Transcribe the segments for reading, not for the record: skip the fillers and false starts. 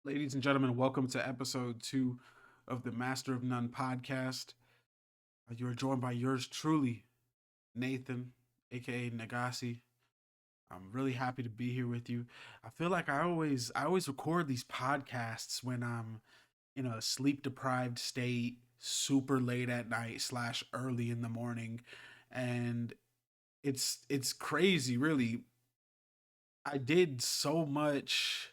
Ladies and gentlemen, welcome to episode 2 of the Master of None podcast. You are joined by yours truly, Nathan, aka Nagasi. I'm really happy to be here with you. I feel like I always record these podcasts when I'm in a sleep deprived state, super late at night slash early in the morning, and it's crazy, really. I did so much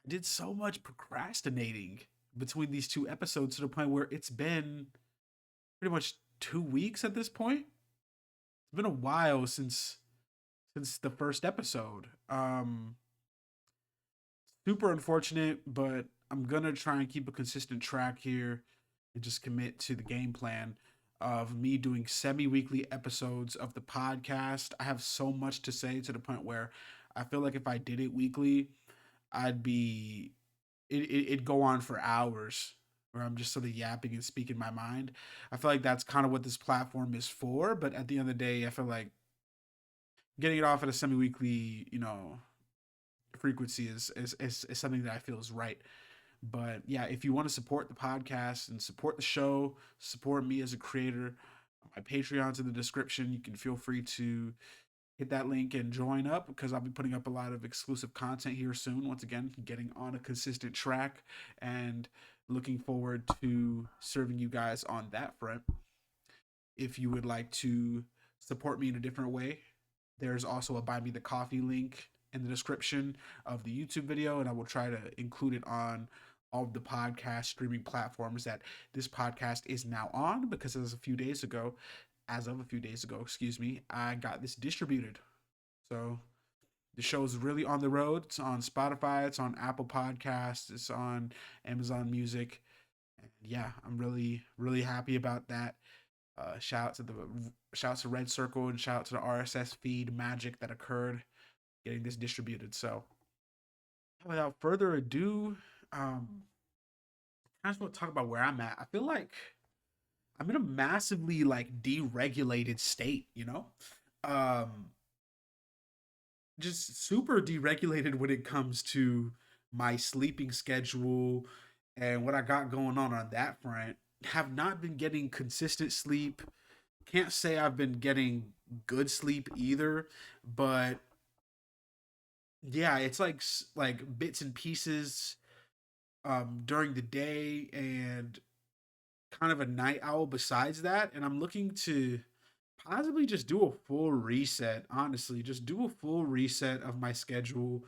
I did so much procrastinating between these two episodes to the point where it's been pretty much 2 weeks at this point. It's been a while since the first episode. Super unfortunate, but I'm gonna try and keep a consistent track here and just commit to the game plan of me doing semi-weekly episodes of the podcast. I have so much to say to the point where I feel like if I did it weekly, I'd be it'd go on for hours where I'm just sort of yapping and speaking my mind. I feel like that's kind of what this platform is for. But at the end of the day, I feel like getting it off at a semi weekly, frequency is something that I feel is right. But yeah, if you want to support the podcast and support the show, support me as a creator, my Patreon's in the description. You can feel free to hit that link and join up because I'll be putting up a lot of exclusive content here soon. Once again, getting on a consistent track and looking forward to serving you guys on that front. If you would like to support me in a different way, there's also a Buy Me the Coffee link in the description of the YouTube video, and I will try to include it on all of the podcast streaming platforms that this podcast is now on because as of a few days ago, excuse me, I got this distributed. So the show is really on the road. It's on Spotify, it's on Apple Podcasts, it's on Amazon Music. And yeah, I'm really, really happy about that. Shout out to Red Circle and shout out to the RSS feed magic that occurred getting this distributed. So without further ado, I just want to talk about where I'm at. I feel like I'm in a massively like deregulated state, Um just super deregulated when it comes to my sleeping schedule and what I got going on that front. Have not been getting consistent sleep. Can't say I've been getting good sleep either, but yeah, it's like bits and pieces during the day and kind of a night owl besides that, and I'm looking to possibly just do a full reset, honestly, just do a full reset of my schedule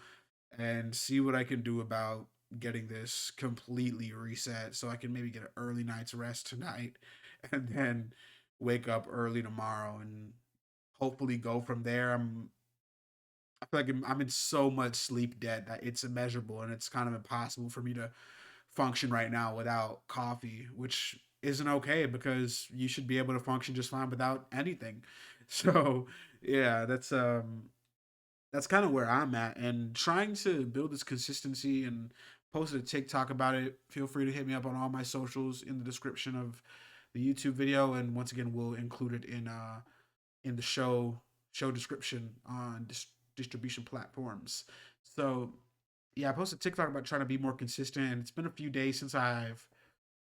and see what I can do about getting this completely reset so I can maybe get an early night's rest tonight and then wake up early tomorrow and hopefully go from there. I feel like I'm in so much sleep debt that it's immeasurable and it's kind of impossible for me to function right now without coffee, which isn't okay because you should be able to function just fine without anything. So, yeah, that's kind of where I'm at and trying to build this consistency and posted a TikTok about it. Feel free to hit me up on all my socials in the description of the YouTube video, and once again, we'll include it in the show description on distribution platforms. So yeah, I posted TikTok about trying to be more consistent, and it's been a few days since I've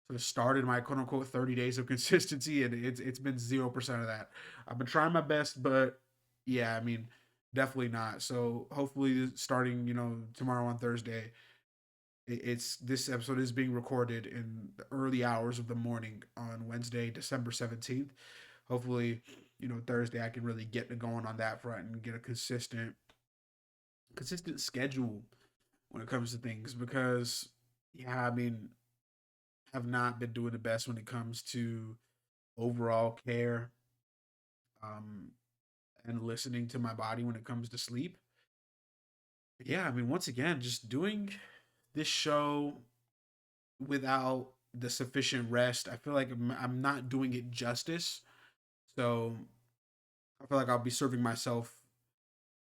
sort of started my quote unquote 30 days of consistency, and it's been 0% of that. I've been trying my best, but yeah, I mean, definitely not. So hopefully, starting tomorrow on Thursday, it's this episode is being recorded in the early hours of the morning on Wednesday, December 17th. Hopefully, Thursday I can really get to going on that front and get a consistent schedule when it comes to things because yeah, I mean, have not been doing the best when it comes to overall care um and listening to my body when it comes to sleep. Yeah, I mean, once again, just doing this show without the sufficient rest, I feel like I'm not doing it justice. So I feel like I'll be serving myself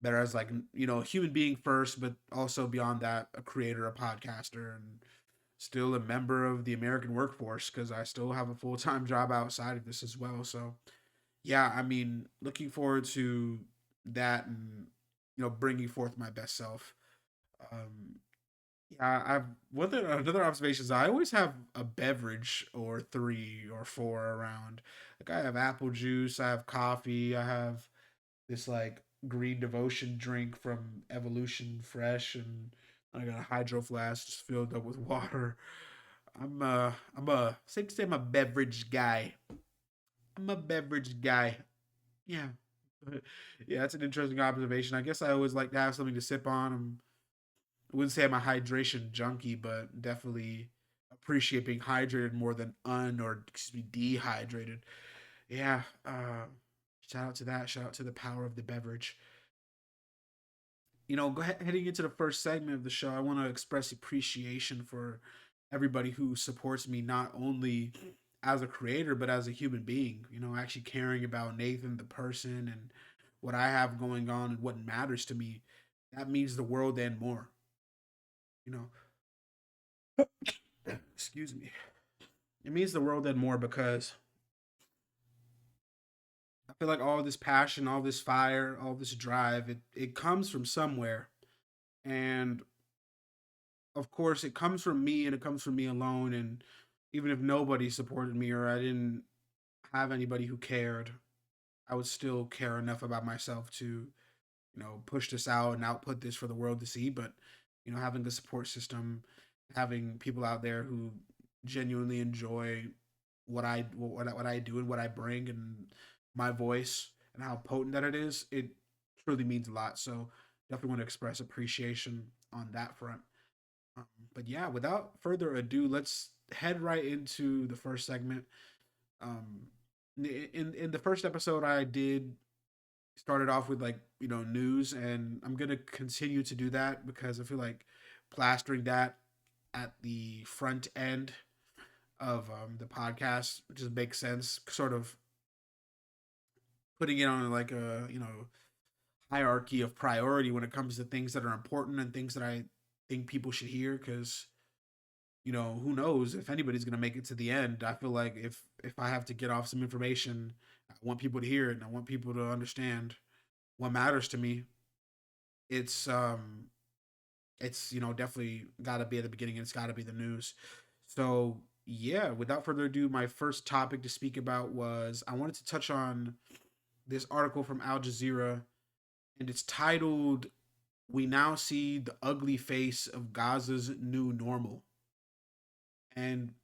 better as like a human being first, but also beyond that, a creator, a podcaster, and still a member of the American workforce because I still have a full time job outside of this as well. So yeah, I mean, looking forward to that and bringing forth my best self. Um, Yeah, I've one thing, another observation is I always have a beverage or three or four around. Like I have apple juice, I have coffee, I have this like green devotion drink from Evolution Fresh, and I got a hydro flask just filled up with water. I'm a safe to say I'm a beverage guy. I'm a beverage guy. Yeah. Yeah, that's an interesting observation. I guess I always like to have something to sip on. I wouldn't say I'm a hydration junkie, but definitely appreciate being hydrated more than or excuse me, dehydrated. Yeah. Shout out to that. Shout out to the power of the beverage. Go ahead, heading into the first segment of the show, I want to express appreciation for everybody who supports me, not only as a creator, but as a human being. Actually caring about Nathan, the person, and what I have going on and what matters to me. That means the world and more. You know, excuse me. It means the world and more because I feel like all this passion, all this fire, all this drive, it comes from somewhere. And of course, it comes from me and it comes from me alone. And even if nobody supported me or I didn't have anybody who cared, I would still care enough about myself to, push this out and output this for the world to see. But, having a support system, having people out there who genuinely enjoy what I do and what I bring and my voice and how potent that it is, it truly means a lot. So definitely want to express appreciation on that front. Um, but yeah, without further ado, let's head right into the first segment. Um, in the first episode, I did started off with like news, and I'm gonna continue to do that because I feel like plastering that at the front end of the podcast just makes sense. Sort of putting it on like a hierarchy of priority when it comes to things that are important and things that I think people should hear because who knows if anybody's gonna make it to the end. I feel like if I have to get off some information, I want people to hear it and I want people to understand what matters to me. It's definitely got to be at the beginning and it's got to be the news. So yeah, without further ado, my first topic to speak about was I wanted to touch on this article from Al Jazeera, and it's titled "We Now See the Ugly Face of Gaza's New Normal." And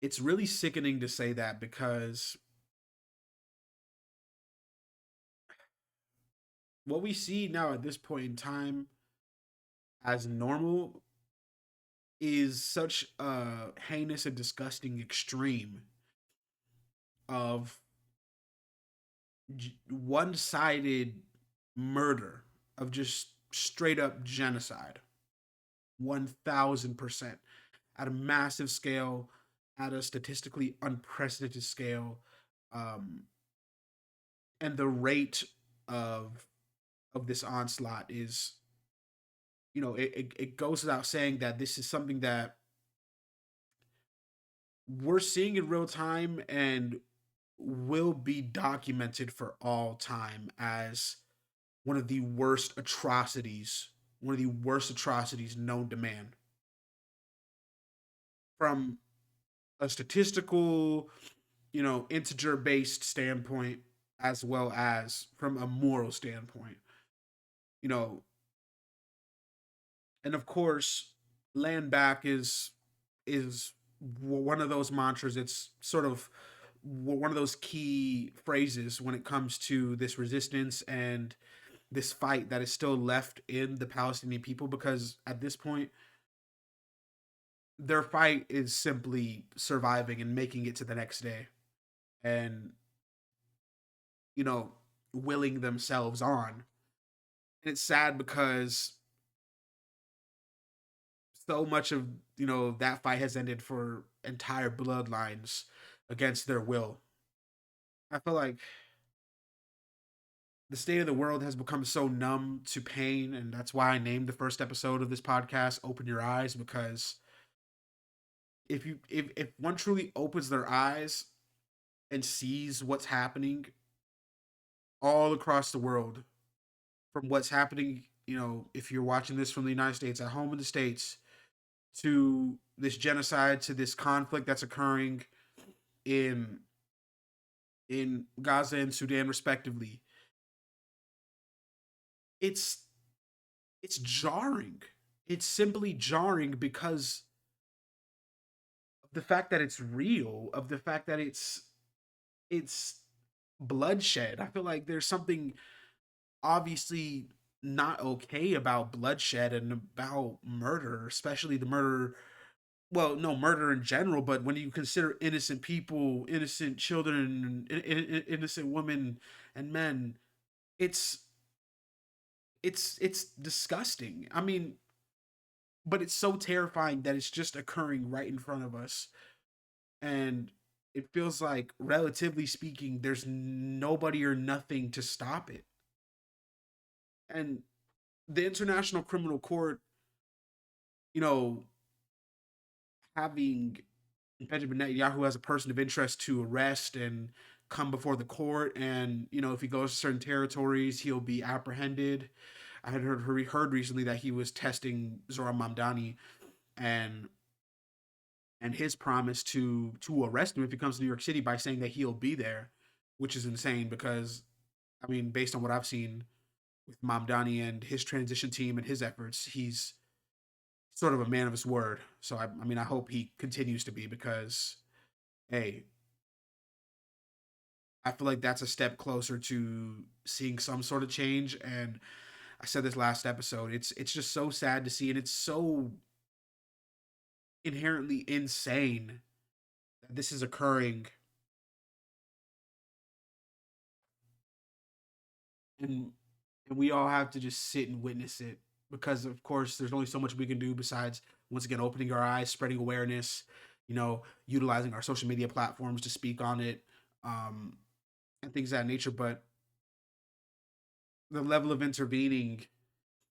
it's really sickening to say that because what we see now at this point in time as normal is such a heinous and disgusting extreme of one-sided murder, of just straight up genocide. 1000% at a massive scale, at a statistically unprecedented scale. um and the rate of this onslaught is, it goes without saying that this is something that we're seeing in real time and will be documented for all time as one of the worst atrocities known to man. From a statistical, integer based standpoint, as well as from a moral standpoint. You know, and of course, land back is one of those mantras. It's sort of one of those key phrases when it comes to this resistance and this fight that is still left in the Palestinian people, because at this point their fight is simply surviving and making it to the next day and you know willing themselves on. And it's sad because so much of that fight has ended for entire bloodlines against their will. I feel like the state of the world has become so numb to pain, and that's why I named the first episode of this podcast "Open Your Eyes," because if one truly opens their eyes and sees what's happening all across the world, from what's happening if you're watching this from the United States, at home in the States, to this genocide, to this conflict that's occurring in Gaza and Sudan respectively, it's it's jarring. It's simply jarring because of the fact that it's real, of the fact that it's bloodshed. I feel like there's something obviously not okay about bloodshed and about murder, especially the murder. Well, no, murder in general, but when you consider innocent people, innocent children, innocent women and men, it's it's disgusting. I mean, but it's so terrifying that it's just occurring right in front of us, and it feels like, relatively speaking, there's nobody or nothing to stop it. And the International Criminal Court, you know, having Benjamin Netanyahu as a person of interest to arrest and come before the court, and if he goes to certain territories, he'll be apprehended. I had heard recently that he was testing Zoran Mamdani, and his promise to arrest him if he comes to New York City by saying that he'll be there, which is insane because, I mean, based on what I've seen with Mamdani and his transition team and his efforts, he's sort of a man of his word. So I mean, I hope he continues to be, because hey, I feel like that's a step closer to seeing some sort of change. And I said this last episode, it's just so sad to see, and it's so inherently insane that this is occurring, and we all have to just sit and witness it, because of course there's only so much we can do besides, once again, opening our eyes, spreading awareness, utilizing our social media platforms to speak on it, um, and things of that nature. But the level of intervening,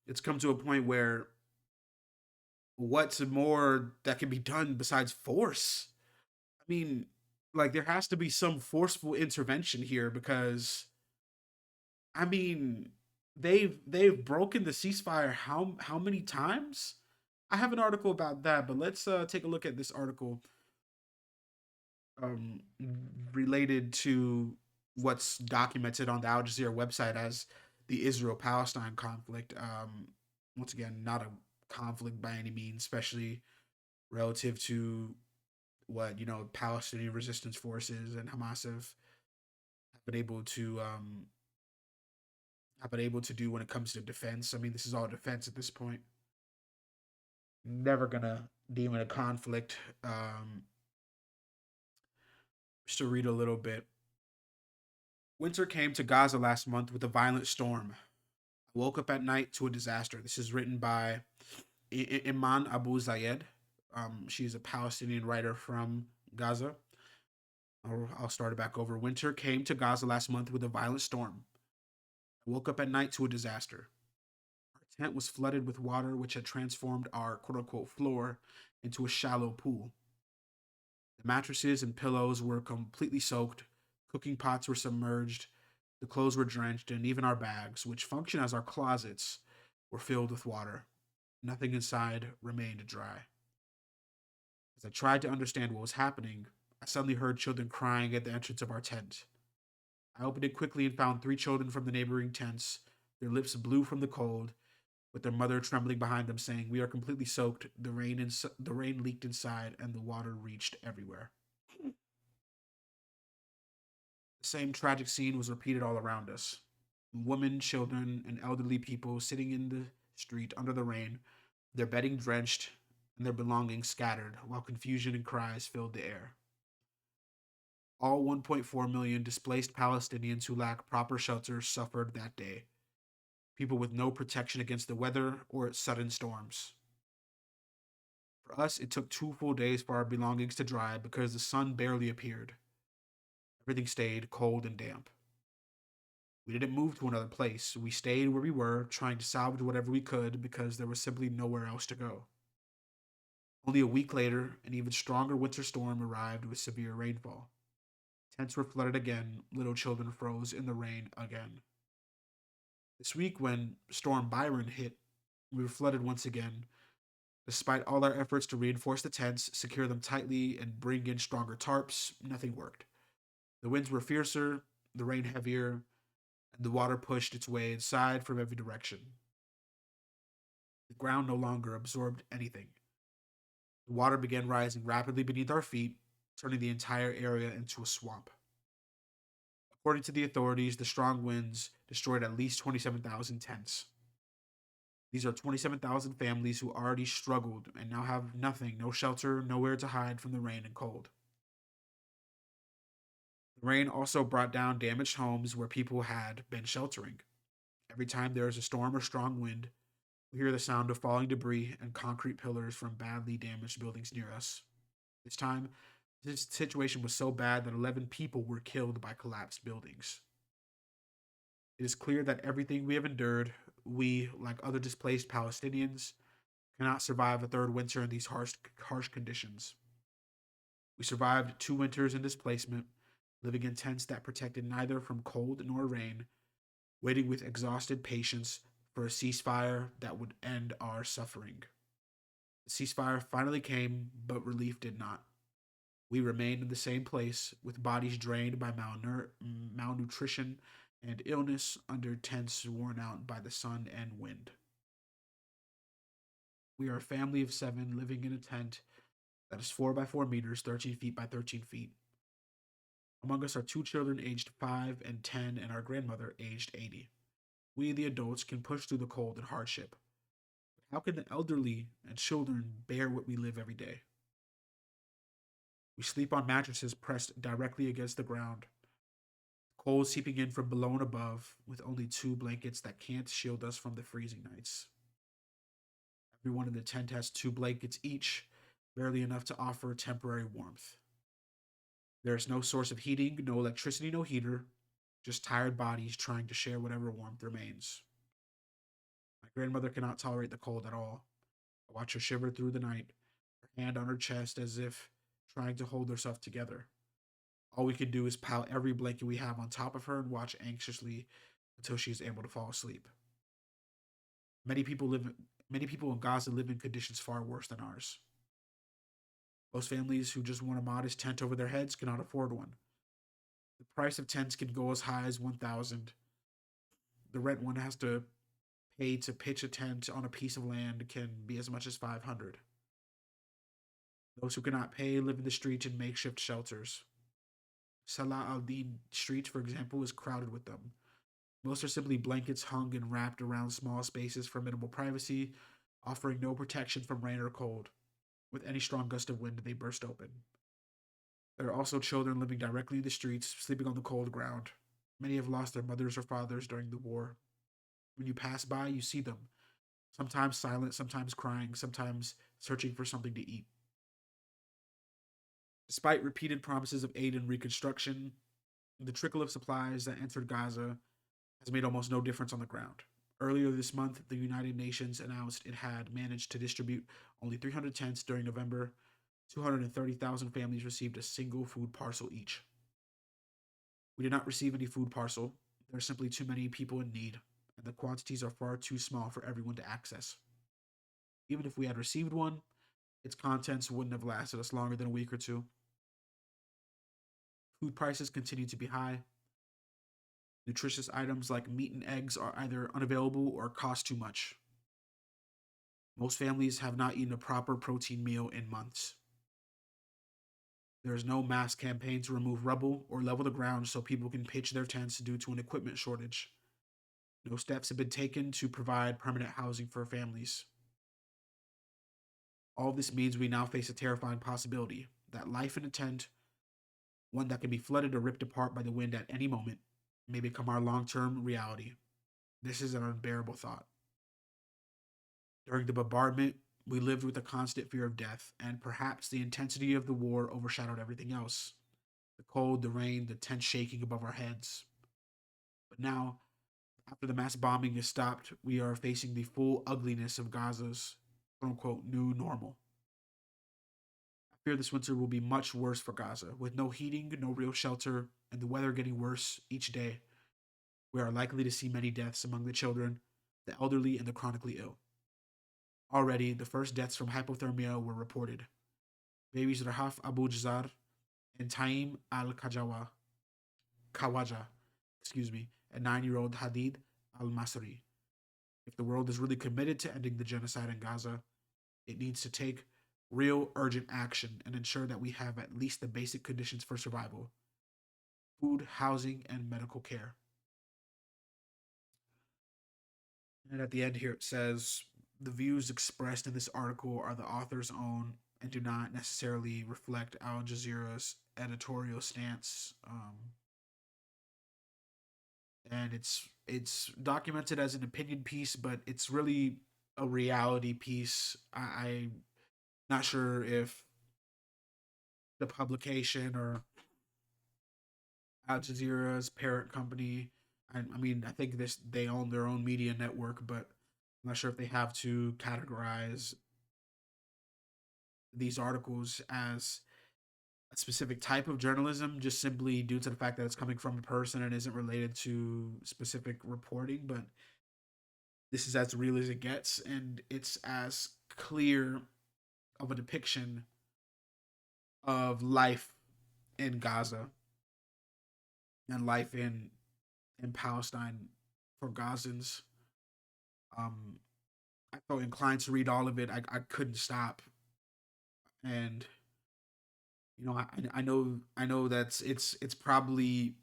it's come to a point where, what's more that can be done besides force? I mean, like, there has to be some forceful intervention here, because I mean, they've broken the ceasefire how many times? I have an article about that, but let's take a look at this article, um related to what's documented on the Al Jazeera website as the Israel-Palestine conflict. Once again, not a conflict by any means, especially relative to what Palestinian resistance forces and Hamas have been able to do when it comes to defense. I mean, this is all defense at this point. Never gonna deem it a conflict. Just to read a little bit. Winter came to Gaza last month with a violent storm. I woke up at night to a disaster. This is written by Iman Abu Zayed. She's a Palestinian writer from Gaza. I'll start it back over. Winter came to Gaza last month with a violent storm. I woke up at night to a disaster. Our tent was flooded with water, which had transformed our quote unquote floor into a shallow pool. The mattresses and pillows were completely soaked, cooking pots were submerged, the clothes were drenched, and even our bags, which function as our closets, were filled with water. Nothing inside remained dry. As I tried to understand what was happening, I suddenly heard children crying at the entrance of our tent. I opened it quickly and found three children from the neighboring tents, their lips blue from the cold, with their mother trembling behind them, saying, "We are completely soaked. The rain leaked inside, and the water reached everywhere." The same tragic scene was repeated all around us. Women, children, and elderly people sitting in the street under the rain, their bedding drenched and their belongings scattered, while confusion and cries filled the air. All 1.4 million displaced Palestinians who lack proper shelter suffered that day. People with no protection against the weather or its sudden storms. For us, it took 2 full days for our belongings to dry because the sun barely appeared. Everything stayed cold and damp. We didn't move to another place. We stayed where we were, trying to salvage whatever we could because there was simply nowhere else to go. Only a week later, an even stronger winter storm arrived with severe rainfall. Tents were flooded again, little children froze in the rain again. This week, when Storm Byron hit, we were flooded once again. Despite all our efforts to reinforce the tents, secure them tightly, and bring in stronger tarps, nothing worked. The winds were fiercer, the rain heavier, and the water pushed its way inside from every direction. The ground no longer absorbed anything. The water began rising rapidly beneath our feet, turning the entire area into a swamp. According to the authorities, the strong winds destroyed at least 27,000 tents. These are 27,000 families who already struggled and now have nothing, no shelter, nowhere to hide from the rain and cold. The rain also brought down damaged homes where people had been sheltering. Every time there is a storm or strong wind, we hear the sound of falling debris and concrete pillars from badly damaged buildings near us. This time, this situation was so bad that 11 people were killed by collapsed buildings. It is clear that everything we have endured, we, like other displaced Palestinians, cannot survive a third winter in these harsh conditions. We survived 2 winters in displacement, living in tents that protected neither from cold nor rain, waiting with exhausted patience for a ceasefire that would end our suffering. The ceasefire finally came, but relief did not. We remained in the same place, with bodies drained by malnutrition and illness under tents worn out by the sun and wind. We are a family of 7 living in a tent that is 4 by 4 meters, 13 feet by 13 feet. Among us are 2 children aged 5 and 10, and our grandmother aged 80. We, the adults, can push through the cold and hardship. How can the elderly and children bear what we live every day? We sleep on mattresses pressed directly against the ground, cold seeping in from below and above, with only 2 blankets that can't shield us from the freezing nights. Everyone in the tent has 2 blankets each, barely enough to offer temporary warmth. There is no source of heating, no electricity, no heater, just tired bodies trying to share whatever warmth remains. My grandmother cannot tolerate the cold at all. I watch her shiver through the night, her hand on her chest as if trying to hold herself together. All we can do is pile every blanket we have on top of her and watch anxiously until she is able to fall asleep. Many people live Many people in Gaza live in conditions far worse than ours. Most families who just want a modest tent over their heads cannot afford one. The price of tents can go as high as 1,000. The rent one has to pay to pitch a tent on a piece of land can be as much as 500. Those who cannot pay live in the streets in makeshift shelters. Salah al-Din Street, for example, is crowded with them. Most are simply blankets hung and wrapped around small spaces for minimal privacy, offering no protection from rain or cold. With any strong gust of wind, they burst open. There are also children living directly in the streets, sleeping on the cold ground. Many have lost their mothers or fathers during the war. When you pass by, you see them, sometimes silent, sometimes crying, sometimes searching for something to eat. Despite repeated promises of aid and reconstruction, the trickle of supplies that entered Gaza has made almost no difference on the ground. Earlier this month, the United Nations announced it had managed to distribute only 300 tents during November. 230,000 families received a single food parcel each. We did not receive any food parcel. There are simply too many people in need, and the quantities are far too small for everyone to access. Even if we had received one, its contents wouldn't have lasted us longer than a week or two. Food prices continue to be high. Nutritious items like meat and eggs are either unavailable or cost too much. Most families have not eaten a proper protein meal in months. There is no mass campaign to remove rubble or level the ground so people can pitch their tents due to an equipment shortage. No steps have been taken to provide permanent housing for families. All of this means we now face a terrifying possibility that life in a tent, one that can be flooded or ripped apart by the wind at any moment, may become our long term reality. This is an unbearable thought. During the bombardment, we lived with a constant fear of death, and perhaps the intensity of the war overshadowed everything else: the cold, the rain, the tent shaking above our heads. But now, after the mass bombing has stopped, we are facing the full ugliness of Gaza's quote unquote new normal. I fear this winter will be much worse for Gaza, with no heating, no real shelter, and the weather getting worse each day. We are likely to see many deaths among the children, the elderly, and the chronically ill. Already, the first deaths from hypothermia were reported. Babies Rahaf Abu Jazar and Taim al Kawaja, excuse me, and 9-year-old Hadid al Masri. If the world is really committed to ending the genocide in Gaza, it needs to take real urgent action and ensure that we have at least the basic conditions for survival: food, housing, and medical care. And at the end here, it says the views expressed in this article are the author's own and do not necessarily reflect Al Jazeera's editorial stance. And it's documented as an opinion piece, but it's really a reality piece. I'm not sure if the publication or Al Jazeera's parent company. I mean, I think this they own their own media network, but I'm not sure if they have to categorize these articles as a specific type of journalism, just simply due to the fact that it's coming from a person and isn't related to specific reporting. But this is as real as it gets, and it's as clear of a depiction of life in Gaza and life in Palestine for Gazans. Um, I felt inclined to read all of it. I couldn't stop, and I know that's it's probably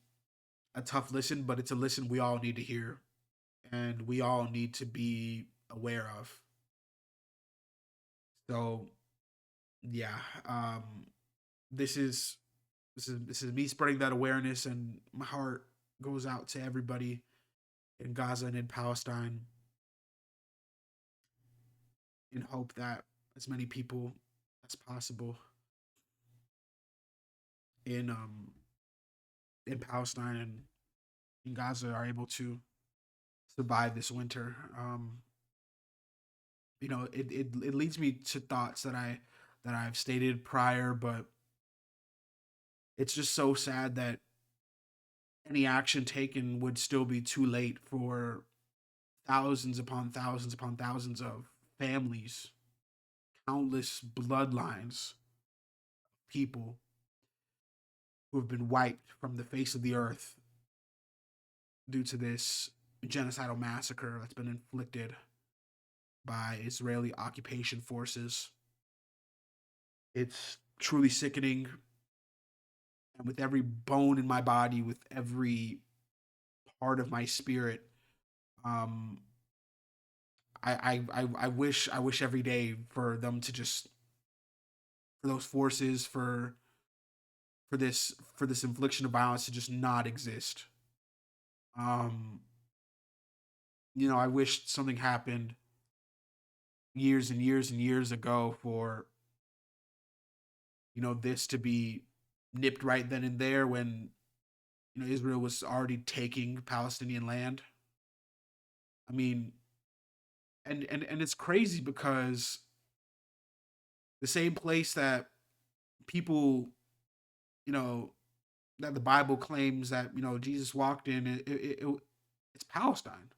a tough listen, but it's a listen we all need to hear, and we all need to be aware of. So yeah, this is this is me spreading that awareness, and my heart goes out to everybody in Gaza and in Palestine, in hope that as many people as possible in in Palestine and in Gaza are able to survive this winter. It leads me to thoughts that I've stated prior, but it's just so sad that any action taken would still be too late for thousands upon thousands of families, countless bloodlines, people who have been wiped from the face of the earth due to this genocidal massacre that's been inflicted by Israeli occupation forces. It's truly sickening. And with every bone in my body, with every part of my spirit, um, I wish every day for them to just for those forces for this infliction of violence to just not exist. Um, I wish something happened years and years and years ago for this to be nipped right then and there when Israel was already taking Palestinian land. I mean, and it's crazy because the same place that people, you know, that the Bible claims that Jesus walked in, it's Palestine.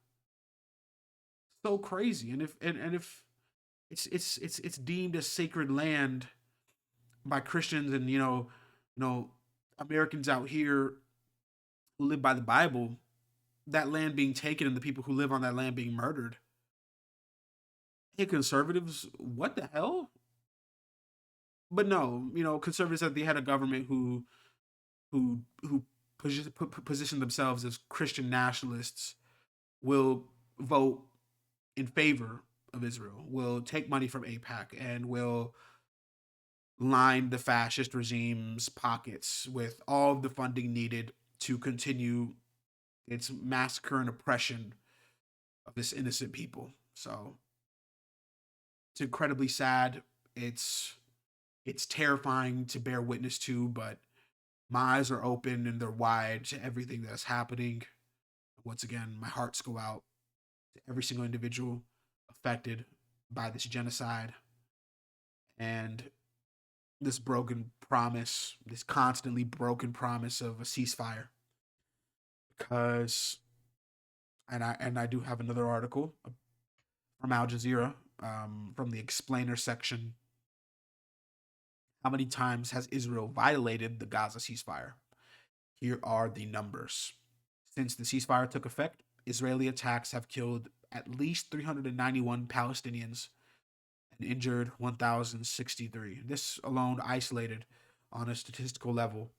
So crazy, and if it's deemed a sacred land by Christians and Americans out here who live by the Bible, that land being taken and the people who live on that land being murdered. Hey, conservatives, what the hell? But no, conservatives at the head of government who position themselves as Christian nationalists will vote in favor of Israel, will take money from APAC, and will line the fascist regime's pockets with all of the funding needed to continue its massacre and oppression of this innocent people. So it's incredibly sad. It's terrifying to bear witness to, but my eyes are open and they're wide to everything that's happening. Once again, my hearts go out to every single individual affected by this genocide and this broken promise, this constantly broken promise of a ceasefire. Because And I do have another article from Al Jazeera, from the explainer section. How many times has Israel violated the Gaza ceasefire? Here are the numbers. Since the ceasefire took effect, Israeli attacks have killed at least 391 Palestinians and injured 1,063. This alone, isolated on a statistical level,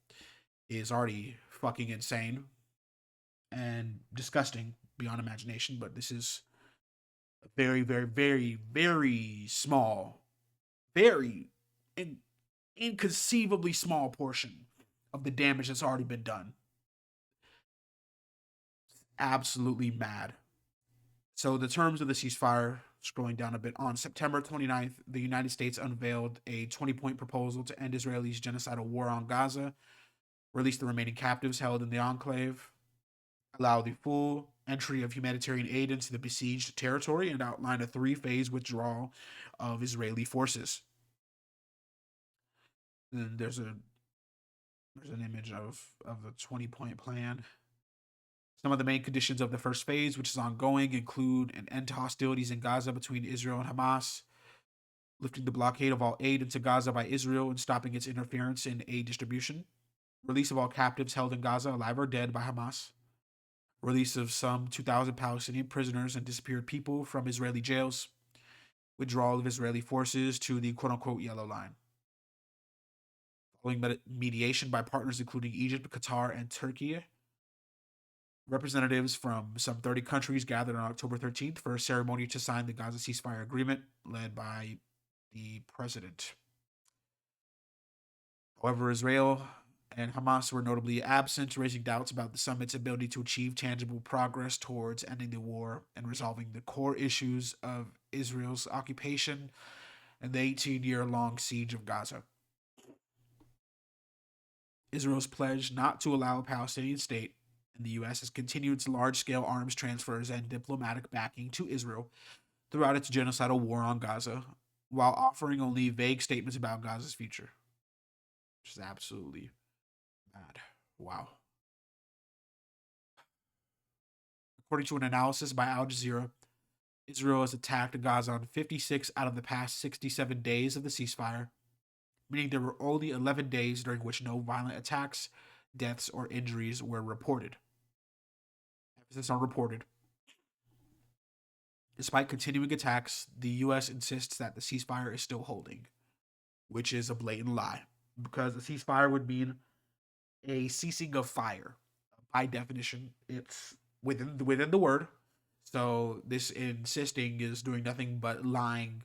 is already fucking insane and disgusting beyond imagination. But this is a very, very, very, very small, very inconceivably small portion of the damage that's already been done. Absolutely mad. So the terms of the ceasefire, scrolling down a bit, on September 29th, the United States unveiled a 20-point proposal to end Israel's genocidal war on Gaza, release the remaining captives held in the enclave, allow the full entry of humanitarian aid into the besieged territory, and outline a three-phase withdrawal of Israeli forces. And there's an image of the 20-point plan. Some of the main conditions of the first phase, which is ongoing, include an end to hostilities in Gaza between Israel and Hamas, lifting the blockade of all aid into Gaza by Israel and stopping its interference in aid distribution, release of all captives held in Gaza, alive or dead, by Hamas, release of some 2,000 Palestinian prisoners and disappeared people from Israeli jails, withdrawal of Israeli forces to the quote-unquote yellow line. Following mediation by partners including Egypt, Qatar, and Turkey, representatives from some 30 countries gathered on October 13th for a ceremony to sign the Gaza ceasefire agreement led by the president. However, Israel and Hamas were notably absent, raising doubts about the summit's ability to achieve tangible progress towards ending the war and resolving the core issues of Israel's occupation and the 18-year-long siege of Gaza. Israel's pledge not to allow a Palestinian state, and the U.S. has continued its large-scale arms transfers and diplomatic backing to Israel throughout its genocidal war on Gaza, while offering only vague statements about Gaza's future. Which is absolutely mad. Wow. According to an analysis by Al Jazeera, Israel has attacked Gaza on 56 out of the past 67 days of the ceasefire, meaning there were only 11 days during which no violent attacks, deaths, or injuries were reported. Emphasis on reported. Despite continuing attacks, the U.S. insists that the ceasefire is still holding, which is a blatant lie, because a ceasefire would mean a ceasing of fire. By definition, it's within the word. So this insisting is doing nothing but lying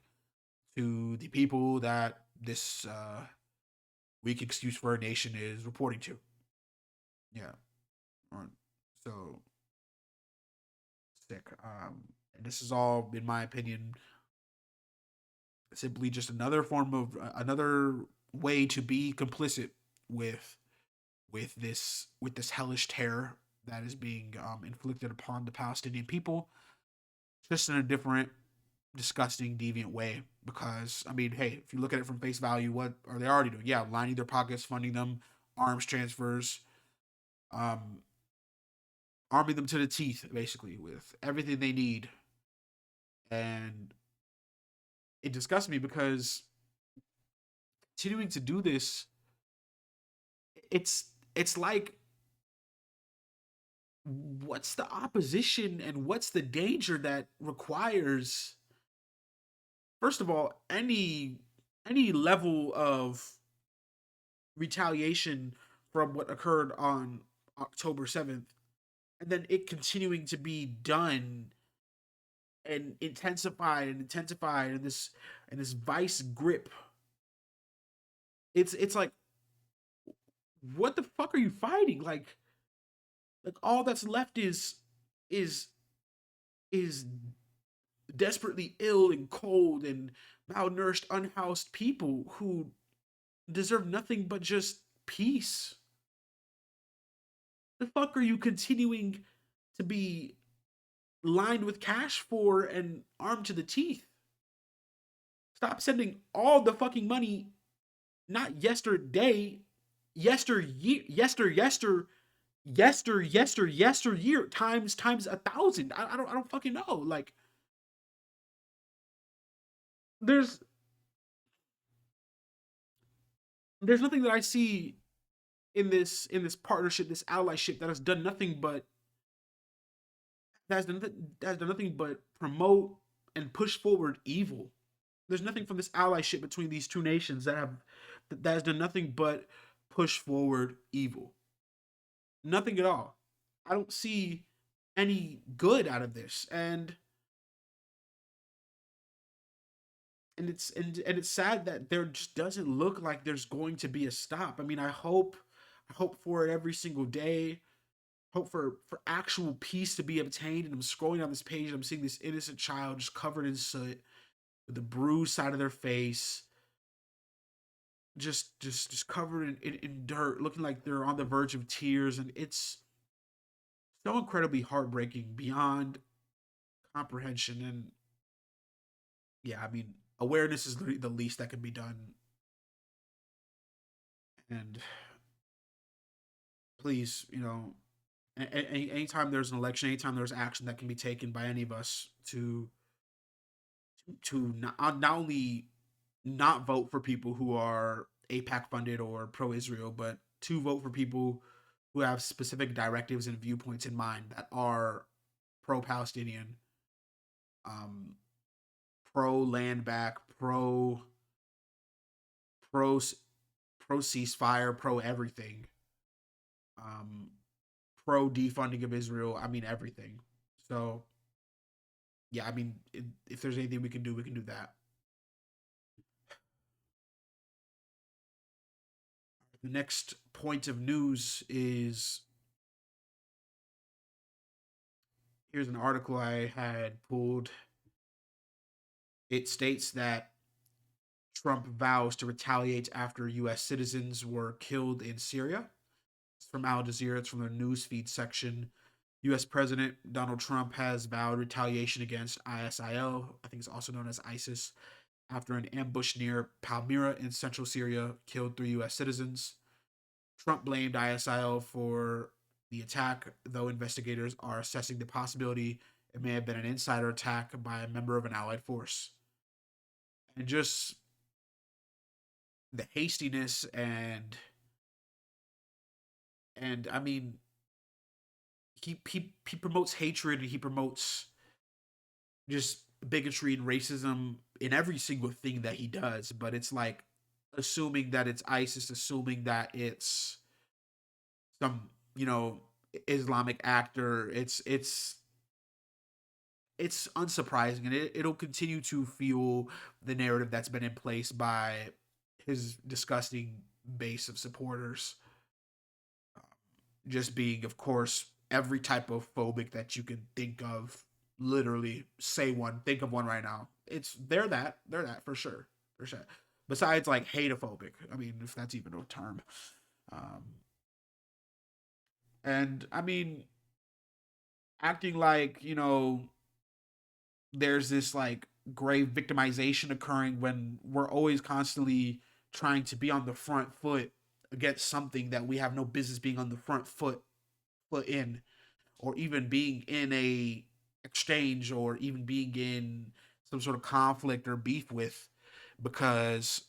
to the people that this weak excuse for a nation is reporting to. Yeah. So sick. And this is all, in my opinion, simply just another form of another way to be complicit with this hellish terror that is being inflicted upon the Palestinian people, just in a different, disgusting, deviant way. Because I mean, hey, if you look at it from face value, what are they already doing? Yeah, lining their pockets, funding them, arms transfers, um, arming them to the teeth, basically with everything they need. And it disgusts me because continuing to do this, it's like, what's the opposition and what's the danger that requires, first of all, any level of retaliation from what occurred on October 7th, and then it continuing to be done and intensified in this vice grip. It's like, what the fuck are you fighting? Like all that's left is is desperately ill and cold and malnourished, unhoused people who deserve nothing but just peace. The fuck are you continuing to be lined with cash for and armed to the teeth? Stop sending all the fucking money, not yesterday, yester year times 1,000. I don't fucking know. Like there's there's nothing that I see in this partnership, this allyship that has done nothing but that has done nothing but promote and push forward evil. There's nothing from this allyship between these two nations that has done nothing but push forward evil. Nothing at all. I don't see any good out of this, and it's sad that there just doesn't look like there's going to be a stop. I mean, I hope for it every single day. Hope for actual peace to be obtained. And I'm scrolling down this page and I'm seeing this innocent child just covered in soot with the bruised side of their face, just covered in dirt, looking like they're on the verge of tears, and it's so incredibly heartbreaking beyond comprehension. And yeah, I mean, awareness is the least that can be done. And please, anytime there's an election, anytime there's action that can be taken by any of us to not only not vote for people who are APAC funded or pro Israel, but to vote for people who have specific directives and viewpoints in mind that are pro Palestinian, um, pro land back, pro pro ceasefire, pro everything, um, pro defunding of Israel. I mean everything. So yeah, I mean if there's anything we can do that. The next point of news is here's an article I had pulled. It states that Trump vows to retaliate after U.S. citizens were killed in Syria. It's from Al Jazeera. It's from the newsfeed section. U.S. President Donald Trump has vowed retaliation against ISIL, I think it's also known as ISIS, after an ambush near Palmyra in central Syria killed 3 U.S. citizens. Trump blamed ISIL for the attack, though investigators are assessing the possibility it may have been an insider attack by a member of an allied force. And just the hastiness and I mean he promotes hatred and he promotes just bigotry and racism in every single thing that he does, but it's like assuming that it's ISIS, assuming that it's some, Islamic actor. It's unsurprising, and it'll continue to fuel the narrative that's been in place by his disgusting base of supporters. Just being, of course, every type of phobic that you can think of. Literally, say one. Think of one right now. They're that for sure, for sure. Besides, like hateophobic. I mean, if that's even a term. Um, and I mean, acting like there's this like grave victimization occurring when we're always constantly trying to be on the front foot against something that we have no business being on the front foot in, or even being in a exchange, or even being in some sort of conflict or beef with, because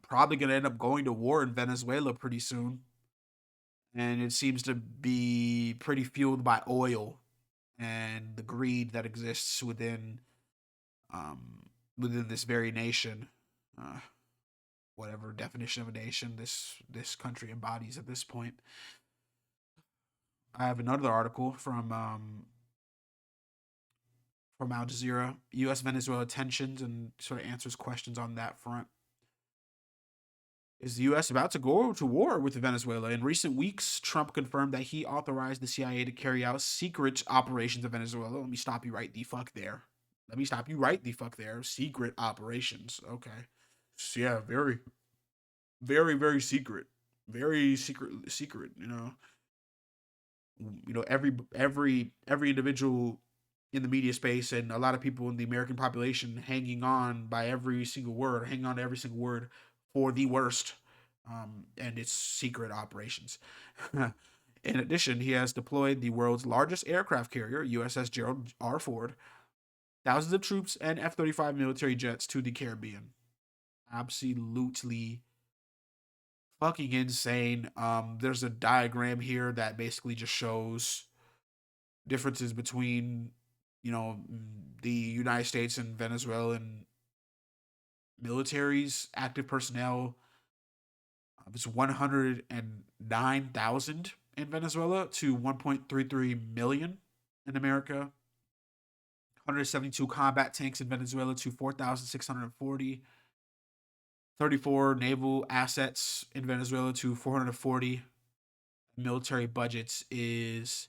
probably going to end up going to war in Venezuela pretty soon, and it seems to be pretty fueled by oil and the greed that exists um, within this very nation, uh, whatever definition of a nation this country embodies at this point. I have another article from Al Jazeera, U.S. Venezuela tensions, and sort of answers questions on that front. Is the U.S. about to go to war with Venezuela? In recent weeks, Trump confirmed that he authorized the CIA to carry out secret operations in Venezuela. Let me stop you right the fuck there. Let me stop you right the fuck there. Secret operations. Okay. Yeah, very, very, very secret. Very secret. Every individual in the media space and a lot of people in the American population hanging on by every single word, hanging on to every single word for the worst. and its secret operations. In addition, he has deployed the world's largest aircraft carrier, USS Gerald R. Ford, thousands of troops and F-35 military jets to the Caribbean. Absolutely fucking insane. There's a diagram here that basically just shows differences between, the United States and Venezuelan militaries, active personnel. It's 109,000 in Venezuela to 1.33 million in America. 172 combat tanks in Venezuela to 4,640. 34 naval assets in Venezuela to 440. Military budgets is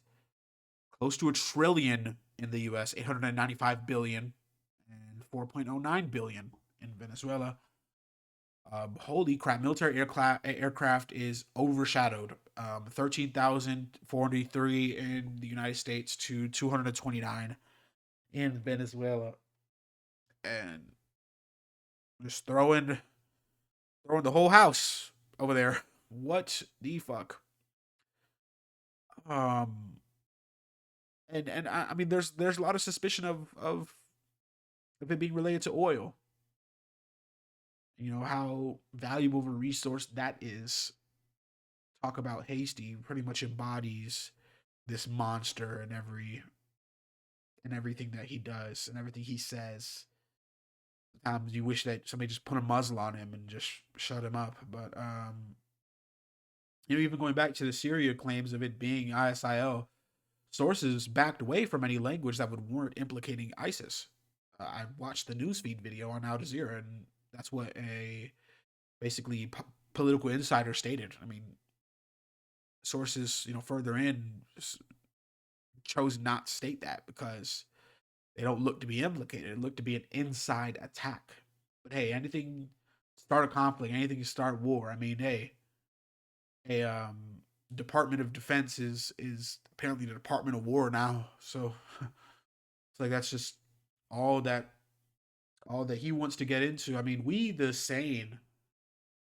close to a trillion in the US, 895 billion and 4.09 billion in Venezuela. Holy crap! Military aircraft is overshadowed. 13,403 in the United States to 229 in Venezuela, and just throwing the whole house over there. What the fuck? Um, and I mean, there's a lot of suspicion of it being related to oil. You know how valuable of a resource that is. Talk about Hasty pretty much embodies this monster and everything that he does and everything he says. Sometimes you wish that somebody just put a muzzle on him and just shut him up. But even going back to the Syria claims of it being ISIL, sources backed away from any language that would warrant implicating ISIS. I watched the newsfeed video on Al Jazeera, and that's what a basically political insider stated. I mean, sources, further in chose not to state that because they don't look to be implicated. It looked to be an inside attack. But hey, anything start a conflict, anything to start war. I mean, hey, a Department of Defense is apparently the Department of War now. So it's like that's just all that all that he wants to get into. I mean, we the sane,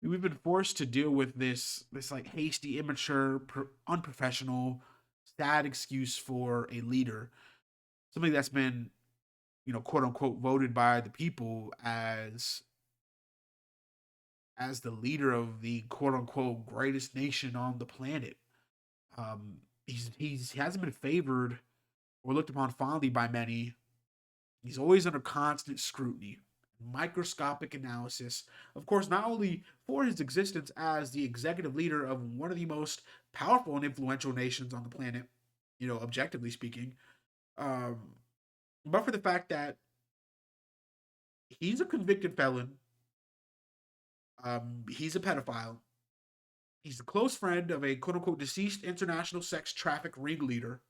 we've been forced to deal with this like hasty, immature, unprofessional, sad excuse for a leader, somebody that's been, quote unquote voted by the people as the leader of the quote unquote greatest nation on the planet. He hasn't been favored or looked upon fondly by many. He's always under constant scrutiny, microscopic analysis. Of course, not only for his existence as the executive leader of one of the most powerful and influential nations on the planet, objectively speaking, um, but for the fact that he's a convicted felon. He's a pedophile. He's a close friend of a quote unquote deceased international sex traffic ringleader,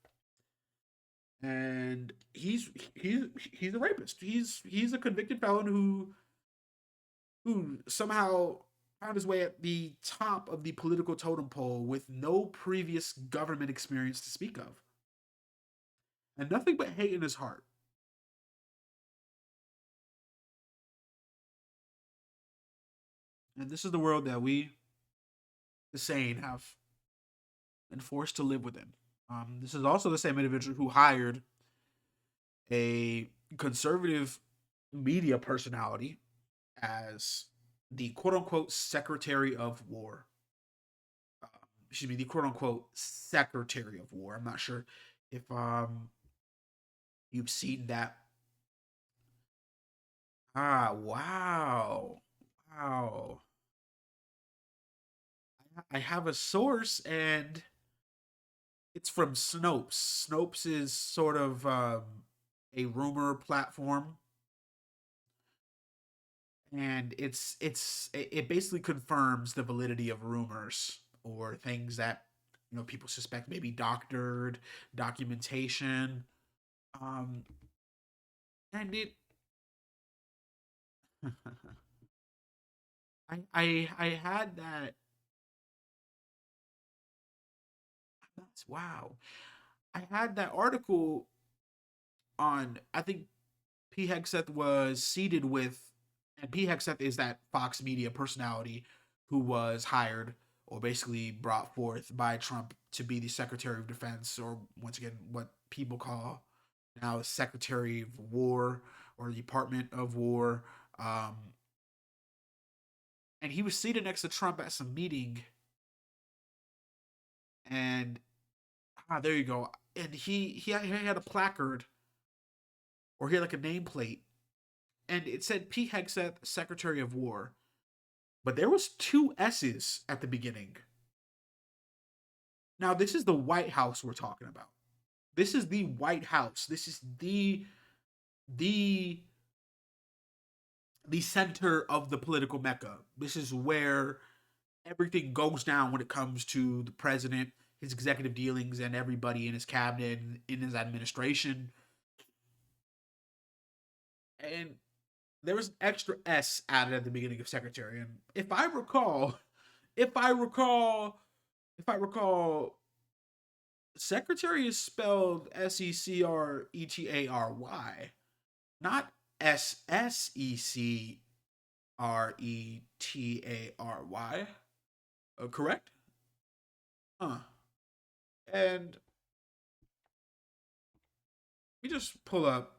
and he's a rapist. He's a convicted felon who somehow found his way at the top of the political totem pole with no previous government experience to speak of, and nothing but hate in his heart. And this is the world that we, the sane, have been forced to live within. This is also the same individual who hired a conservative media personality as the quote unquote Secretary of War. Excuse me, the quote unquote Secretary of War. I'm not sure if you've seen that. Wow. Wow. I have a source and it's from Snopes. Snopes is sort of a rumor platform, and it basically confirms the validity of rumors or things that people suspect may be doctored, documentation, um, and it. I had that. That's wow. I had that article on. I think P Hexeth was seated with, and P Hexeth is that Fox Media personality who was hired or basically brought forth by Trump to be the Secretary of Defense, or once again, what people call now Secretary of War or Department of War. Um, and he was seated next to Trump at some meeting, and there you go. And he had a placard, or he had like a nameplate, and it said Pete Hegseth, Secretary of War, but there was two S's at the beginning. Now this is the White House we're talking about. This is the White House. This is the the center of the political mecca. This is where everything goes down when it comes to the president, his executive dealings, and everybody in his cabinet and in his administration. And there was an extra S added at the beginning of secretary. And if I recall, if I recall, secretary is spelled Secretary, not Sescretary. Correct? Huh. And let me just pull up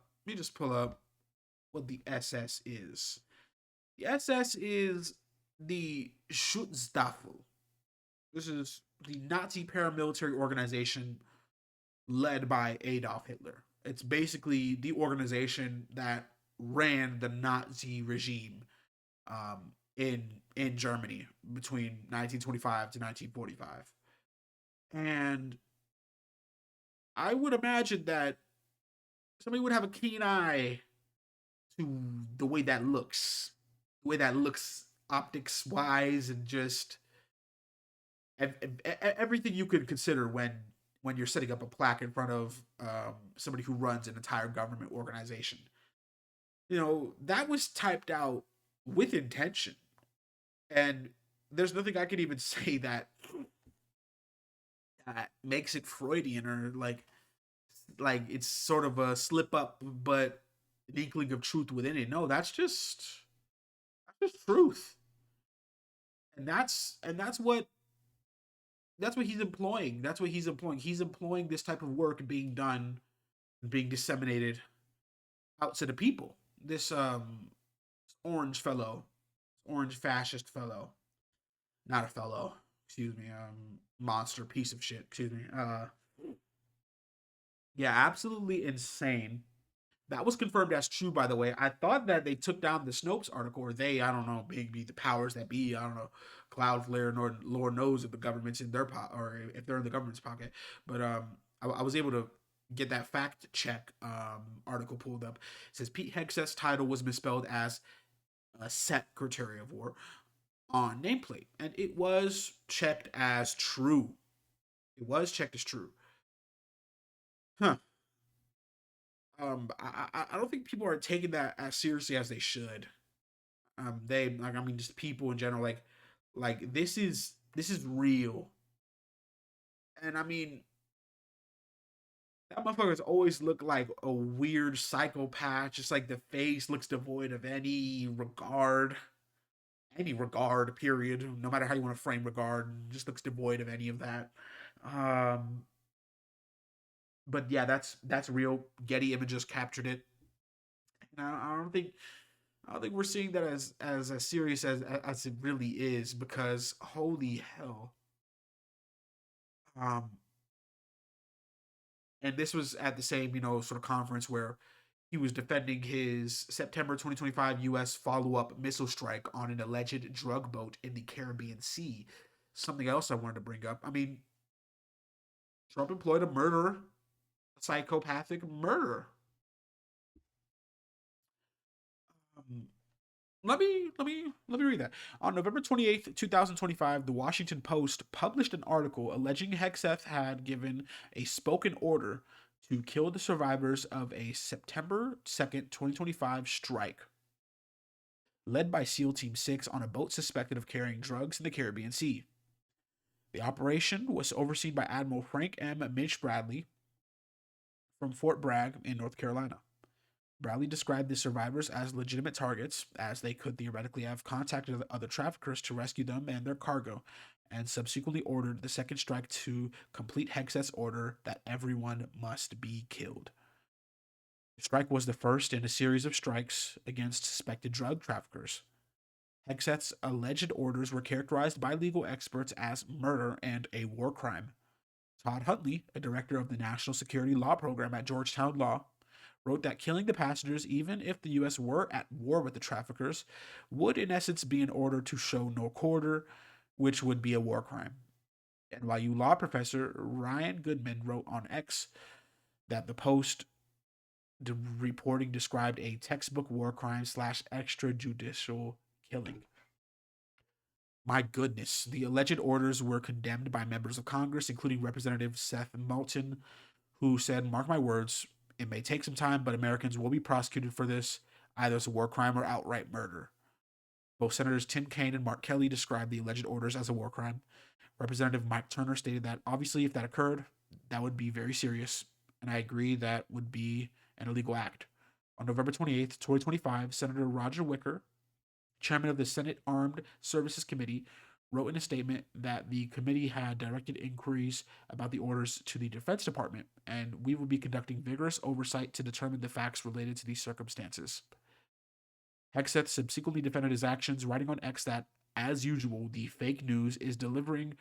what the SS is. The SS is the Schutzstaffel. This is the Nazi paramilitary organization led by Adolf Hitler. It's basically the organization that ran the Nazi regime in Germany between 1925 to 1945. And I would imagine that somebody would have a keen eye to the way that looks optics wise, and just everything you could consider when you're setting up a plaque in front of somebody who runs an entire government organization. That was typed out with intention, and there's nothing I can even say that makes it Freudian, or like it's sort of a slip up, but an inkling of truth within it. No, that's just truth, and that's what he's employing. That's what he's employing. He's employing this type of work being done, being disseminated out to the people. This orange fellow, orange fascist fellow, not a fellow. Excuse me. Monster piece of shit. Excuse me. Yeah, absolutely insane. That was confirmed as true, by the way. I thought that they took down the Snopes article, or they, I don't know, maybe the powers that be, I don't know, Cloudflare, nor Lord knows if the government's in their or if they're in the government's pocket. But I was able to get that fact check article pulled up. It says Pete Hegseth's title was misspelled as a Secretary of War on nameplate, and it was checked as true. It was checked as true. Huh. I don't think people are taking that as seriously as they should. They like, I mean, just people in general, like this is real. And I mean, that motherfucker's always looked like a weird psychopath. Just like the face looks devoid of any regard. Period. No matter how you want to frame regard, just looks devoid of any of that. Um, but yeah, that's real. Getty Images captured it. And I don't think we're seeing that as serious as it really is, because holy hell. Um, and this was at the same sort of conference where he was defending his September 2025 U.S. follow-up missile strike on an alleged drug boat in the Caribbean Sea. Something else I wanted to bring up. I mean, Trump employed a murderer, a psychopathic murderer. Um, let me read that. On November 28th, 2025, the Washington Post published an article alleging Hegseth had given a spoken order to kill the survivors of a September 2nd, 2025 strike led by SEAL Team 6 on a boat suspected of carrying drugs in the Caribbean Sea. The operation was overseen by Admiral Frank M. Mitch Bradley from Fort Bragg in North Carolina. Bradley described the survivors as legitimate targets, as they could theoretically have contacted other traffickers to rescue them and their cargo, and subsequently ordered the second strike to complete Hexet's order that everyone must be killed. The strike was the first in a series of strikes against suspected drug traffickers. Hexet's alleged orders were characterized by legal experts as murder and a war crime. Todd Huntley, a director of the National Security Law Program at Georgetown Law, wrote that killing the passengers, even if the U.S. were at war with the traffickers, would in essence be an order to show no quarter, which would be a war crime. NYU law professor Ryan Goodman wrote on X that the post reporting described a textbook war crime slash extrajudicial killing. My goodness, the alleged orders were condemned by members of Congress, including Representative Seth Moulton, who said, "Mark my words, it may take some time, but Americans will be prosecuted for this, either as a war crime or outright murder." Both Senators Tim Kaine and Mark Kelly described the alleged orders as a war crime. Representative Mike Turner stated that obviously, if that occurred, that would be very serious, and I agree that would be an illegal act. On November 28th, 2025, Senator Roger Wicker, chairman of the Senate Armed Services Committee, wrote in a statement that the committee had directed inquiries about the orders to the Defense Department, and we will be conducting vigorous oversight to determine the facts related to these circumstances. Hexeth subsequently defended his actions, writing on X that, as usual, the fake news is delivering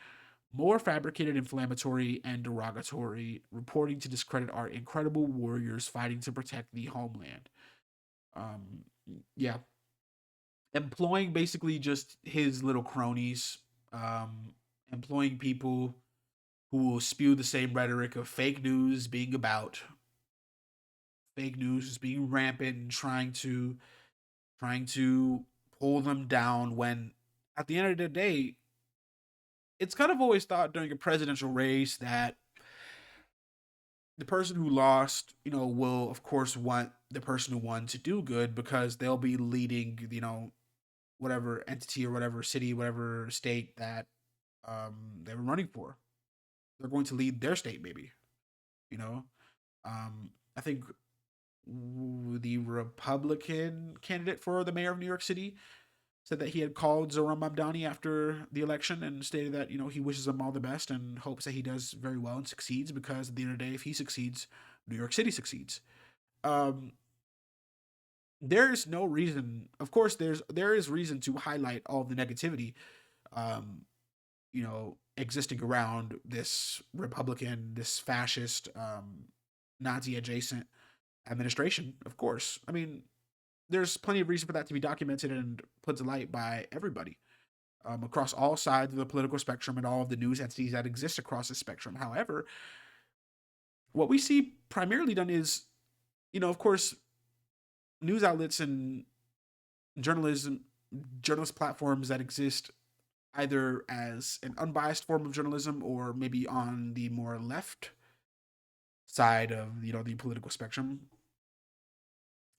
more fabricated, inflammatory, and derogatory reporting to discredit our incredible warriors fighting to protect the homeland. Um, yeah, employing basically just his little cronies, um, employing people who will spew the same rhetoric of fake news being rampant and trying to pull them down when at the end of the day it's kind of always thought during a presidential race that the person who lost, will of course want the person who won to do good because they'll be leading, whatever entity or whatever city, whatever state that they were running for. They're going to lead their state, maybe. You know, I think the Republican candidate for the mayor of New York City said that he had called Zoran Mamdani after the election and stated that he wishes him all the best and hopes that he does very well and succeeds because at the end of the day, if he succeeds, New York City succeeds. Um, there is no reason. Of course, there is reason to highlight all the negativity, um, existing around this Republican, this fascist, Nazi adjacent administration. Of course, I mean, there's plenty of reason for that to be documented and put to light by everybody across all sides of the political spectrum and all of the news entities that exist across the spectrum. However, what we see primarily done is, of course, news outlets and journalism, journalist platforms that exist either as an unbiased form of journalism or maybe on the more left side of the political spectrum.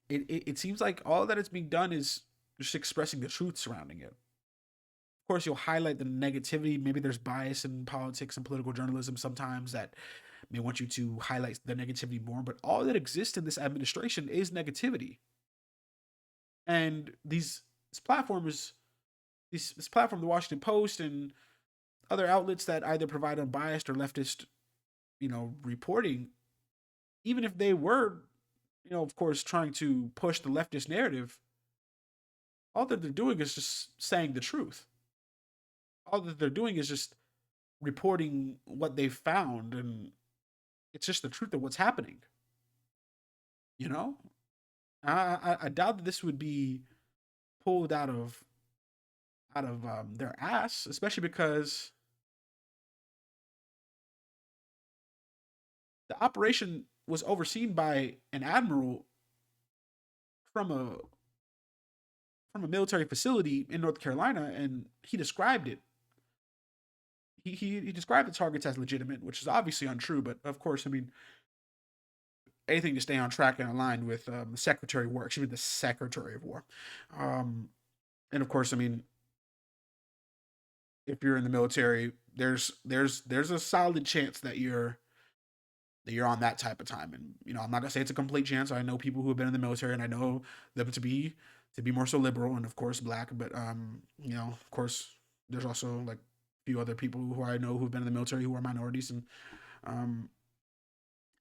It seems like all that is being done is just expressing the truth surrounding it. Of course, you'll highlight the negativity. Maybe there's bias in politics and political journalism sometimes that may want you to highlight the negativity more, but all that exists in this administration is negativity. And this platform is this platform, the Washington Post and other outlets that either provide unbiased or leftist, reporting, even if they were, of course, trying to push the leftist narrative, all that they're doing is just saying the truth. All that they're doing is just reporting what they've found, and it's just the truth of what's happening. You know, I doubt that this would be pulled out of their ass, especially because the operation was overseen by an admiral from a military facility in North Carolina, and he described it. He described the targets as legitimate, which is obviously untrue. But of course, I mean, anything to stay on track and aligned with the Secretary of War, excuse me, the Secretary of War. Um, and of course, I mean, if you're in the military, there's a solid chance that you're on that type of time. And I'm not gonna say it's a complete chance. I know people who have been in the military, and I know them to be more so liberal and of course black. But of course, there's also like a few other people who I know who've been in the military who are minorities and um,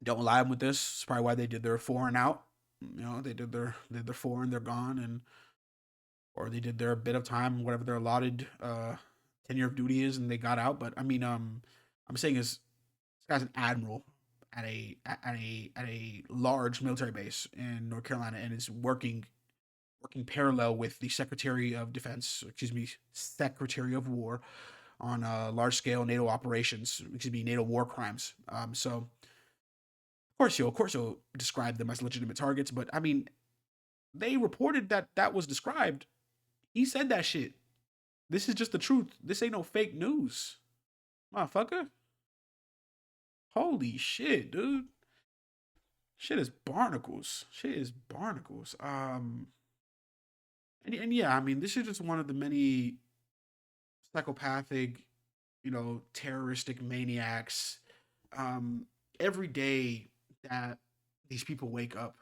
don't lie with this. It's probably why they did their four and out. They did their four and they're gone, and or they did their bit of time, whatever their allotted tenure of duty is, and they got out. But I mean, I'm saying is this guy's an admiral at a large military base in North Carolina, and is working parallel with the Secretary of Defense, excuse me, Secretary of War on large scale NATO operations, excuse me, NATO war crimes. So of course he'll describe them as legitimate targets, but I mean, they reported that that was described. He said that shit. This is just the truth. This ain't no fake news, motherfucker. Holy shit, dude. Shit is barnacles. Shit is barnacles. And yeah, I mean, this is just one of the many psychopathic, terroristic maniacs. Um, every day that these people wake up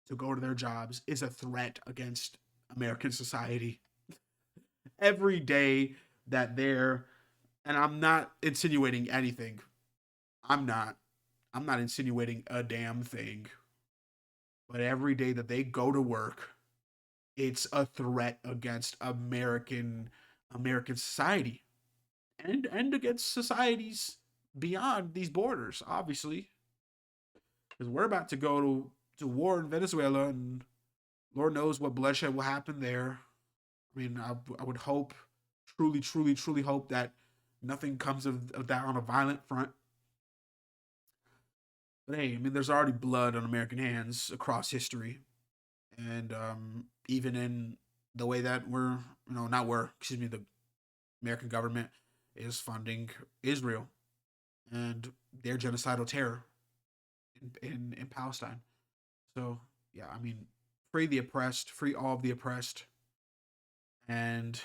to go to their jobs is a threat against American society. Every day that they're, and I'm not insinuating anything. I'm not. I'm not insinuating a damn thing. But every day that they go to work, it's a threat against American society and against societies beyond these borders, obviously, because we're about to go to war in Venezuela, and Lord knows what bloodshed will happen there. I mean, I would hope, truly, truly, truly hope that nothing comes of that on a violent front. But hey, I mean, there's already blood on American hands across history, and even in the way that not we're, excuse me, the American government is funding Israel and their genocidal terror in Palestine. So yeah, I mean, free the oppressed, free all of the oppressed, and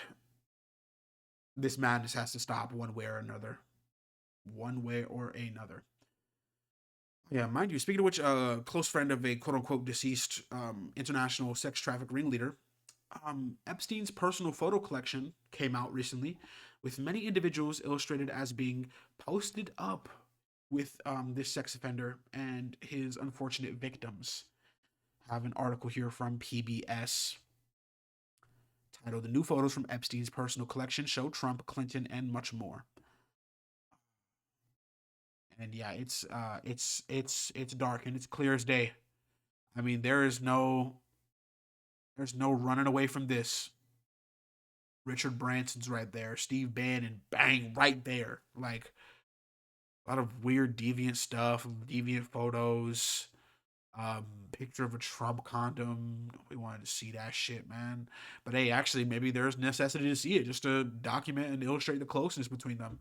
this madness has to stop one way or another. One way or another. Yeah, mind you, speaking of which, a close friend of a quote unquote deceased international sex traffic ringleader, Epstein's personal photo collection came out recently with many individuals illustrated as being posted up with this sex offender and his unfortunate victims. I have an article here from PBS titled "The New Photos from Epstein's Personal Collection Show Trump, Clinton, and Much More." And yeah, it's dark and it's clear as day. I mean, there's no running away from this. Richard Branson's right there, Steve Bannon, bang, right there. Like a lot of weird deviant stuff, deviant photos, picture of a Trump condom. We wanted to see that shit, man. But hey, actually, maybe there's necessity to see it just to document and illustrate the closeness between them.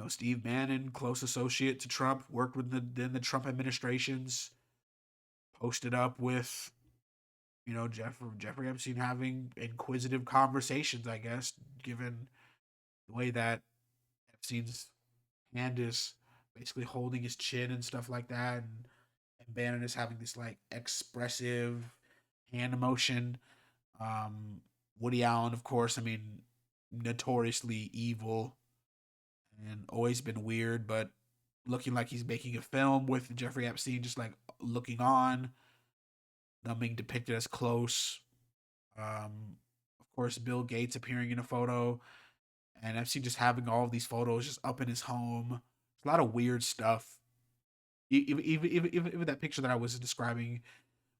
Steve Bannon, close associate to Trump, worked with the Trump administrations, posted up with Jeffrey Epstein having inquisitive conversations. I guess given the way that Epstein's hand is basically holding his chin and stuff like that, and Bannon is having this like expressive hand emotion. Woody Allen, of course, I mean, notoriously evil and always been weird, but looking like he's making a film with Jeffrey Epstein, just like looking on, them being depicted as close. Of course, Bill Gates appearing in a photo, and Epstein just having all of these photos just up in his home. It's a lot of weird stuff. Even that picture that I was describing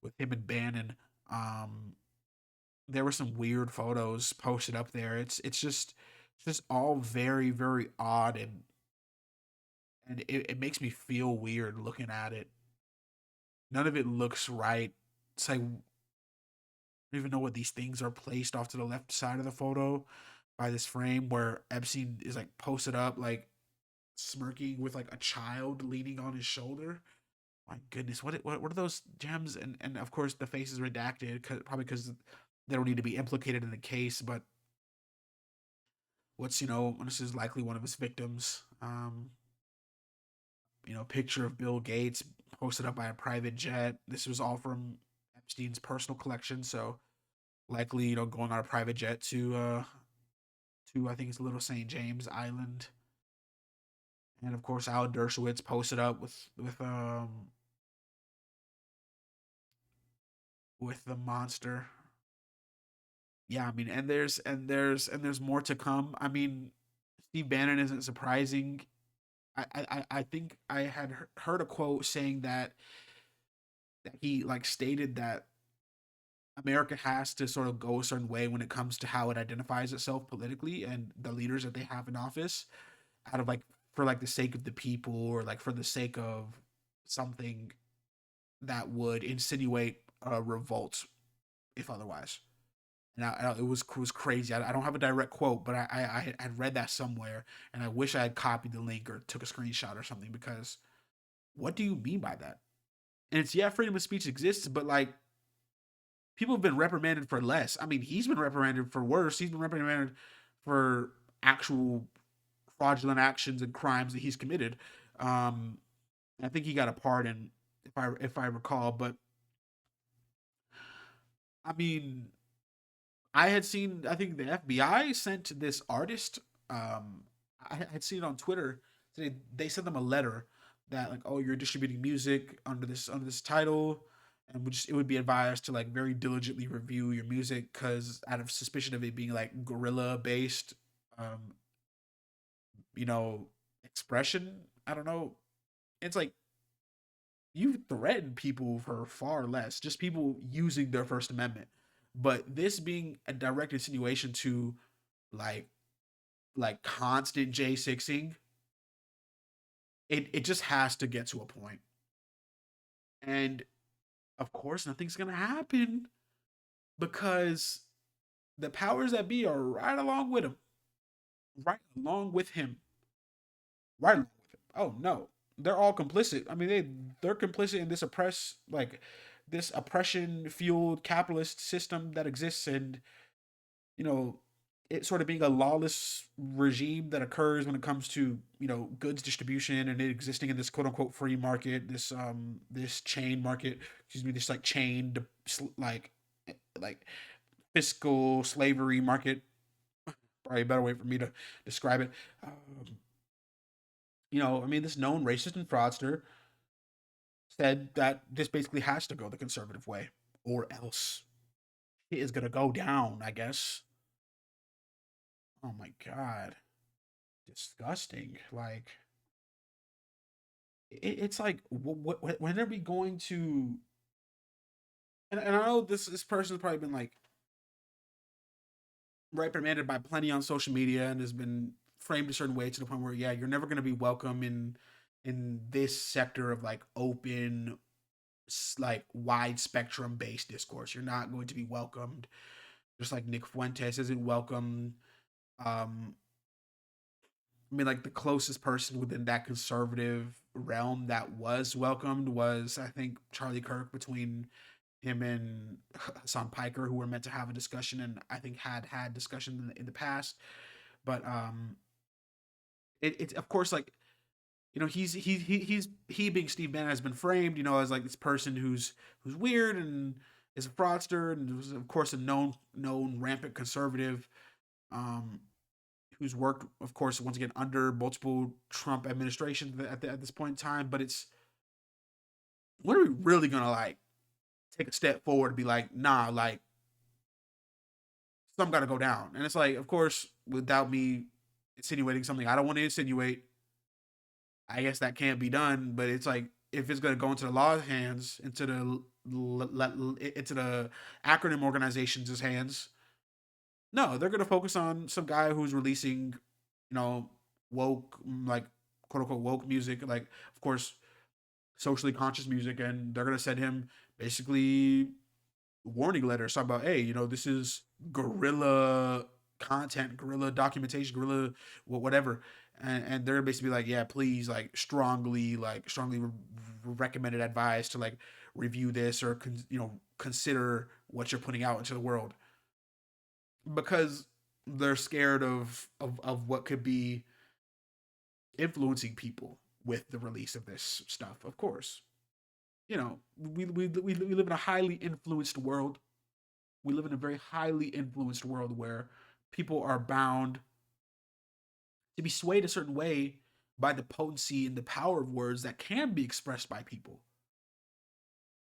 with him and Bannon, um, there were some weird photos posted up there. It's just all very very odd, and it makes me feel weird looking at it. None of it looks right. It's like I don't even know what these things are placed off to the left side of the photo by this frame where Epstein is like posted up, like smirking with like a child leaning on his shoulder. My goodness, what are those gems? And of course the face is redacted, probably because they don't need to be implicated in the case. But what's this is likely one of his victims. Picture of Bill Gates posted up by a private jet. This was all from Epstein's personal collection, so likely going on a private jet to I think it's Little St. James Island. And of course, Al Dershowitz posted up with the monster. Yeah, I mean, and there's more to come. I mean, Steve Bannon isn't surprising. I think I had heard a quote saying that he like stated that America has to sort of go a certain way when it comes to how it identifies itself politically and the leaders that they have in office, out of like for like the sake of the people, or like for the sake of something that would insinuate a revolt if otherwise. And it was crazy. I don't have a direct quote, but I had read that somewhere, and I wish I had copied the link or took a screenshot or something, because what do you mean by that? And it's, yeah, freedom of speech exists, but like people have been reprimanded for less. I mean, he's been reprimanded for worse. He's been reprimanded for actual fraudulent actions and crimes that he's committed. Um, I think he got a pardon, if I recall. But I mean, I had seen. I think the FBI sent this artist. I had seen it on Twitter. They sent them a letter that like, oh, you're distributing music under this title, and it would be advised to like very diligently review your music, because out of suspicion of it being like guerrilla based, um, you know, expression. I don't know. It's like you threaten people for far less, just people using their First Amendment. But this being a direct insinuation to like constant J6ing, it just has to get to a point. And of course nothing's gonna happen, because the powers that be are right along with him. Right along with him. Right along with him. Oh no. They're all complicit. I mean, they're complicit in this oppression fueled capitalist system that exists, and you know, it sort of being a lawless regime that occurs when it comes to goods distribution, and it existing in this quote unquote free market, this chain market, excuse me, this like like like fiscal slavery market. Probably a better way for me to describe it. I mean, this known racist and fraudster said that this basically has to go the conservative way, or else it is gonna go down, I guess. Oh my god, disgusting. Like it's like when are we going to? And I know this person's probably been like reprimanded by plenty on social media and has been framed a certain way, to the point where, yeah, you're never going to be welcome in this sector of like open, like wide spectrum based discourse. You're not going to be welcomed, just like Nick Fuentes isn't welcome. um I mean, like the closest person within that conservative realm that was welcomed was, I think, Charlie Kirk, between him and Hassan Piker, who were meant to have a discussion, and I think had discussion in the past. But it's of course like he being Steve Bannon has been framed as like this person who's weird and is a fraudster, and was of course a known rampant conservative. Um, who's worked, of course, once again under multiple Trump administrations at this point in time. But it's, when are we really gonna like take a step forward and be like, nah, like something got to go down? And it's like, of course, without me insinuating something I don't want to insinuate, I guess that can't be done. But it's like, if it's gonna go into the law's hands, into the acronym organizations' hands, no, they're gonna focus on some guy who's releasing, woke, like quote unquote woke music, like of course socially conscious music, and they're gonna send him basically warning letters talking about, hey, this is guerrilla content, guerrilla documentation, guerrilla whatever, and they're basically like, yeah, please, strongly recommended, advised to like review this, or consider what you're putting out into the world, because they're scared of what could be influencing people with the release of this stuff. Of course, you know, we live in a highly influenced world. We live in a very highly influenced world where people are bound to be swayed a certain way by the potency and the power of words that can be expressed by people.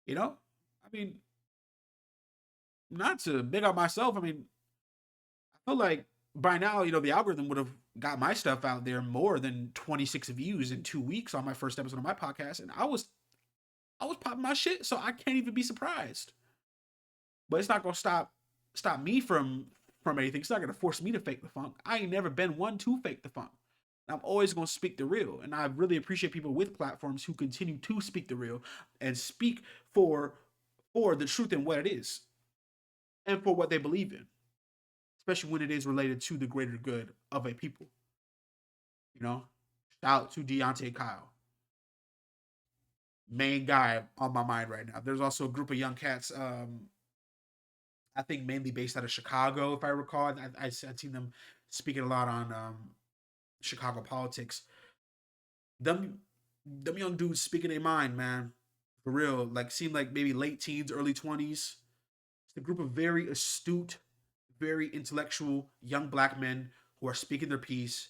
You know, I mean, not to big up myself. I mean, I feel like by now, the algorithm would have got my stuff out there more than 26 views in 2 weeks on my first episode of my podcast, and I was popping my shit, so I can't even be surprised. But it's not gonna stop me from anything. It's not gonna force me to fake the funk. I ain't never been one to fake the funk. I'm always gonna speak the real, and I really appreciate people with platforms who continue to speak the real and speak for for the truth and what it is and for what they believe in, especially when it is related to the greater good of a people. You know, shout out to Deontay Kyle, main guy on my mind right now. There's also a group of young cats. I think mainly based out of Chicago, if I recall. I've seen them speaking a lot on Chicago politics. Them young dudes speaking their mind, man, for real. Like seem like maybe late teens, early 20s. It's a group of very astute, very intellectual young black men who are speaking their piece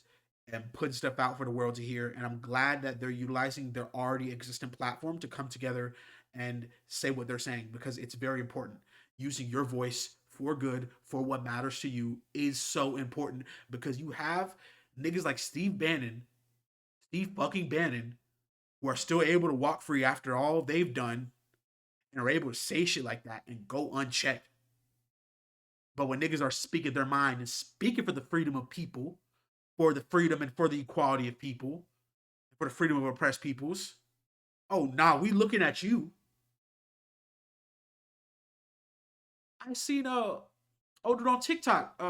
and putting stuff out for the world to hear. And I'm glad that they're utilizing their already existent platform to come together and say what they're saying because it's very important. Using your voice for good, for what matters to you, is so important because you have niggas like Steve fucking Bannon, who are still able to walk free after all they've done and are able to say shit like that and go unchecked. But when niggas are speaking their mind and speaking for the freedom of people, for the freedom and for the equality of people, for the freedom of oppressed peoples, oh nah, we looking at you. I seen oh dude on TikTok.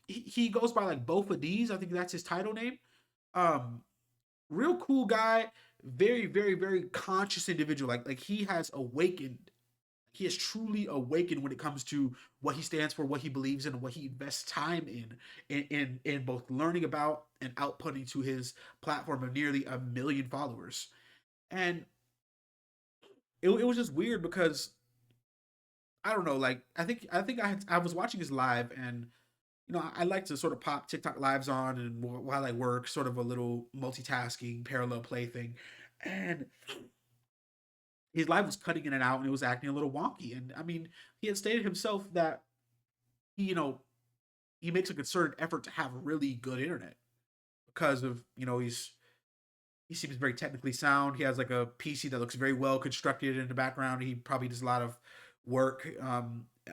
He goes by like both of these. I think that's his title name. Um, real cool guy, very, very, very conscious individual. Like he has awakened. He has truly awakened when it comes to what he stands for, what he believes in, and what he invests time in both learning about and outputting to his platform of nearly 1 million followers. And it was just weird because I don't know, like I was watching his live and I like to sort of pop TikTok lives on and while I work, sort of a little multitasking parallel play thing. And his live was cutting in and out and it was acting a little wonky. And I mean, he had stated himself that he, he makes a concerted effort to have really good internet because of, he seems very technically sound. He has like a PC that looks very well constructed in the background. He probably does a lot of work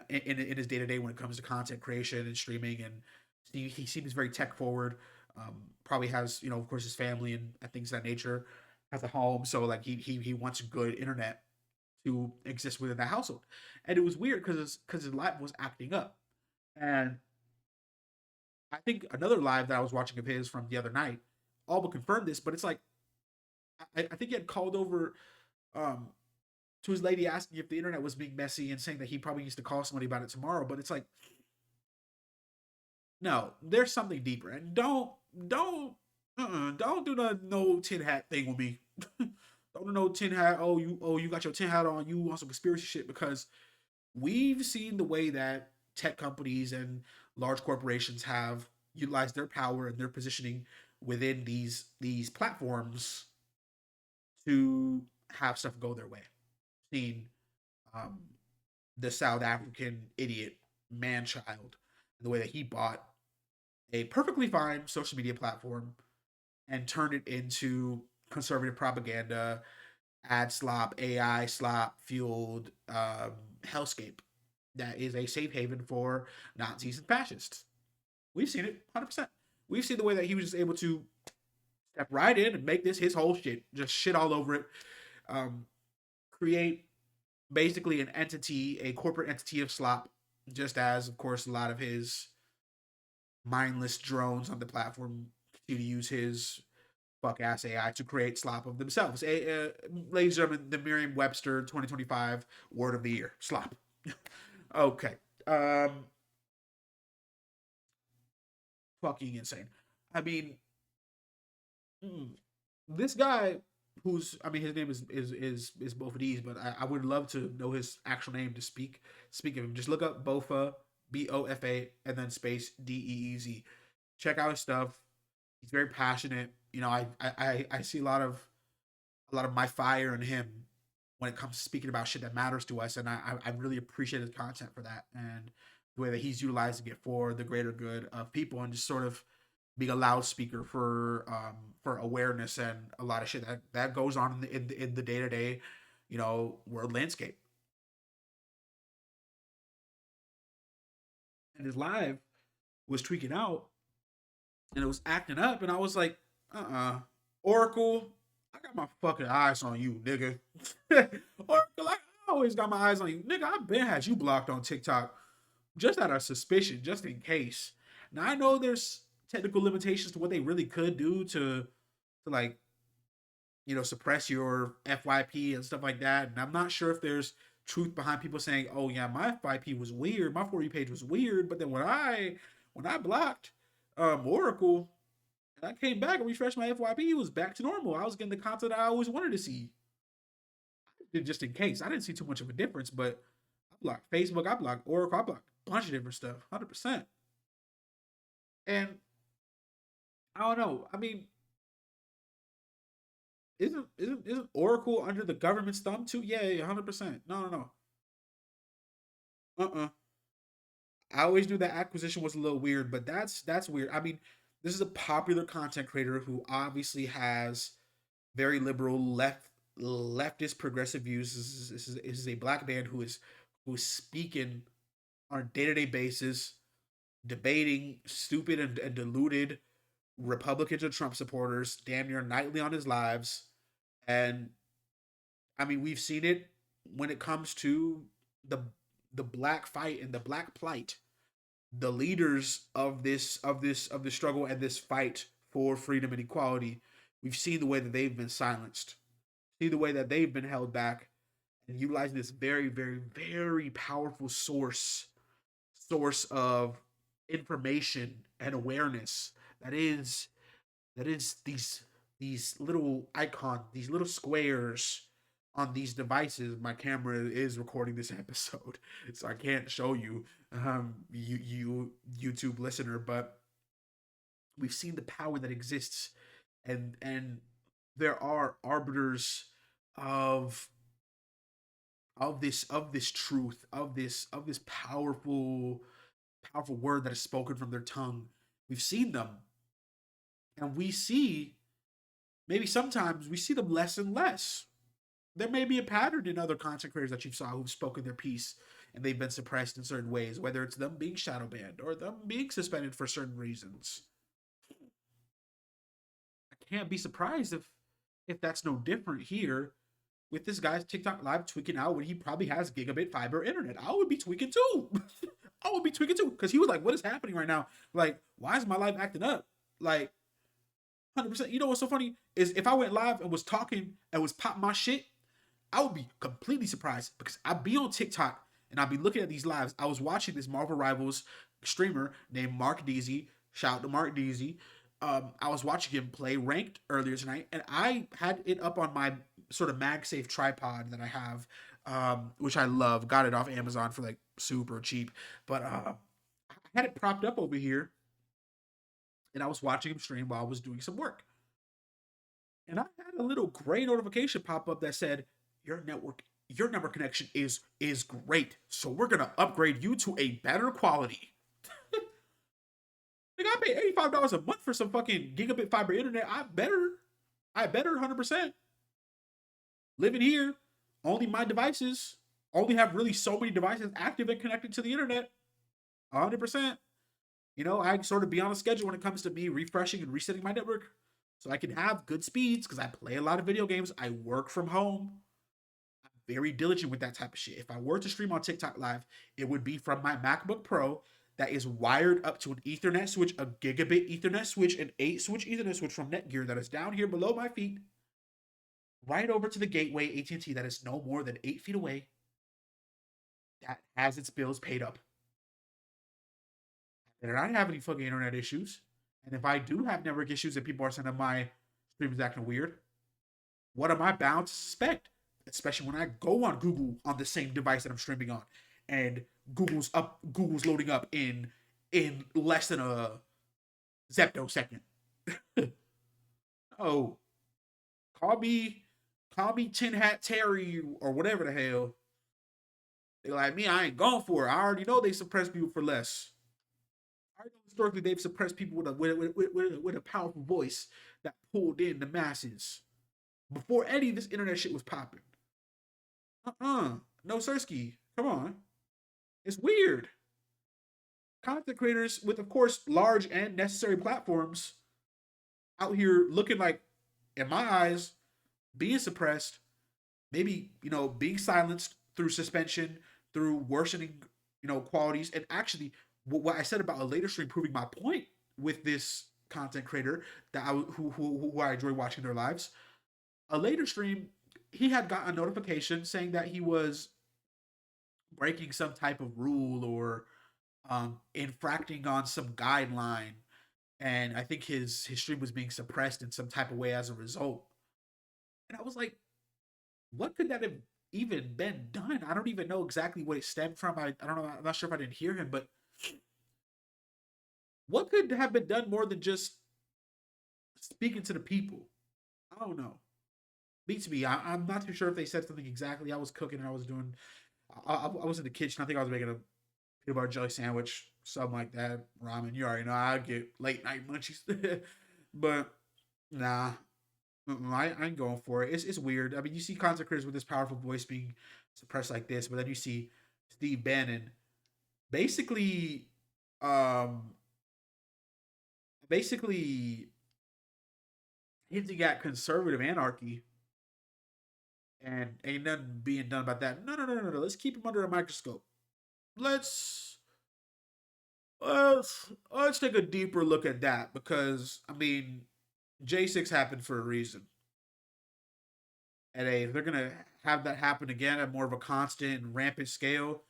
in his day to day when it comes to content creation and streaming, and he seems very tech forward. Probably has of course his family and things of that nature, has a home, so like he wants good internet to exist within the household. And it was weird because his live was acting up, and I think another live that I was watching of his from the other night all but confirmed this, but it's like I think he had called over um, to his lady asking if the internet was being messy and saying that he probably needs to call somebody about it tomorrow. But it's like, no, there's something deeper, and don't do the no tin hat thing with me. Don't do no tin hat. Oh you got your tin hat on. You want some conspiracy shit because we've seen the way that tech companies and large corporations have utilized their power and their positioning within these platforms to have stuff go their way. Seen um, the South African idiot man child, the way that he bought a perfectly fine social media platform and turned it into conservative propaganda, ad slop, AI slop fueled hellscape that is a safe haven for Nazis and fascists. We've seen it 100%. We've seen the way that he was just able to step right in and make this his whole shit, just shit all over it, um, create basically an entity, a corporate entity of slop, just as, of course, a lot of his mindless drones on the platform continue to use his fuck ass AI to create slop of themselves. Ladies and gentlemen, the Merriam Webster 2025 word of the year, slop. Okay. Um, fucking insane. I mean, mm, this guy who's I mean his name is both of these, but I would love to know his actual name to speak of him. Just look up Bofa, Bofa, and then space Deez. Check out his stuff. He's very passionate. You know, I see a lot of my fire in him when it comes to speaking about shit that matters to us, and I really appreciate his content for that and the way that he's utilizing it for the greater good of people and just sort of being a loudspeaker for awareness and a lot of shit that goes on in the day-to-day, you know, world landscape. And his live was tweaking out and it was acting up, and I was like, Oracle, I got my fucking eyes on you, nigga. Oracle, I always got my eyes on you, nigga. I've been had you blocked on TikTok just out of suspicion, just in case. Now I know there's technical limitations to what they really could do to like, you know, suppress your FYP and stuff like that. And I'm not sure if there's truth behind people saying, "Oh yeah, my FYP was weird, my for you page was weird," but then when I blocked Oracle and I came back and refreshed my FYP, it was back to normal. I was getting the content I always wanted to see. Just in case, I didn't see too much of a difference, but I blocked Facebook, I blocked Oracle, I blocked a bunch of different stuff, 100%. And I don't know. I mean, isn't Oracle under the government's thumb too? Yeah, yeah, 100%. No, no, no. Uh-uh. I always knew that acquisition was a little weird, but that's weird. I mean, this is a popular content creator who obviously has very liberal leftist progressive views. This is a black man who is speaking on a day-to-day basis, debating stupid and deluded Republicans and Trump supporters damn near nightly on his lives. And I mean, we've seen it when it comes to the the black fight and the black plight. The leaders of this struggle and this fight for freedom and equality. We've seen the way that they've been silenced, see the way that they've been held back, and utilizing this very, very, very powerful source of information and awareness that is these little icons, these little squares on these devices. My camera is recording this episode, so I can't show you, you YouTube listener, but we've seen the power that exists, and there are arbiters of of this truth of this powerful word that is spoken from their tongue. We've seen them, and we see maybe sometimes we see them less and less. There may be a pattern in other content creators that you saw who've spoken their piece and they've been suppressed in certain ways, whether it's them being shadow banned or them being suspended for certain reasons. I can't be surprised if that's no different here with this guy's TikTok live tweaking out when he probably has gigabit fiber internet. I would be tweaking too. I would be tweaking too because he was like, "What is happening right now? Like, why is my life acting up?" Like, 100%. You know what's so funny is if I went live and was talking and was popping my shit, I would be completely surprised because I'd be on TikTok and I'd be looking at these lives. I was watching this Marvel Rivals streamer named Mark Deasy. Shout out to Mark Deasy. I was watching him play ranked earlier tonight, and I had it up on my sort of MagSafe tripod that I have, which I love. Got it off Amazon for like super cheap, but I had it propped up over here, and I was watching him stream while I was doing some work. And I had a little gray notification pop up that said, your network connection is great, so we're gonna upgrade you to a better quality." Like, I pay $85 a month for some fucking gigabit fiber internet. I better 100%. Living here, only my devices only have really so many devices active and connected to the internet. 100%. You know, I sort of be on a schedule when it comes to me refreshing and resetting my network so I can have good speeds because I play a lot of video games. I work from home. I'm very diligent with that type of shit. If I were to stream on TikTok Live, it would be from my MacBook Pro that is wired up to an Ethernet switch, a gigabit Ethernet switch, an 8-switch Ethernet switch from Netgear that is down here below my feet, right over to the gateway AT&T that is no more than 8 feet away, that has its bills paid up. And I didn't have any fucking internet issues. And if I do have network issues and people are saying that my stream is acting weird, what am I bound to suspect? Especially when I go on Google on the same device that I'm streaming on, and Google's loading up in less than a zepto second. Oh, call me call me Tin Hat Terry or whatever the hell. They like me, I ain't going for it. I already know they suppress people for less. I already know historically they've suppressed people with a powerful voice that pulled in the masses before any of this internet shit was popping. No Sirski. Come on. It's weird. Content creators with, of course, large and necessary platforms out here looking like, in my eyes, being suppressed, maybe, being silenced through suspension, through worsening, qualities. And actually, what I said about a later stream proving my point with this content creator that who I enjoy watching their lives. A later stream, he had gotten a notification saying that he was breaking some type of rule or infracting on some guideline, and I think his stream was being suppressed in some type of way as a result. And I was like, what could that have even been done? I don't even know exactly what it stemmed from. I don't know. I'm not sure if I didn't hear him, but what could have been done more than just speaking to the people? I don't know. Beats me. I'm not too sure if they said something exactly. I was cooking and I was doing. I was in the kitchen. I think I was making a peanut butter jelly sandwich, something like that. Ramen. You already know I get late night munchies, but nah, I ain't going for it. It's weird. I mean, you see content creators with this powerful voice being suppressed like this, but then you see Steve Bannon basically, um, basically hinting at conservative anarchy, and ain't nothing being done about that. No. Let's keep him under a microscope. Let's let's take a deeper look at that because I mean J6 happened for a reason. And if they're gonna have that happen again at more of a constant and rampant scale,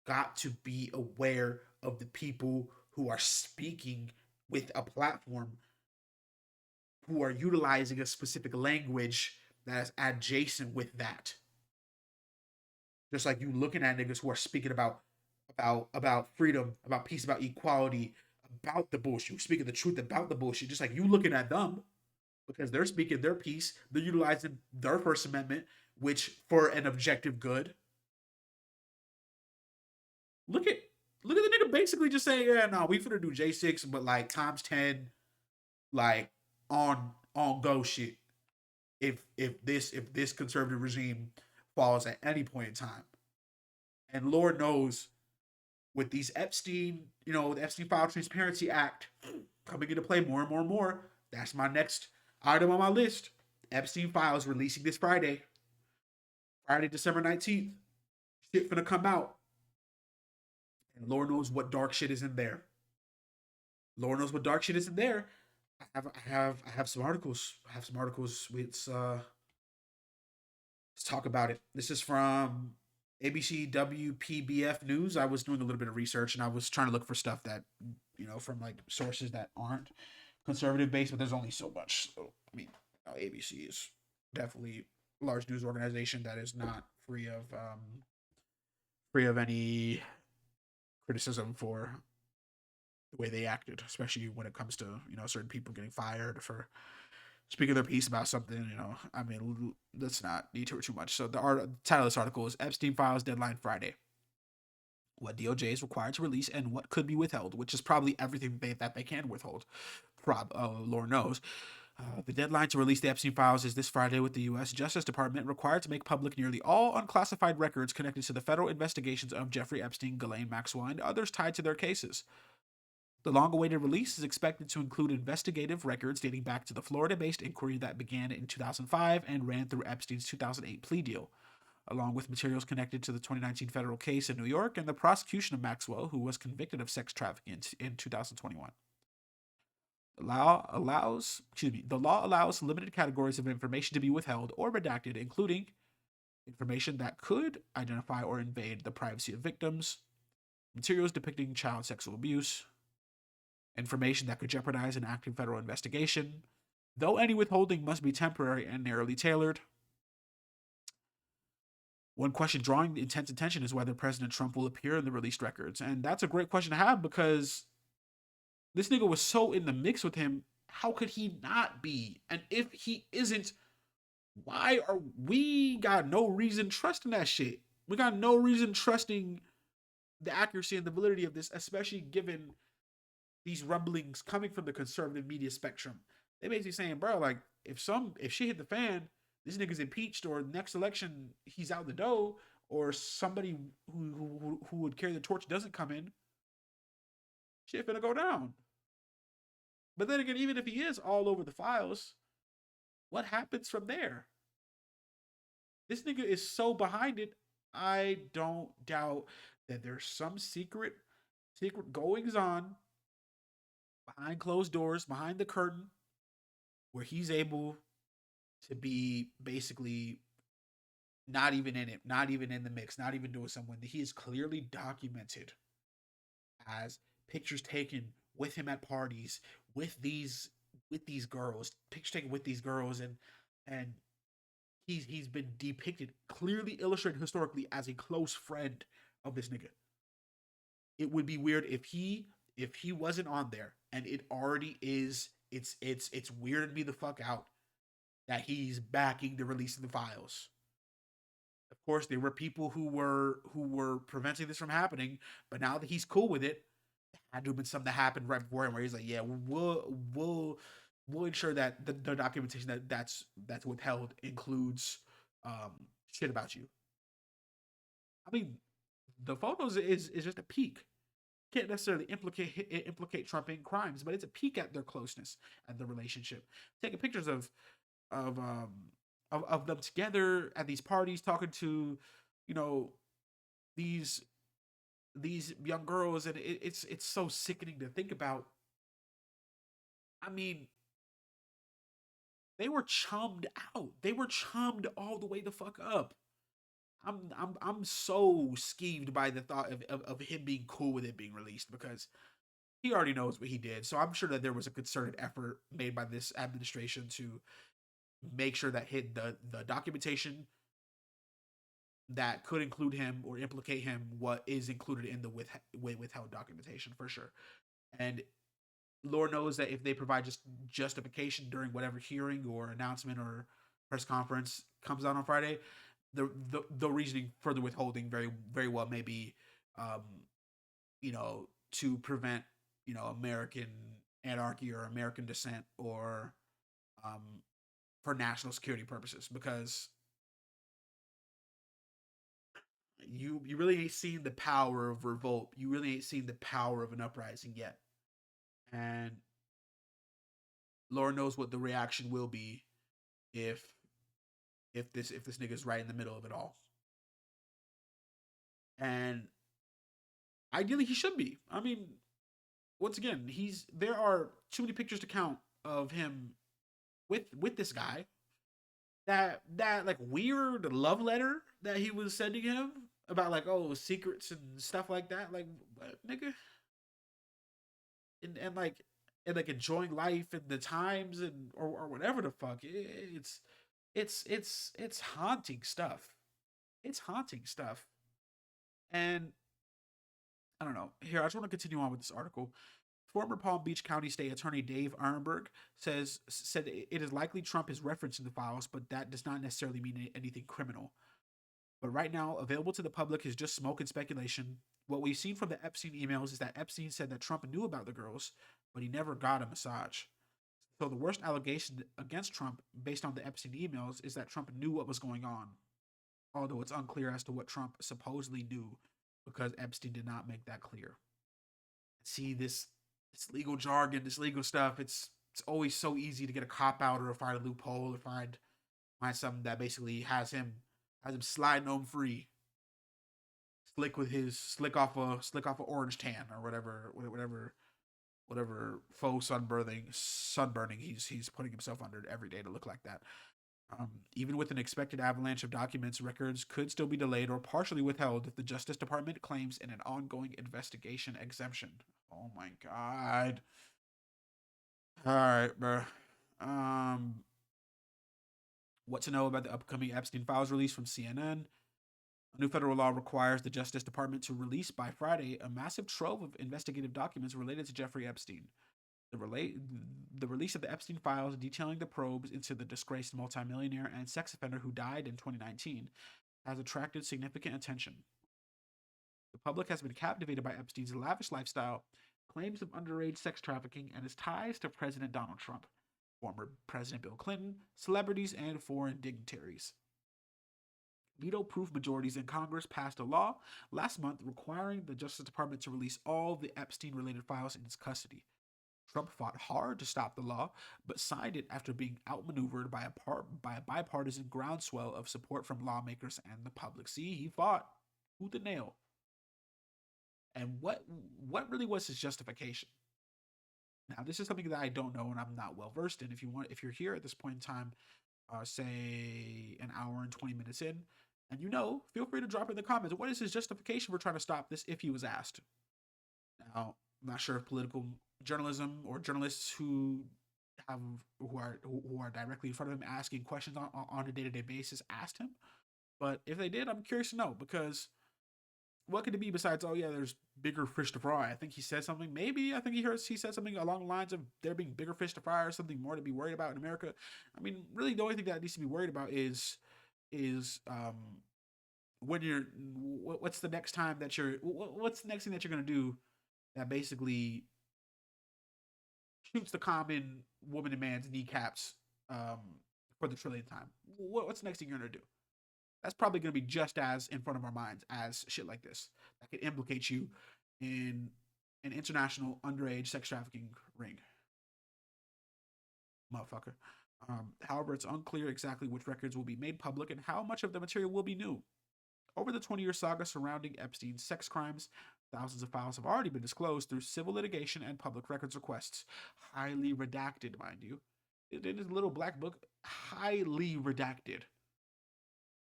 got to be aware of the people who are speaking with a platform who are utilizing a specific language that is adjacent with that. Just like you looking at niggas who are speaking about freedom, about peace, about equality, about the bullshit, speaking the truth about the bullshit, just like you looking at them because they're speaking their piece, they're utilizing their First Amendment, which for an objective good. Look at look at the nigga basically just saying, yeah, no, we finna do J6, but like times 10, like on go shit. If this conservative regime falls at any point in time. And Lord knows with these Epstein, the Epstein File Transparency Act coming into play more and more and more, that's my next item on my list. Epstein Files releasing this Friday, December 19th. Shit finna come out. And Lord knows what dark shit is in there. Lord knows what dark shit is in there. I have some articles. I have some articles. Let's talk about it. This is from ABC WPBF News. I was doing a little bit of research and I was trying to look for stuff that, from like sources that aren't conservative based, but there's only so much. So, I mean, ABC is definitely a large news organization that is not free of any criticism for the way they acted, especially when it comes to, certain people getting fired for speaking their piece about something. I mean, let's not detour too much. So the title of this article is Epstein Files Deadline Friday. What DOJ is required to release and what could be withheld, which is probably everything that they can withhold. Lord knows. The deadline to release the Epstein files is this Friday, with the U.S. Justice Department required to make public nearly all unclassified records connected to the federal investigations of Jeffrey Epstein, Ghislaine Maxwell, and others tied to their cases. The long-awaited release is expected to include investigative records dating back to the Florida-based inquiry that began in 2005 and ran through Epstein's 2008 plea deal, along with materials connected to the 2019 federal case in New York and the prosecution of Maxwell, who was convicted of sex trafficking in 2021. The law allows limited categories of information to be withheld or redacted, including information that could identify or invade the privacy of victims, materials depicting child sexual abuse, information that could jeopardize an active federal investigation, though any withholding must be temporary and narrowly tailored. One question drawing intense attention is whether President Trump will appear in the released records. And that's a great question to have because this nigga was so in the mix with him. How could he not be? And if he isn't, why are we got no reason trusting that shit? We got no reason trusting the accuracy and the validity of this, especially given these rumblings coming from the conservative media spectrum. They basically saying, bro, like if shit hit the fan, this nigga's impeached, or next election he's out the door, or somebody who would carry the torch doesn't come in, shit finna go down. But then again, even if he is all over the files, what happens from there? This nigga is so behind it. I don't doubt that there's some secret goings on behind closed doors, behind the curtain, where he's able to be basically not even in it, not even in the mix, not even doing something. He is clearly documented as pictures taken with him at parties with these girls, pictures taken with these girls, and he's been depicted, clearly illustrated historically as a close friend of this nigga. It would be weird if he wasn't on there, and it already is. It's weirded me the fuck out that he's backing the release of the files. Of course, there were people who were preventing this from happening, but now that he's cool with it, had to have been something that happened right before him where he's like, yeah, we'll ensure that the documentation that's withheld includes shit about you. I mean, the photos is just a peek. Can't necessarily implicate Trump in crimes, but it's a peek at their closeness and the relationship. Taking pictures of um of them together at these parties, talking to, you know, these young girls, and it's so sickening to think about. I mean, they were chummed out. They were chummed all the way the fuck up. I'm so skeeved by the thought of him being cool with it being released, because he already knows what he did. So I'm sure that there was a concerted effort made by this administration to make sure that the documentation that could include him or implicate him what is included in the withheld documentation for sure. And Lord knows that if they provide just justification during whatever hearing or announcement or press conference comes out on Friday, the reasoning for the withholding very well may be, um, to prevent American anarchy or American dissent, or um, for national security purposes, because you really ain't seen the power of revolt. You really ain't seen the power of an uprising yet, and Lord knows what the reaction will be if if this nigga's right in the middle of it all. And ideally, he should be. I mean, once again, there are too many pictures to count of him with this guy. That like weird love letter that he was sending him about, like, oh, secrets and stuff like that. Like, what, nigga? And like, enjoying life and the times, and or whatever the fuck. It's haunting stuff. It's haunting stuff. And I don't know. Here, I just want to continue on with this article. Former Palm Beach County State Attorney Dave Ehrenberg said it is likely Trump is referenced in the files, but that does not necessarily mean anything criminal. But right now, available to the public is just smoke and speculation. What we've seen from the Epstein emails is that Epstein said that Trump knew about the girls, but he never got a massage. So the worst allegation against Trump, based on the Epstein emails, is that Trump knew what was going on, although it's unclear as to what Trump supposedly knew, because Epstein did not make that clear. See, this legal jargon, this legal stuff, it's always so easy to get a cop out or find a loophole or find something that basically has him sliding home free, slick off a orange tan or whatever faux sunburning he's putting himself under every day to look like that. Even with an expected avalanche of documents, records could still be delayed or partially withheld if the Justice Department claims in an ongoing investigation exemption. Oh my god. All right, bro. Um, what to know about the upcoming Epstein files release from CNN? A new federal law requires the Justice Department to release by Friday a massive trove of investigative documents related to Jeffrey Epstein. The, relate, the release of the Epstein files detailing the probes into the disgraced multimillionaire and sex offender who died in 2019 has attracted significant attention. The public has been captivated by Epstein's lavish lifestyle, claims of underage sex trafficking, and his ties to President Donald Trump, former President Bill Clinton, celebrities, and foreign dignitaries. Veto proof majorities in Congress passed a law last month requiring the Justice Department to release all the Epstein related files in its custody. Trump fought hard to stop the law, but signed it after being outmaneuvered by a bipartisan groundswell of support from lawmakers and the public. See, he fought tooth and nail. And what really was his justification? Now, this is something that I don't know and I'm not well versed in. If you're here at this point in time, say an hour and 20 minutes in, and feel free to drop in the comments. What is his justification for trying to stop this if he was asked? Now, I'm not sure if political journalism or journalists have who are directly in front of him asking questions on a day-to-day basis asked him, but if they did, I'm curious to know, because what could it be besides, oh yeah, there's bigger fish to fry? I think he said something. Maybe I think he said something along the lines of there being bigger fish to fry or something more to be worried about in America. I mean, really, the only thing that needs to be worried about is when you're what's the next time that you're what's the next thing that you're gonna do that basically shoots the common woman and man's kneecaps um, for the trillionth time. What's the next thing you're gonna do? That's probably gonna be just as in front of our minds as shit like this that could implicate you in an international underage sex trafficking ring, motherfucker. However, it's unclear exactly which records will be made public and how much of the material will be new. Over the 20-year saga surrounding Epstein's sex crimes, thousands of files have already been disclosed through civil litigation and public records requests, highly redacted, mind you. In his little black book, highly redacted.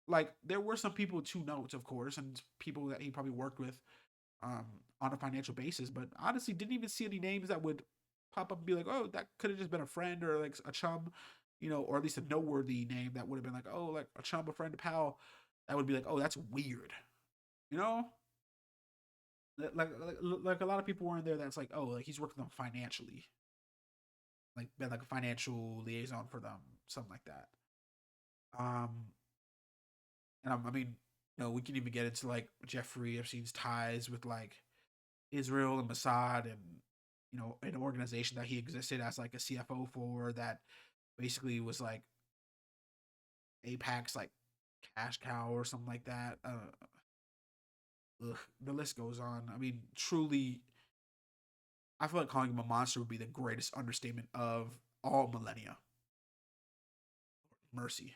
Like, there were some people with two notes, of course, and people that he probably worked with um, on a financial basis, but honestly, didn't even see any names that would pop up and be like, oh, that could have just been a friend or like a chum, or at least a noteworthy name that would have been like, oh, like a chum, a friend, a pal. That would be like, oh, that's weird, you know? Like a lot of people were in there that's like, oh, like he's working with them financially, like been like a financial liaison for them, something like that. Um, and I mean, we can even get into like Jeffrey Epstein's ties with like Israel and Mossad, and an organization that he existed as like a CFO for that basically was like APAC's like cash cow or something like that. The list goes on. I mean, truly, I feel like calling him a monster would be the greatest understatement of all millennia. Mercy.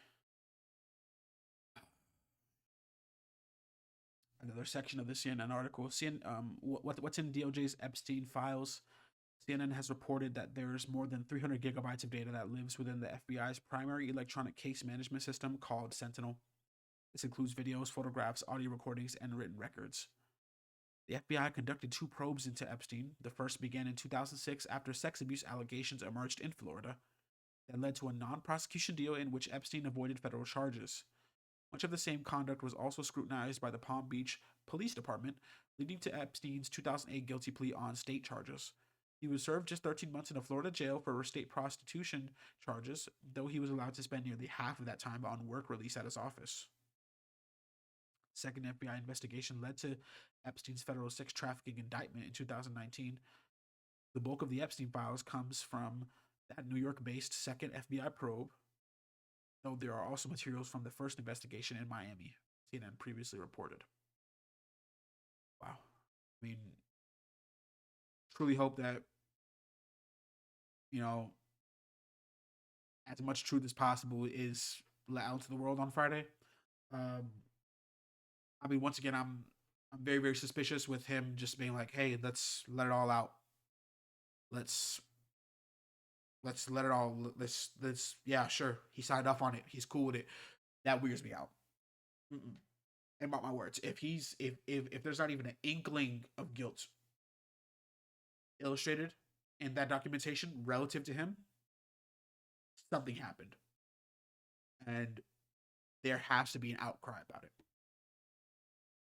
Another section of the CNN article. What's in DOJ's Epstein files? CNN has reported that there's more than 300 gigabytes of data that lives within the FBI's primary electronic case management system called Sentinel. This includes videos, photographs, audio recordings, and written records. The FBI conducted two probes into Epstein. The first began in 2006 after sex abuse allegations emerged in Florida that led to a non prosecution deal in which Epstein avoided federal charges. Much of the same conduct was also scrutinized by the Palm Beach Police Department, leading to Epstein's 2008 guilty plea on state charges. He was served just 13 months in a Florida jail for state prostitution charges, though he was allowed to spend nearly half of that time on work release at his office. Second FBI investigation led to Epstein's federal sex trafficking indictment in 2019. The bulk of the Epstein files comes from that New York based second FBI probe, though there are also materials from the first investigation in Miami, CNN previously reported. Wow. I mean, truly hope that, you know, as much truth as possible is let out to the world on Friday. Um, I mean, once again, I'm very very suspicious with him just being like, "Hey, let's let it all out. Let's let's let it all. Let's yeah, sure. He signed off on it. He's cool with it. That weirds me out. Mm-mm. And mark my words, if there's not even an inkling of guilt illustrated in that documentation relative to him, something happened. And there has to be an outcry about it.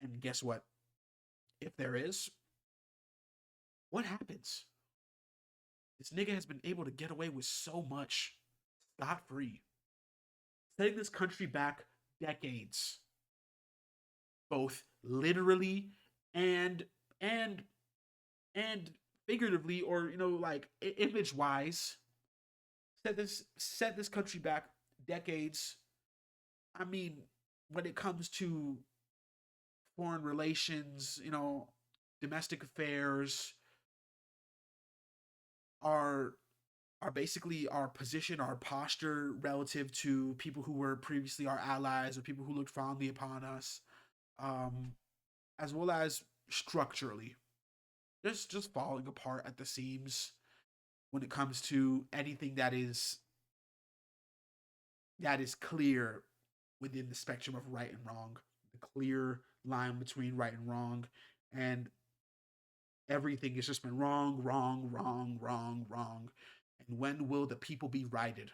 And guess what? If there is, what happens? This nigga has been able to get away with so much scot free, setting this country back decades, both literally and and and figuratively, or like image wise. Set this country back decades. I mean, when it comes to foreign relations, domestic affairs, our basically our position, our posture relative to people who were previously our allies or people who looked fondly upon us, um, as well as structurally, just falling apart at the seams when it comes to anything that is clear within the spectrum of right and wrong, the clear line between right and wrong, and everything has just been wrong, wrong, wrong, wrong, wrong. And when will the people be righted?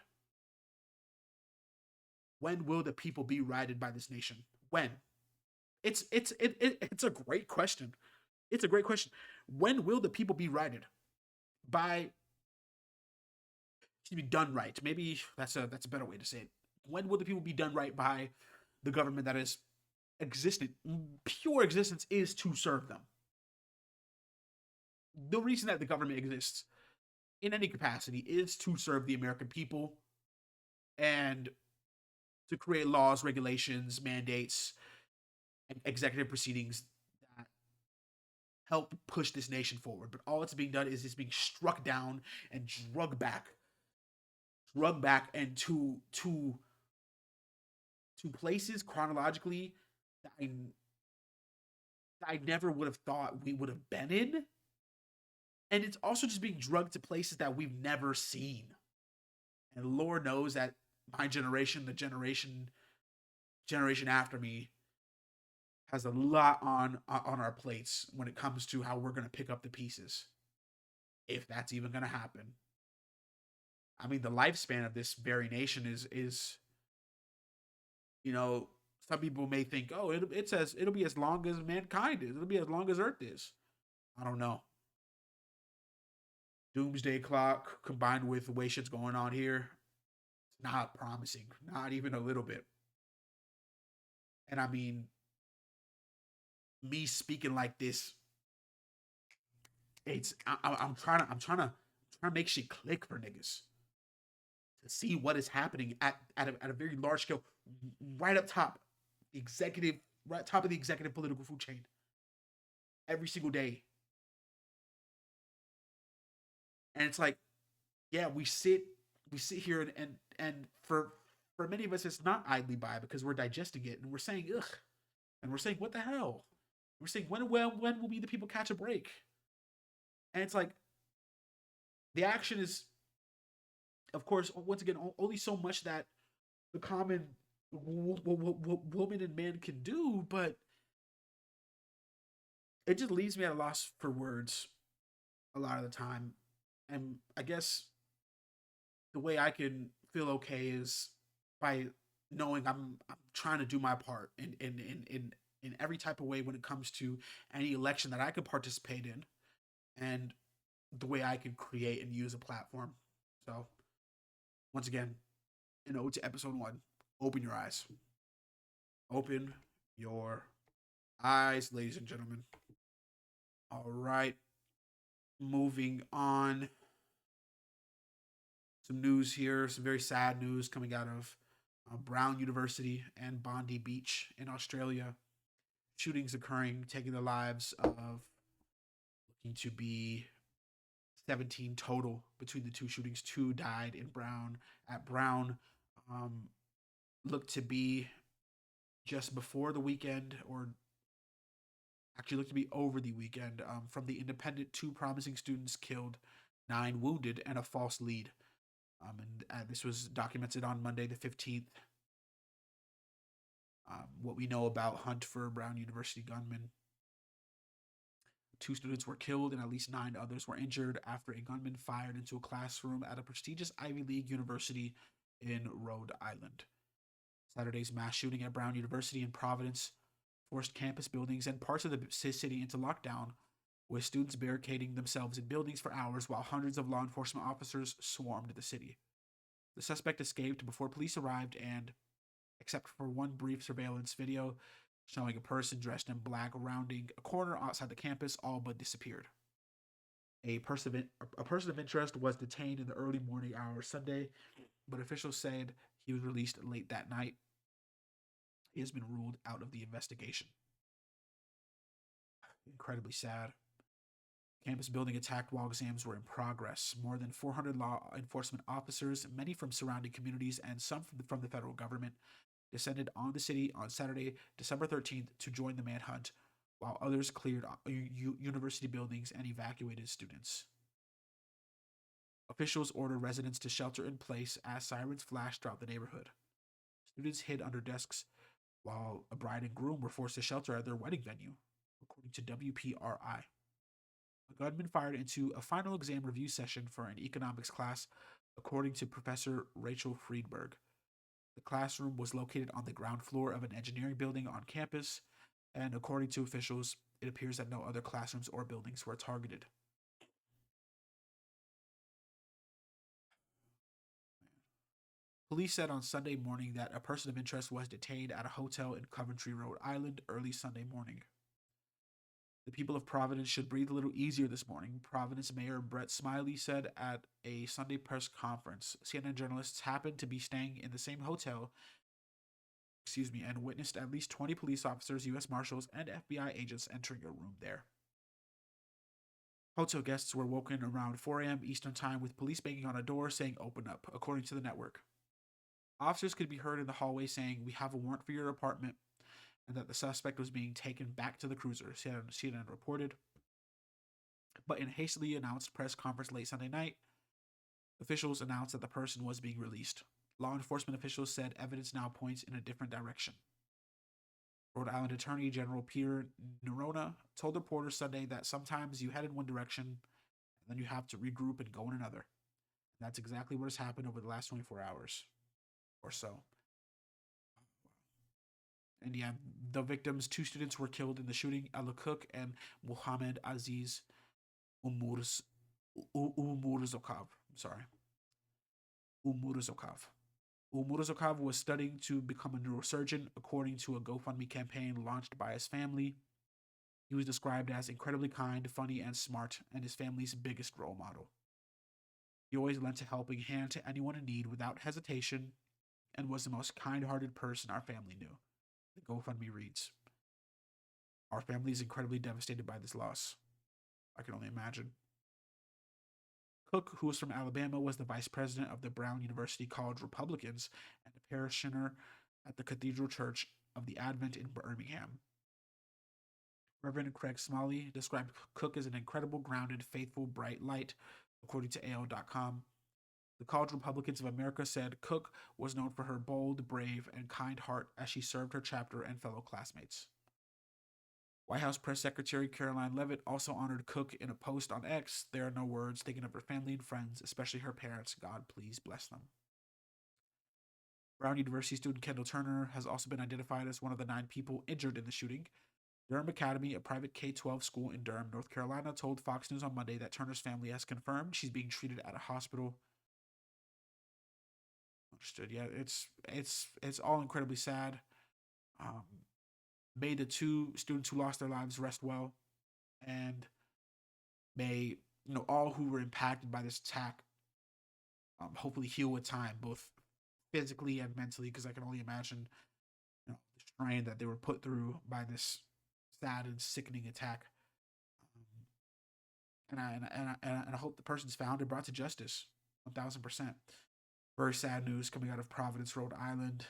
When will the people be righted by this nation? When? It's a great question. It's a great question. When will the people be righted? By To be done right. Maybe that's a better way to say it. When will the people be done right by the government that is existent? Pure existence is to serve them. The reason that the government exists in any capacity is to serve the American people and to create laws, regulations, mandates, and executive proceedings that help push this nation forward. But all that's being done is it's being struck down and drugged back, and to places chronologically that I never would have thought we would have been in. And it's also just being drugged to places that we've never seen. And Lord knows that my generation, the generation after me, has a lot on our plates when it comes to how we're gonna pick up the pieces, if that's even gonna happen. I mean, the lifespan of this very nation is some people may think, oh, it'll be as long as mankind is. It'll be as long as Earth is. I don't know. Doomsday clock combined with the way shit's going on here, it's not promising, not even a little bit. And I mean, me speaking like this, I'm trying to make shit click for niggas to see what is happening at a very large scale, right up top, executive, right top of the executive political food chain, every single day. And it's like, yeah, we sit here and for many of us, it's not idly by because we're digesting it and we're saying ugh, and we're saying what the hell. We're saying when will be the people catch a break? And it's like the action is, of course, once again, only so much that the common woman and man can do, but it just leaves me at a loss for words a lot of the time. And I guess the way I can feel okay is by knowing I'm trying to do my part in every type of way when it comes to any election that I could participate in, and the way I can create and use a platform. So once again, to episode 1, open your eyes. Open your eyes, ladies and gentlemen. All right, moving on. Some news here, some very sad news coming out of Brown University and Bondi Beach in Australia. Shootings occurring, taking the lives of looking to be 17 total between the two shootings. 2 died in Brown at Brown. Um, Looked to be just before the weekend, or actually looked to be over the weekend. From the Independent, 2 promising students killed, 9 wounded, and a false lead. And this was documented on Monday the 15th. What we know about hunt for Brown University gunman. 2 students were killed and at least 9 others were injured after a gunman fired into a classroom at a prestigious Ivy League university in Rhode Island. Saturday's mass shooting at Brown University in Providence forced campus buildings and parts of the city into lockdown, with students barricading themselves in buildings for hours while hundreds of law enforcement officers swarmed the city. The suspect escaped before police arrived and, except for one brief surveillance video showing a person dressed in black rounding a corner outside the campus, all but disappeared. A person of interest was detained in the early morning hours Sunday, but officials said he was released late that night. He has been ruled out of the investigation. Incredibly sad. Campus building attacked while exams were in progress. More than 400 law enforcement officers, many from surrounding communities and some from the federal government, descended on the city on Saturday, December 13th, to join the manhunt, while others cleared university buildings and evacuated students. Officials ordered residents to shelter in place as sirens flashed throughout the neighborhood. Students hid under desks, while a bride and groom were forced to shelter at their wedding venue, according to WPRI. A gunman fired into a final exam review session for an economics class, according to Professor Rachel Friedberg. The classroom was located on the ground floor of an engineering building on campus, and according to officials, it appears that no other classrooms or buildings were targeted. Police said on Sunday morning that a person of interest was detained at a hotel in Coventry, Rhode Island, early Sunday morning. The people of Providence should breathe a little easier this morning, Providence Mayor Brett Smiley said at a Sunday press conference. CNN journalists happened to be staying in the same hotel, and witnessed at least 20 police officers, U.S. Marshals, and FBI agents entering a room there. Hotel guests were woken around 4 a.m. Eastern Time with police banging on a door saying, "Open up," according to the network. Officers could be heard in the hallway saying, "We have a warrant for your apartment," and that the suspect was being taken back to the cruiser, CNN reported. But in a hastily announced press conference late Sunday night, officials announced that the person was being released. Law enforcement officials said evidence now points in a different direction. Rhode Island Attorney General Peter Nerona told reporters Sunday that sometimes you head in one direction and then you have to regroup and go in another. And that's exactly what has happened over the last 24 hours or so. And yeah, the victims, 2 students were killed in the shooting, Ella Cook and Muhammad Aziz Umurzokov. Sorry. Umurzokov. Umurzokov was studying to become a neurosurgeon, according to a GoFundMe campaign launched by his family. He was described as incredibly kind, funny, and smart, and his family's biggest role model. He always lent a helping hand to anyone in need without hesitation and was the most kind-hearted person our family knew. The GoFundMe reads, "Our family is incredibly devastated by this loss. I can only imagine." Cook, who was from Alabama, was the vice president of the Brown University College Republicans and a parishioner at the Cathedral Church of the Advent in Birmingham. Reverend Craig Smalley described Cook as an incredible, grounded, faithful, bright light, according to AO.com. The College Republicans of America said Cook was known for her bold, brave, and kind heart as she served her chapter and fellow classmates. White House Press Secretary Caroline Leavitt also honored Cook in a post on X. "There are no words, thinking of her family and friends, especially her parents. God, please bless them." Brown University student Kendall Turner has also been identified as one of the 9 people injured in the shooting. Durham Academy, a private K-12 school in Durham, North Carolina, told Fox News on Monday that Turner's family has confirmed she's being treated at a hospital. Understood. Yeah, it's all incredibly sad. May the 2 students who lost their lives rest well, and may all who were impacted by this attack hopefully heal with time, both physically and mentally, because I can only imagine the strain that they were put through by this sad and sickening attack. And I hope the person's found and brought to justice, 1,000%. Very sad news coming out of Providence, Rhode Island.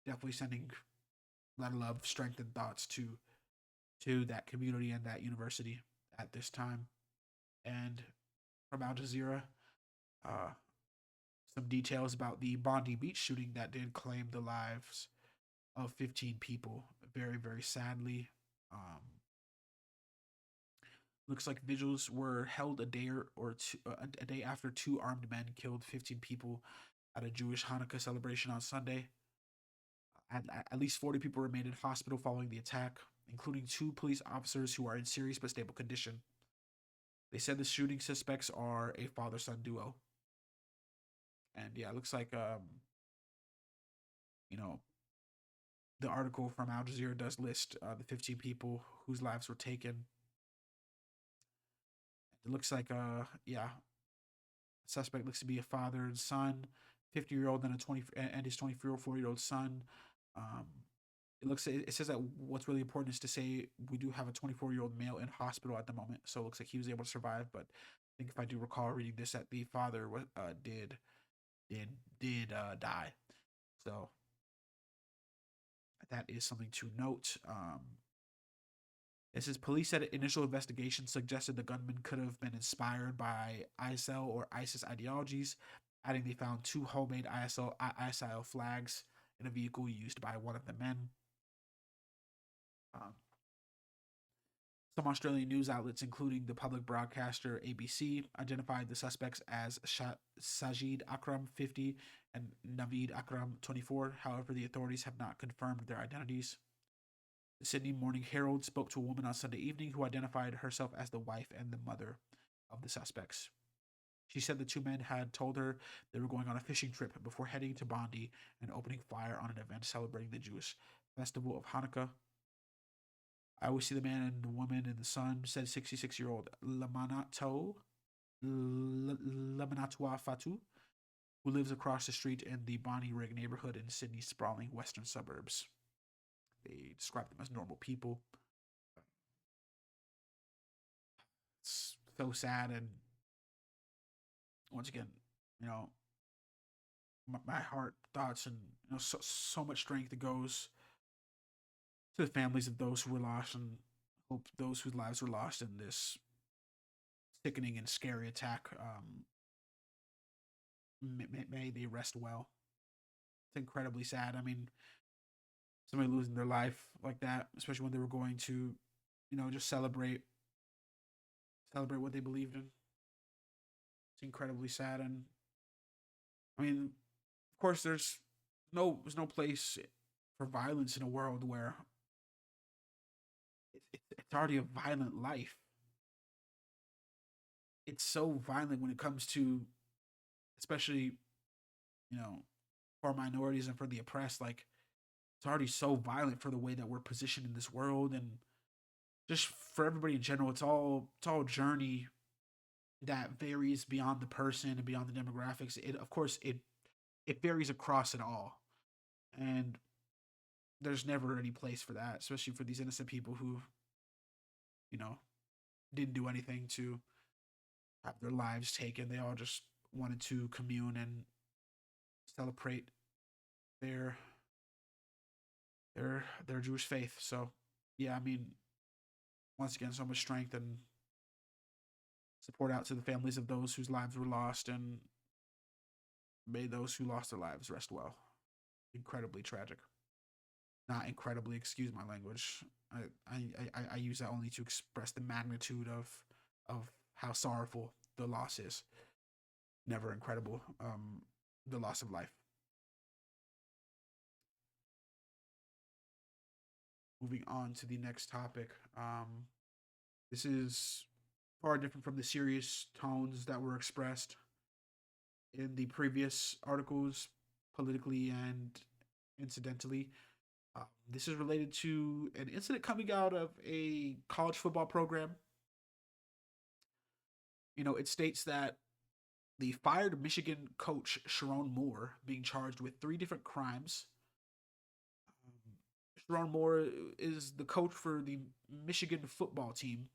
Definitely sending a lot of love, strength, and thoughts to that community and that university at this time. And from Al Jazeera, some details about the Bondi Beach shooting that did claim the lives of 15 people, very, very sadly. Looks like vigils were held a day or two, a day after two armed men killed 15 people at a Jewish Hanukkah celebration on Sunday. At least 40 people remained in hospital following the attack, including two police officers who are in serious but stable condition. They said the shooting suspects are a father-son duo. And yeah, it looks like you know, the article from Al Jazeera does list the 15 people whose lives were taken. It looks like yeah, suspect looks to be a father and son, 50-year-old and a 20 and his 24-year-old son. Um, it says that what's really important is to say we do have a 24-year-old male in hospital at the moment, so it looks like he was able to survive. But I think if I do recall reading this, that the father did die. So that is something to note. It says police said initial investigation suggested the gunman could have been inspired by ISIL or ISIS ideologies, adding they found two homemade ISIL flags in a vehicle used by one of the men. Um, some Australian news outlets, including the public broadcaster ABC, identified the suspects as Sajid Akram, 50, and Naveed Akram, 24. However, the authorities have not confirmed their identities. The Sydney Morning Herald spoke to a woman on Sunday evening who identified herself as the wife and the mother of the suspects. She said the two men had told her they were going on a fishing trip before heading to Bondi and opening fire on an event celebrating the Jewish festival of Hanukkah. I always see the man and the woman and the son, said 66-year-old Lamanatua Fatu, who lives across the street in the Bonnie Rig neighborhood in Sydney's sprawling western suburbs. They describe them as normal people. It's so sad, and once again, you know, my heart, thoughts, and so much strength that goes to the families of those who were lost, and hope those whose lives were lost in this sickening and scary attack. May they rest well. It's incredibly sad. I mean, somebody losing their life like that, especially when they were going to, just celebrate what they believed in. It's incredibly sad, and I mean, of course, there's no place for violence in a world where it's already a violent life. It's so violent when it comes to, especially, you know, for minorities and for the oppressed. Like, it's already so violent for the way that we're positioned in this world, and just for everybody in general. It's all journey that varies beyond the person and beyond the demographics. It of course it varies across it all, and there's never any place for that, especially for these innocent people who you know didn't do anything to have their lives taken. They all just wanted to commune and celebrate their their Jewish faith. So yeah, I mean, once again, so much strength and support out to the families of those whose lives were lost, and may those who lost their lives rest well. Incredibly tragic. Not incredibly, excuse my language. I use that only to express the magnitude of how sorrowful the loss is. Never incredible. The loss of life. Moving on to the next topic. This is far different from the serious tones that were expressed in the previous articles, politically and incidentally. This is related to an incident coming out of a college football program. It states that the fired Michigan coach Sherrone Moore being charged with three different crimes. Sherrone Moore is the coach for the Michigan football team,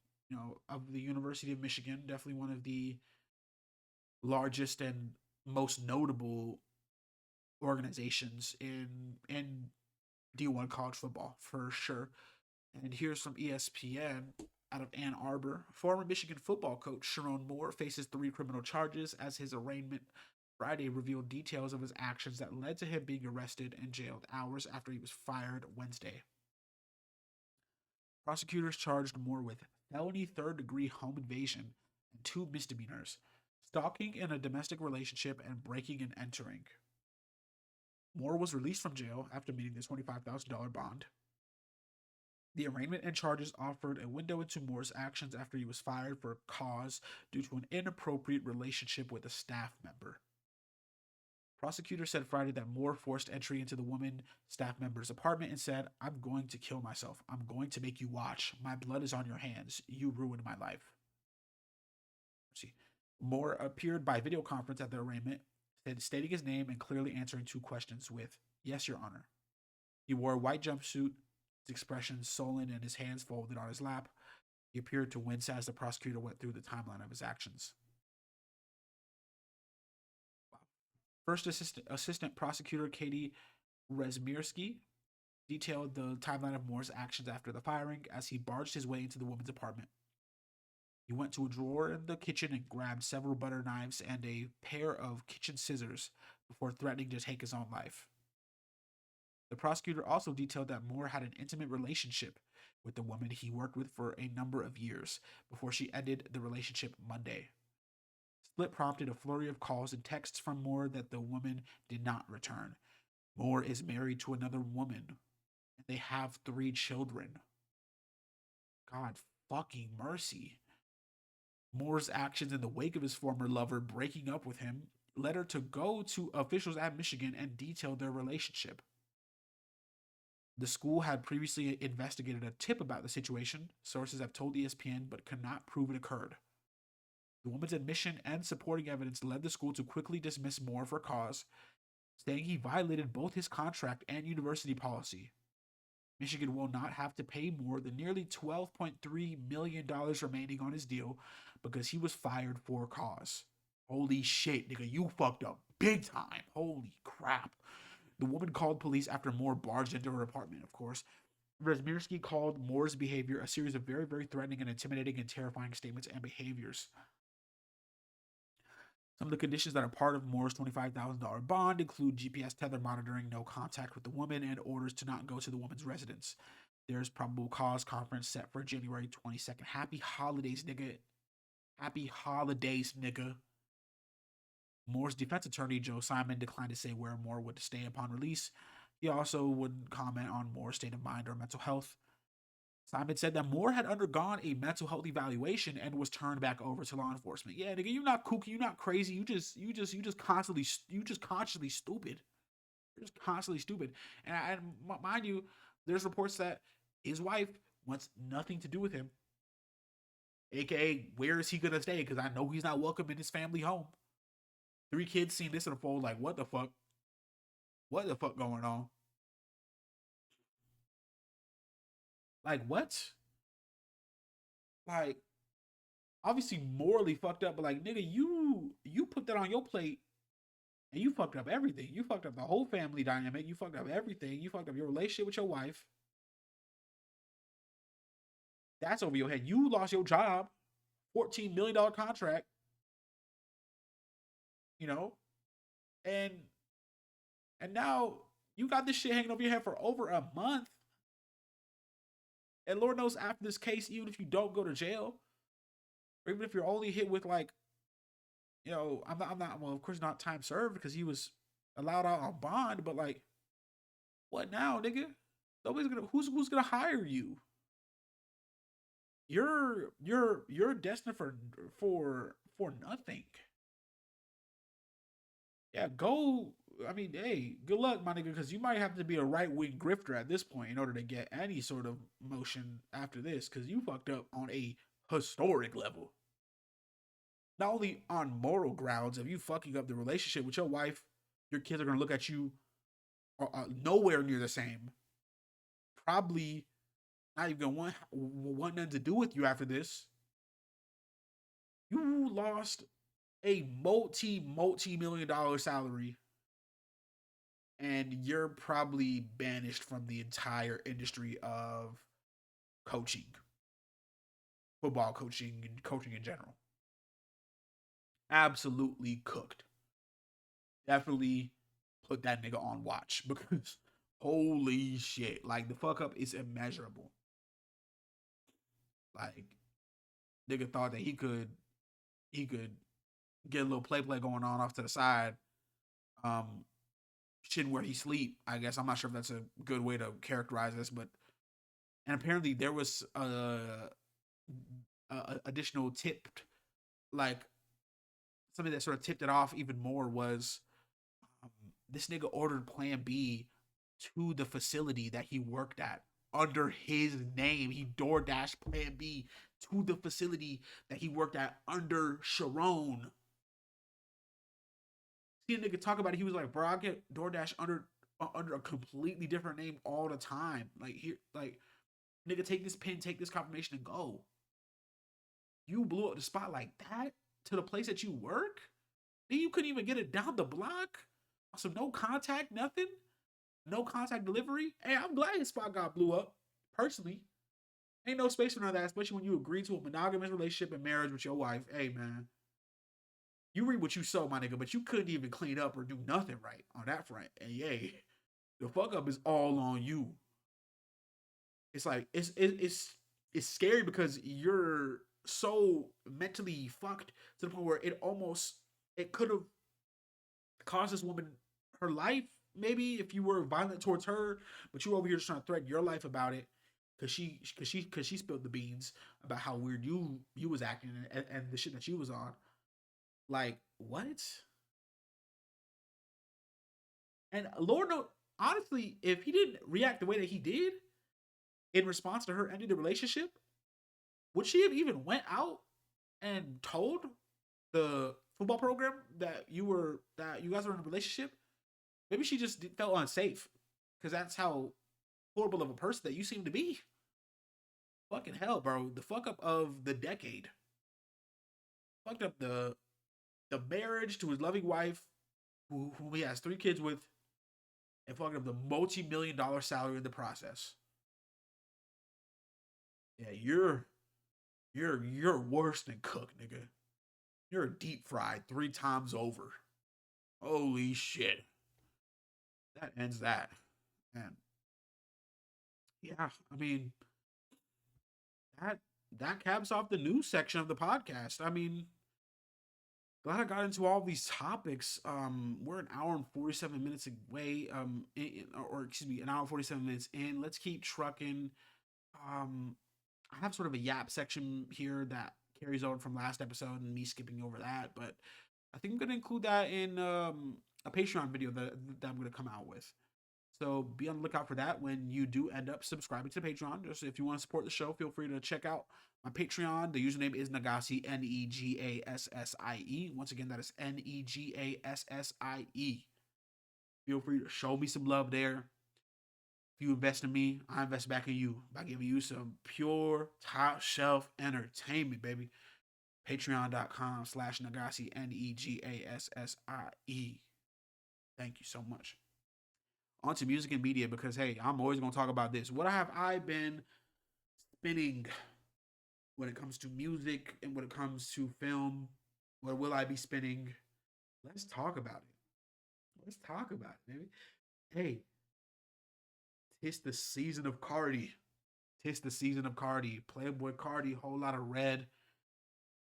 of the University of Michigan. Definitely one of the largest and most notable organizations in D1 college football for sure. And here's from ESPN out of Ann Arbor. Former Michigan football coach Sherrone Moore faces three criminal charges as his arraignment Friday revealed details of his actions that led to him being arrested and jailed hours after he was fired Wednesday. Prosecutors charged Moore with felony third-degree home invasion, and 2 misdemeanors: stalking in a domestic relationship and breaking and entering. Moore was released from jail after meeting the $25,000 bond. The arraignment and charges offered a window into Moore's actions after he was fired for cause due to an inappropriate relationship with a staff member. Prosecutor said Friday that Moore forced entry into the woman staff member's apartment and said, "I'm going to kill myself. I'm going to make you watch. My blood is on your hands. You ruined my life." Let's see. Moore appeared by video conference at the arraignment, stating his name and clearly answering 2 questions with, "Yes, Your Honor." He wore a white jumpsuit, his expression sullen and his hands folded on his lap. He appeared to wince as the prosecutor went through the timeline of his actions. First assistant prosecutor Katie Resmirsky detailed the timeline of Moore's actions after the firing as he barged his way into the woman's apartment. He went to a drawer in the kitchen and grabbed several butter knives and a pair of kitchen scissors before threatening to take his own life. The prosecutor also detailed that Moore had an intimate relationship with the woman he worked with for a number of years before she ended the relationship Monday. Split prompted a flurry of calls and texts from Moore that the woman did not return. Moore is married to another woman, and they have 3 children. God fucking mercy. Moore's actions in the wake of his former lover breaking up with him led her to go to officials at Michigan and detail their relationship. The school had previously investigated a tip about the situation, sources have told ESPN, but could not prove it occurred. The woman's admission and supporting evidence led the school to quickly dismiss Moore for cause, saying he violated both his contract and university policy. Michigan will not have to pay Moore the nearly $12.3 million remaining on his deal because he was fired for cause. Holy shit, nigga, you fucked up big time. Holy crap. The woman called police after Moore barged into her apartment, of course. Resmirsky called Moore's behavior a series of very, very threatening and intimidating and terrifying statements and behaviors. Some of the conditions that are part of Moore's $25,000 bond include GPS tether monitoring, no contact with the woman, and orders to not go to the woman's residence. There's probable cause conference set for January 22nd. Happy holidays, nigga. Happy holidays, nigga. Moore's defense attorney, Joe Simon, declined to say where Moore would stay upon release. He also wouldn't comment on Moore's state of mind or mental health. Simon said that Moore had undergone a mental health evaluation and was turned back over to law enforcement. Yeah, nigga, you're not kooky, you're not crazy. You just constantly stupid. You're just constantly stupid. And mind you, there's reports that his wife wants nothing to do with him. AKA, where is he gonna stay? Because I know he's not welcome in his family home. 3 kids seen this unfold, like, what the fuck? What the fuck going on? Like, what? Like, obviously morally fucked up, but like, nigga, you put that on your plate and you fucked up everything. You fucked up the whole family dynamic. You fucked up everything. You fucked up your relationship with your wife. That's over your head. You lost your job, $14 million contract, you know, and now you got this shit hanging over your head for over a month. And Lord knows after this case, even if you don't go to jail, or even if you're only hit with like, you know, I'm not, well, of course not time served because he was allowed out on bond, but like, what now, nigga? Nobody's gonna, who's gonna hire you? You're destined for nothing. Yeah, go. I mean, hey, good luck, my nigga, because you might have to be a right wing grifter at this point in order to get any sort of motion after this, because you fucked up on a historic level. Not only on moral grounds of you fucking up the relationship with your wife, your kids are gonna look at you nowhere near the same. Probably not even gonna want nothing to do with you after this. You lost a multi-million-dollar salary, and you're probably banished from the entire industry of coaching, football coaching, and coaching in general. Absolutely cooked. Definitely put that nigga on watch because holy shit, like the fuck up is immeasurable. Like, Nigga thought that he could get a little play going on off to the side. Um, shitting where he sleep. I guess I'm not sure if that's a good way to characterize this, but and apparently there was a additional tipped, like something that sort of tipped it off even more was um, this nigga ordered Plan B to the facility that he worked at under his name. He DoorDash Plan B to the facility that he worked at under Sherrone. See a nigga talk about it. He was like, bro, I get DoorDash under a completely different name all the time. Like here, like nigga, take this pin, take this confirmation, and go. You blew up the spot like that to the place that you work. Then you couldn't even get it down the block. So no contact, nothing. No contact delivery. Hey, I'm glad his spot got blew up. Personally, ain't no space for none of that, especially when you agree to a monogamous relationship and marriage with your wife. Hey, man, you reap what you sow, my nigga, but you couldn't even clean up or do nothing right on that front. And yay, the fuck up is all on you. It's like it's scary because you're so mentally fucked to the point where it could have caused this woman her life. Maybe if you were violent towards her, but you were over here just trying to threaten your life about it because she spilled the beans about how weird you was acting and the shit that you was on. Like what? And Lord no, honestly, if he didn't react the way that he did in response to her ending the relationship, would she have even went out and told the football program that you guys were in a relationship? Maybe she just felt unsafe because that's how horrible of a person that you seem to be. Fucking hell, bro. The fuck up of the decade. Fucked up the marriage to his loving wife, who he has 3 kids with, and fucked up the multi-million-dollar salary in the process. Yeah, you're worse than Cook, nigga. You're deep fried 3 times over. Holy shit. That ends that. Man. Yeah, I mean that that caps off the news section of the podcast. I mean, glad I got into all these topics. We're an hour and 47 minutes away. Or excuse me, an hour and 47 minutes in. Let's keep trucking. Um, I have sort of a yap section here that carries over from last episode and me skipping over that, but I think I'm gonna include that in a Patreon video that I'm gonna come out with. So be on the lookout for that when you do end up subscribing to the Patreon. Just if you want to support the show, feel free to check out my Patreon. The username is Negassie, Negassie. Once again, that is Negassie. Feel free to show me some love there. If you invest in me, I invest back in you by giving you some pure top shelf entertainment, baby. Patreon.com/Negassie, Negassie. Thank you so much. Onto music and media because hey, I'm always gonna talk about this. What have I been spinning when it comes to music and when it comes to film? What will I be spinning? Let's talk about it. Let's talk about it, baby. Hey, tis the season of Cardi. Tis the season of Cardi. Playboy Cardi, whole lot of red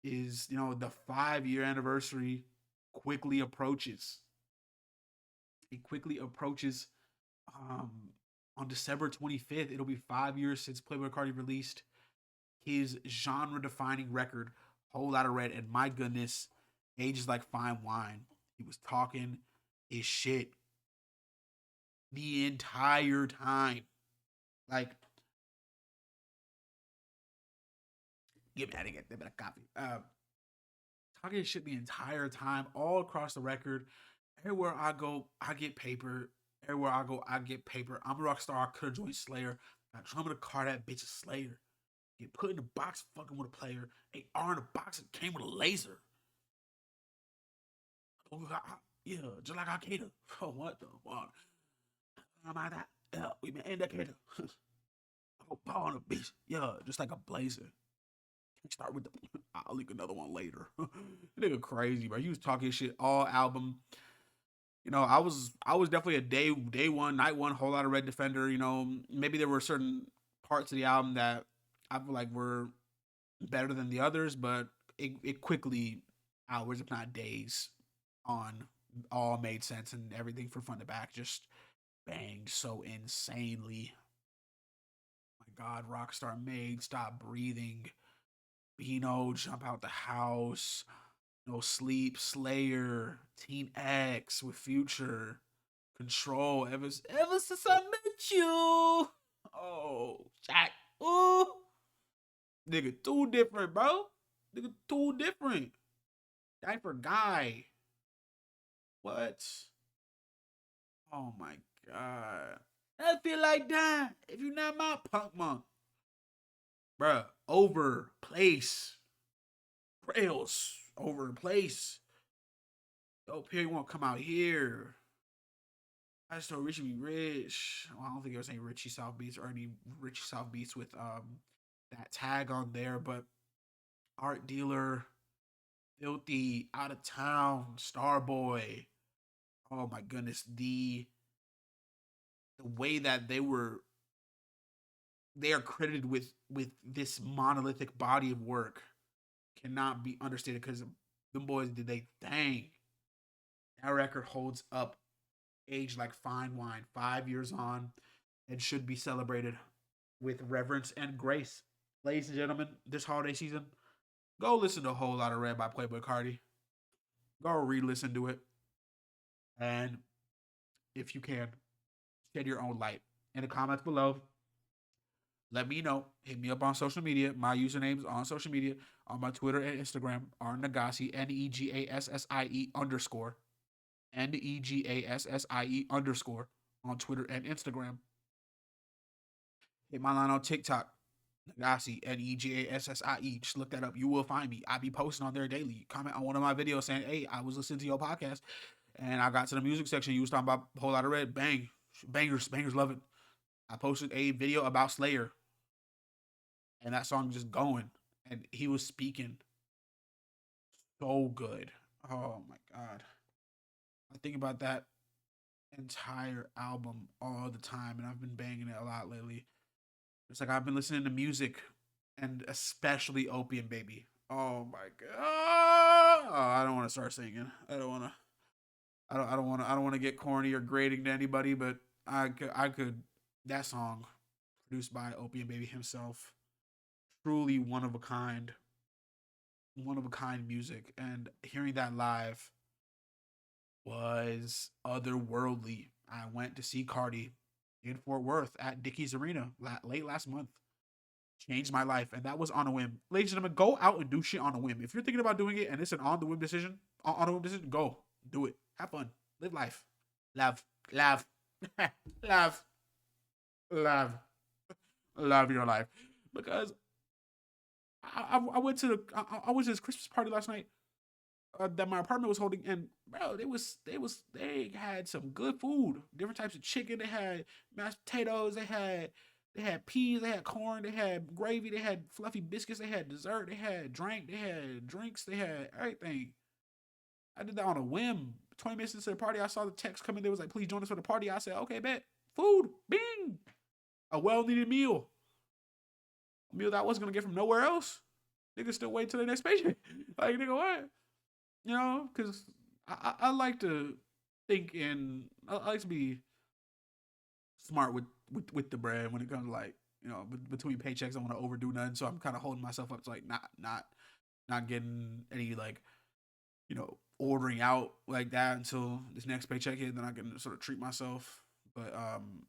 is the 5 year anniversary quickly approaches. It quickly approaches um, on December 25th. It'll be 5 years since Playboy Cardi released his genre-defining record, Whole Lotta Red, and my goodness, ages like fine wine. He was talking his shit the entire time. Like, give me that again, a bit of coffee. Talking his shit the entire time, all across the record. Everywhere I go, I get paper. Everywhere I go, I get paper. I'm a rock star. I could have joined Slayer. Got drum in the car. That bitch is Slayer. Get put in the box fucking with a player. AR in the box and came with a laser. Yeah, just like Al-Qaeda. Oh, what the fuck? How about that? Yeah, we been indicator. I'll ball on a bitch. Yeah, just like a blazer. Start with the. I'll link another one later. Nigga crazy, bro. He was talking shit all album. I was definitely a day one, night one, whole lot of Red Defender. Maybe there were certain parts of the album that I feel like were better than the others, but it quickly, hours if not days on, all made sense, and everything from front to back just banged so insanely. My God, Rockstar made Stop Breathing, Beano, Jump Out the House, No Sleep, Slayer, Teen X with Future, Control, ever since I met you. Oh, Shaq. Ooh. Nigga, too different, bro. Nigga, too different. Diaper guy. What? Oh my God. I feel like dying if you're not my punk monk. Bruh, over place. Rails over place. Yo, Perry won't come out here. I just know Richie be rich. Well, I don't think there was any Richie South Beats or any Richie South Beats with that tag on there, but Art Dealer, Filthy, Out of Town, Starboy. Oh my goodness, the way that they are credited with this monolithic body of work cannot be understated because them boys did they thing. That record holds up, aged like fine wine, 5 years on, and should be celebrated with reverence and grace. Ladies and gentlemen, this holiday season, go listen to A Whole Lot of Red by Playboy Cardi. Go re-listen to it, and if you can, shed your own light in the comments below. Let me know. Hit me up on social media. My usernames on social media on my Twitter and Instagram are Negassie, Negassie underscore. Negassie underscore on Twitter and Instagram. Hit my line on TikTok. Negassie, Negassie. Just look that up. You will find me. I be posting on there daily. Comment on one of my videos saying, hey, I was listening to your podcast and I got to the music section. You was talking about A Whole Lot of Red. Bang. Bangers love it. I posted a video about Slayer and that song just going. And he was speaking so good. Oh my God. I think about that entire album all the time, and I've been banging it a lot lately. It's like I've been listening to music, and especially Opium Baby. Oh my God! Oh, I don't want to start singing. I don't want to. I don't want to. I don't want to get corny or grating to anybody, but I could. I could. That song, produced by Opium Baby himself, truly one of a kind music, and hearing that live was otherworldly. I went to see Cardi in Fort Worth at Dickies Arena late last month. Changed my life, and that was on a whim. Ladies and gentlemen, go out and do shit on a whim. If you're thinking about doing it and it's an on the whim decision, on a whim decision, go do it. Have fun, live life, love, love, love, love, love your life. Because I went to I went to this Christmas party last night that my apartment was holding, and bro, they had some good food, different types of chicken. They had mashed potatoes. They had peas. They had corn. They had gravy. They had fluffy biscuits. They had dessert. They had drink. They had drinks. They had everything. I did that on a whim. 20 minutes into the party, I saw the text coming. They was like, "Please join us for the party." I said, "Okay, bet." Food, bing, a well needed meal, a meal that I wasn't gonna get from nowhere else. Niggas still wait till the next paycheck. Like, nigga, what? You know, because I like to think in, I like to be smart with the bread when it comes to like, between paychecks. I don't want to overdo nothing, so I'm kind of holding myself up to like not getting any like, ordering out like that until this next paycheck hit. Then I can sort of treat myself. But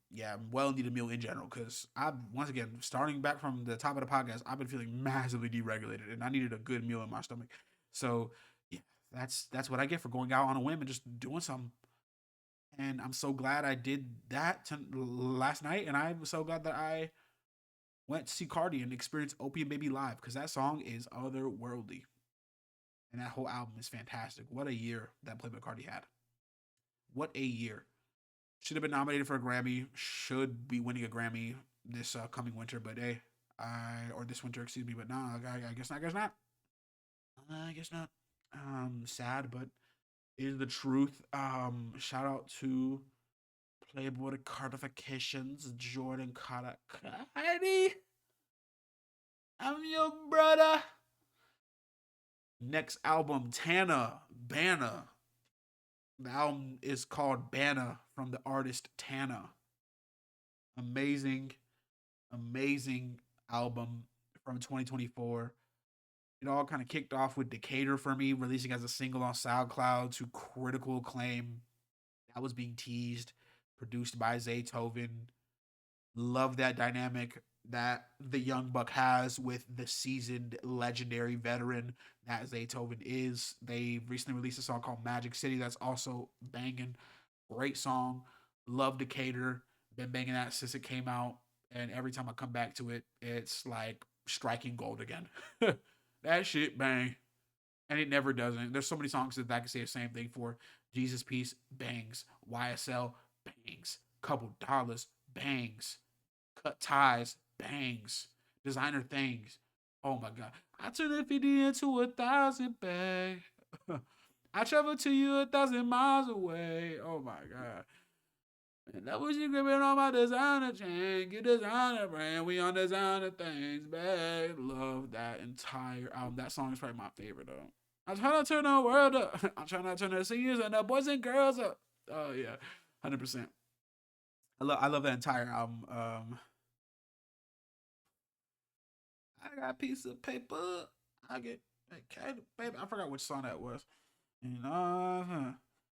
yeah, well needed meal in general because I once again starting back from the top of the podcast, I've been feeling massively deregulated, and I needed a good meal in my stomach. So yeah, that's what I get for going out on a whim and just doing something. And I'm so glad I did that last night, and I'm so glad that I went to see Cardi and experienced Opium Baby live because that song is otherworldly, and that whole album is fantastic. What a year that Playboy Cardi had! What a year! Should have been nominated for a Grammy. Should be winning a Grammy this coming winter, but hey, or this winter, excuse me. But no, I guess not. I guess not. I guess not. Sad, but is the truth. Shout out to Playboy Cardifications, Jordan Carter. I'm your brother. Next album, Tana, Banna. The album is called Banna from the artist Tana. Amazing, amazing album from 2024. It all kind of kicked off with Decatur for me, releasing as a single on SoundCloud to critical acclaim. That was being teased, produced by Zaytoven. Love that dynamic that the young buck has with the seasoned legendary veteran that Zaytoven is. They recently released a song called Magic City that's also banging. Great song. Love Decatur. Been banging that since it came out. And every time I come back to it, it's like striking gold again. That shit bang. And it never doesn't. There's so many songs that I can say the same thing for. Jesus Peace bangs. YSL bangs. Couple Dollars bangs. Cut Ties bangs. Designer Things. Oh my god. I turned that 50 into 1,000 bang. I travel to you 1,000 miles away. Oh my god. And that was you gripping on my designer chain. Get designer brand. We on designer things. Bag. Love that entire album. That song is probably my favorite though. I'm trying to turn the world up. I'm trying to turn the seniors and the boys and girls up. Oh yeah. 100%. I love that entire album. I got a piece of paper. I get okay, baby. I forgot which song that was. You know,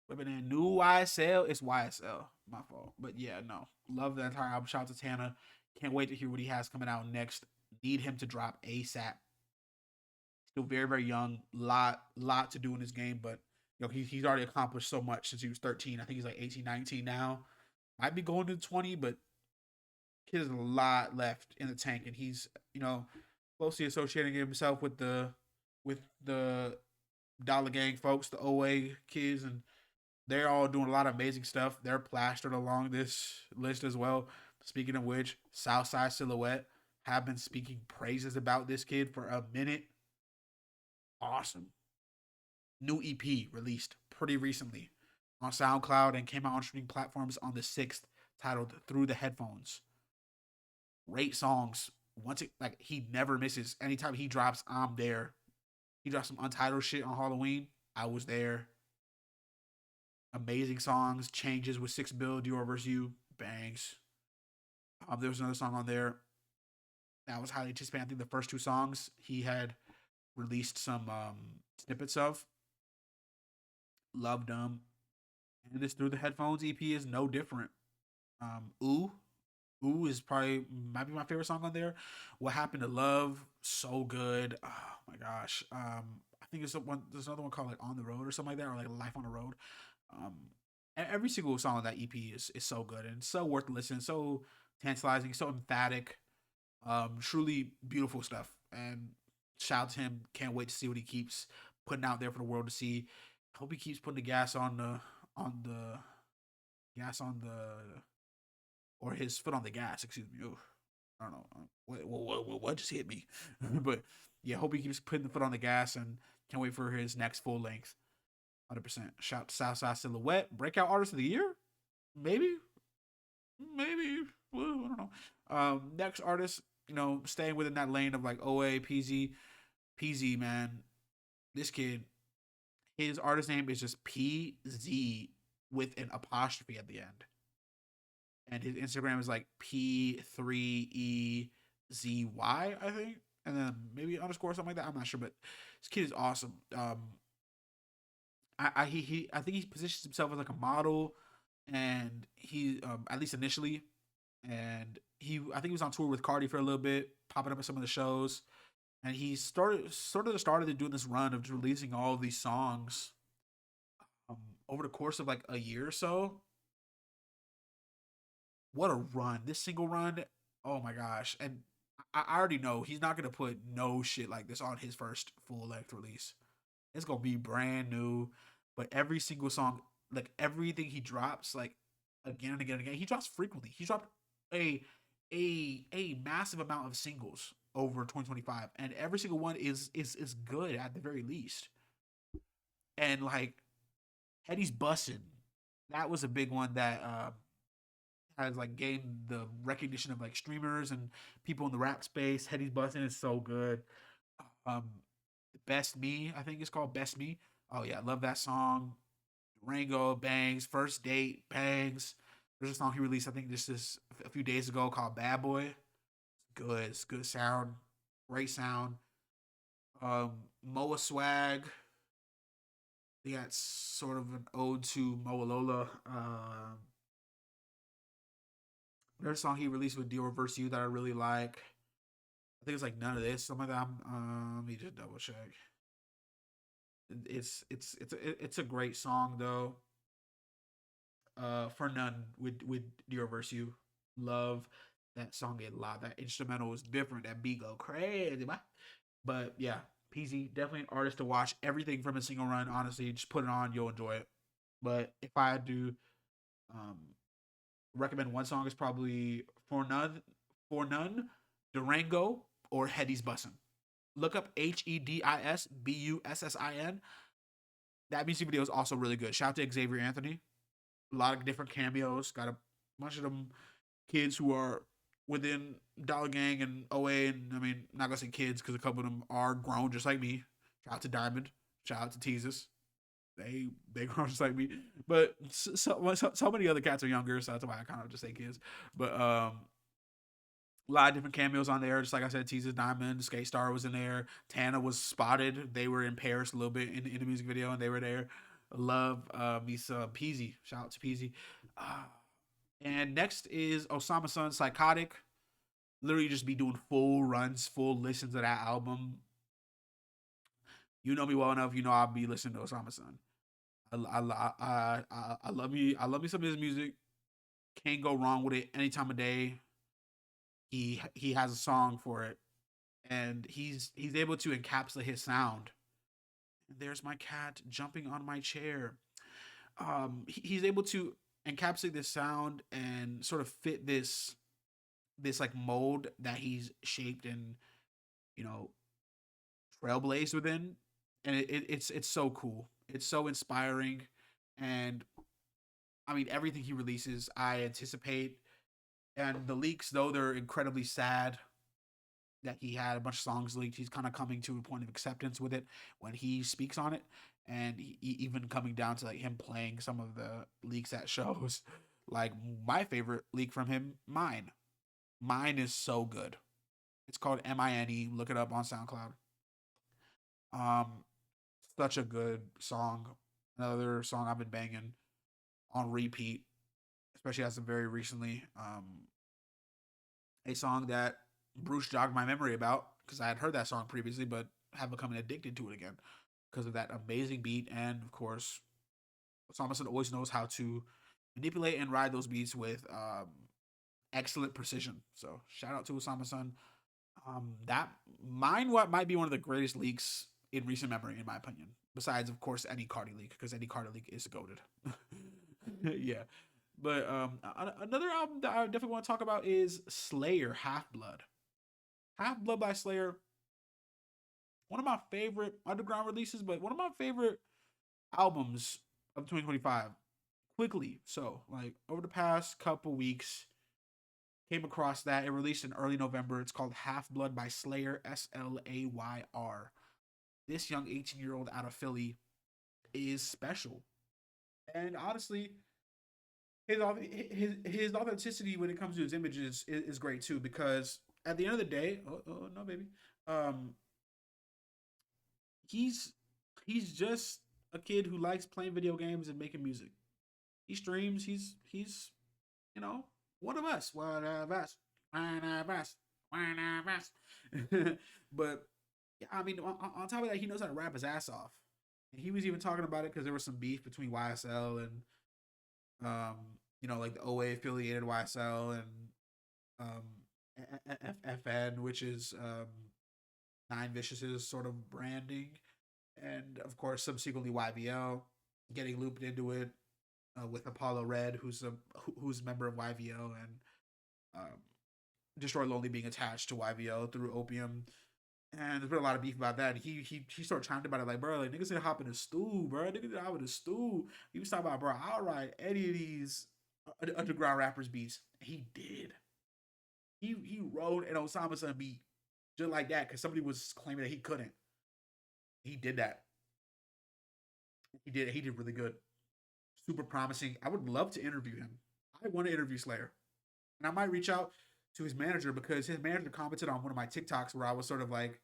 but then new YSL. It's YSL. My fault. But yeah, no. Love the entire album. Shout out to Tana. Can't wait to hear what he has coming out next. Need him to drop ASAP. Still very, very young. Lot to do in this game, but he's already accomplished so much since he was 13. I think he's like 18, 19 now. Might be going to 20, but kid has a lot left in the tank, and he's closely associating himself with the Dollar Gang folks, the OA kids, and they're all doing a lot of amazing stuff. They're plastered along this list as well. Speaking of which, Southside Silhouette have been speaking praises about this kid for a minute. Awesome. New EP released pretty recently on SoundCloud and came out on streaming platforms on the 6th, titled Through the Headphones. Great songs. Once it like he never misses. Anytime he drops, I'm there. He dropped some untitled shit on Halloween. I was there. Amazing songs. Changes with 6 Bill, Dior vs. You. Bangs. There was another song on there that was highly anticipated. I think the first two songs he had released some snippets of. Loved them. And this Through the Headphones EP is no different. Ooh. Ooh is probably might be my favorite song on there. What Happened to Love? So good. Oh my gosh. I think there's another one called like On the Road or something like that, or like Life on the Road. Um every single song on that EP is so good and so worth listening, so tantalizing, so emphatic. Truly beautiful stuff. And shout out to him. Can't wait to see what he keeps putting out there for the world to see. Hope he keeps putting the gas on the gas on the or his foot on the gas. Excuse me. Ooh, I don't know. What just hit me? But yeah, hope he keeps putting the foot on the gas and can't wait for his next full length. 100%. Shout out to Southside Silhouette. Breakout artist of the year? Maybe. Maybe. Well, I don't know. Next artist, staying within that lane of like OA, PZ. PZ, man. This kid, his artist name is just PZ with an apostrophe at the end. And his Instagram is like P3EZY, I think. And then maybe underscore or something like that. I'm not sure, but this kid is awesome. I think he positions himself as like a model, and he at least initially, and I think he was on tour with Cardi for a little bit, popping up at some of the shows, and he started doing this run of releasing all of these songs um, over the course of like a year or so. What a run! This single run, oh my gosh! And I already know he's not gonna put no shit like this on his first full length release. It's gonna be brand new, but every single song, like everything he drops, like again and again and again, he drops frequently. He dropped a a massive amount of singles over 2025, and every single one is good at the very least. And like Hetty's bussin', that was a big one that has like gained the recognition of like streamers and people in the rap space. Hetty's Bustin' is so good. Um, Best Me, I think it's called Best Me. Oh yeah, I love that song. Rango bangs. First Date bangs. There's a song he released, I think this a few days ago called Bad Boy. Good, it's good sound, great sound. Moa Swag. They got sort of an ode to Moa Lola. There's a song he released with Dior vs. You that I really like. I think it's like None of This, something like that. Let me just double check. It's a great song though. For None with Dior vs. You. Love that song a lot. That instrumental is different. That beat go crazy, but yeah, PZ definitely an artist to watch. Everything from a single run, honestly, just put it on, you'll enjoy it. But if I had to um, recommend one song, it's probably For None, Durango, or Hetty's Bussin'. Look up HEDISBUSSIN. That music video is also really good. Shout out to Xavier Anthony. A lot of different cameos. Got a bunch of them kids who are within Dollar Gang and OA, and I mean, not gonna say kids because a couple of them are grown just like me. Shout out to Diamond. Shout out to Teasus. They grown just like me, but so many other cats are younger, so that's why I kind of just say kids. But a lot of different cameos on there. Just like I said, Teasus, Diamond, Skate Star was in there. Tana was spotted. They were in Paris a little bit in the music video, and they were there. Love Misa Peasy. Shout out to Peasy. And next is Osama Sun Psychotic. Literally just be doing full runs, full listens of that album. You know me well enough. You know I'll be listening to Osama Sun. I love me. I love me some of his music. Can't go wrong with it any time of day. He has a song for it, and he's able to encapsulate his sound. And there's my cat jumping on my chair. He's able to encapsulate this sound and sort of fit this like mold that he's shaped and you know trailblazed within, and it's so cool. It's so inspiring, and I mean everything he releases, I anticipate. And the leaks, though they're incredibly sad that he had a bunch of songs leaked, he's kind of coming to a point of acceptance with it when he speaks on it, and even coming down to like him playing some of the leaks at shows. Like my favorite leak from him, Mine is so good. It's called Mine. Look it up on SoundCloud. Um, Such a good song. Another song I've been banging on repeat, especially as of very recently. A song that Bruce jogged my memory about because I had heard that song previously, but have become addicted to it again because of that amazing beat. And of course, Thomason always knows how to manipulate and ride those beats with excellent precision. So shout out to Osama Sun. That mine what might be one of the greatest leaks in recent memory, in my opinion. Besides, of course, any Cardi leak because any Cardi leak is goaded. Yeah, but another album that I definitely want to talk about is Slayer Half Blood. Half Blood by Slayer, one of my favorite underground releases, but one of my favorite albums of 2025. Quickly, so like over the past couple weeks, came across that. It released in early November. It's called Half Blood by Slayer, Slayr. This young 18-year-old out of Philly is special. And honestly, his authenticity when it comes to his images is great too because at the end of the day, oh no baby, um, he's he's just a kid who likes playing video games and making music. He streams. He's you know one of us, one of us, one of us. But yeah, I mean, on top of that, he knows how to rap his ass off. And he was even talking about it because there was some beef between YSL and um, like the OA affiliated YSL and FN, which is Nine Vicious's sort of branding, and of course subsequently YVL getting looped into it with Apollo Red, who's a member of YVL, and um, Destroy Lonely being attached to YVL through Opium. And there's been a lot of beef about that. And he sort of chimed about it like, bro, like niggas need to hop in the stool, bro. Niggas need to hop in the stool. He was talking about, bro, I'll ride any of these underground rappers beats. He did. He wrote an Osama Son beat just like that because somebody was claiming that he couldn't. He did that. He did. He did really good. Super promising. I would love to interview him. I want to interview Slayer, and I might reach out to his manager because his manager commented on one of my TikToks where I was sort of like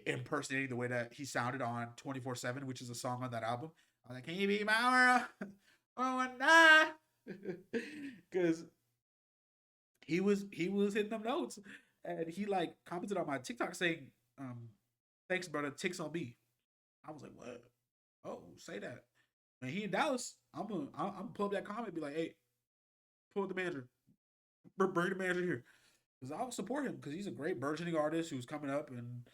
impersonating the way that he sounded on 24/7, which is a song on that album. I was like, "Can you be my world? Oh, and I," because he was hitting them notes, and he like commented on my TikTok saying, "Thanks, brother. Ticks on me." I was like, "What? Oh, say that." And he in Dallas, I'm gonna pull up that comment and be like, "Hey, pull up the manager, bring the manager here," because I'll support him because he's a great burgeoning artist who's coming up and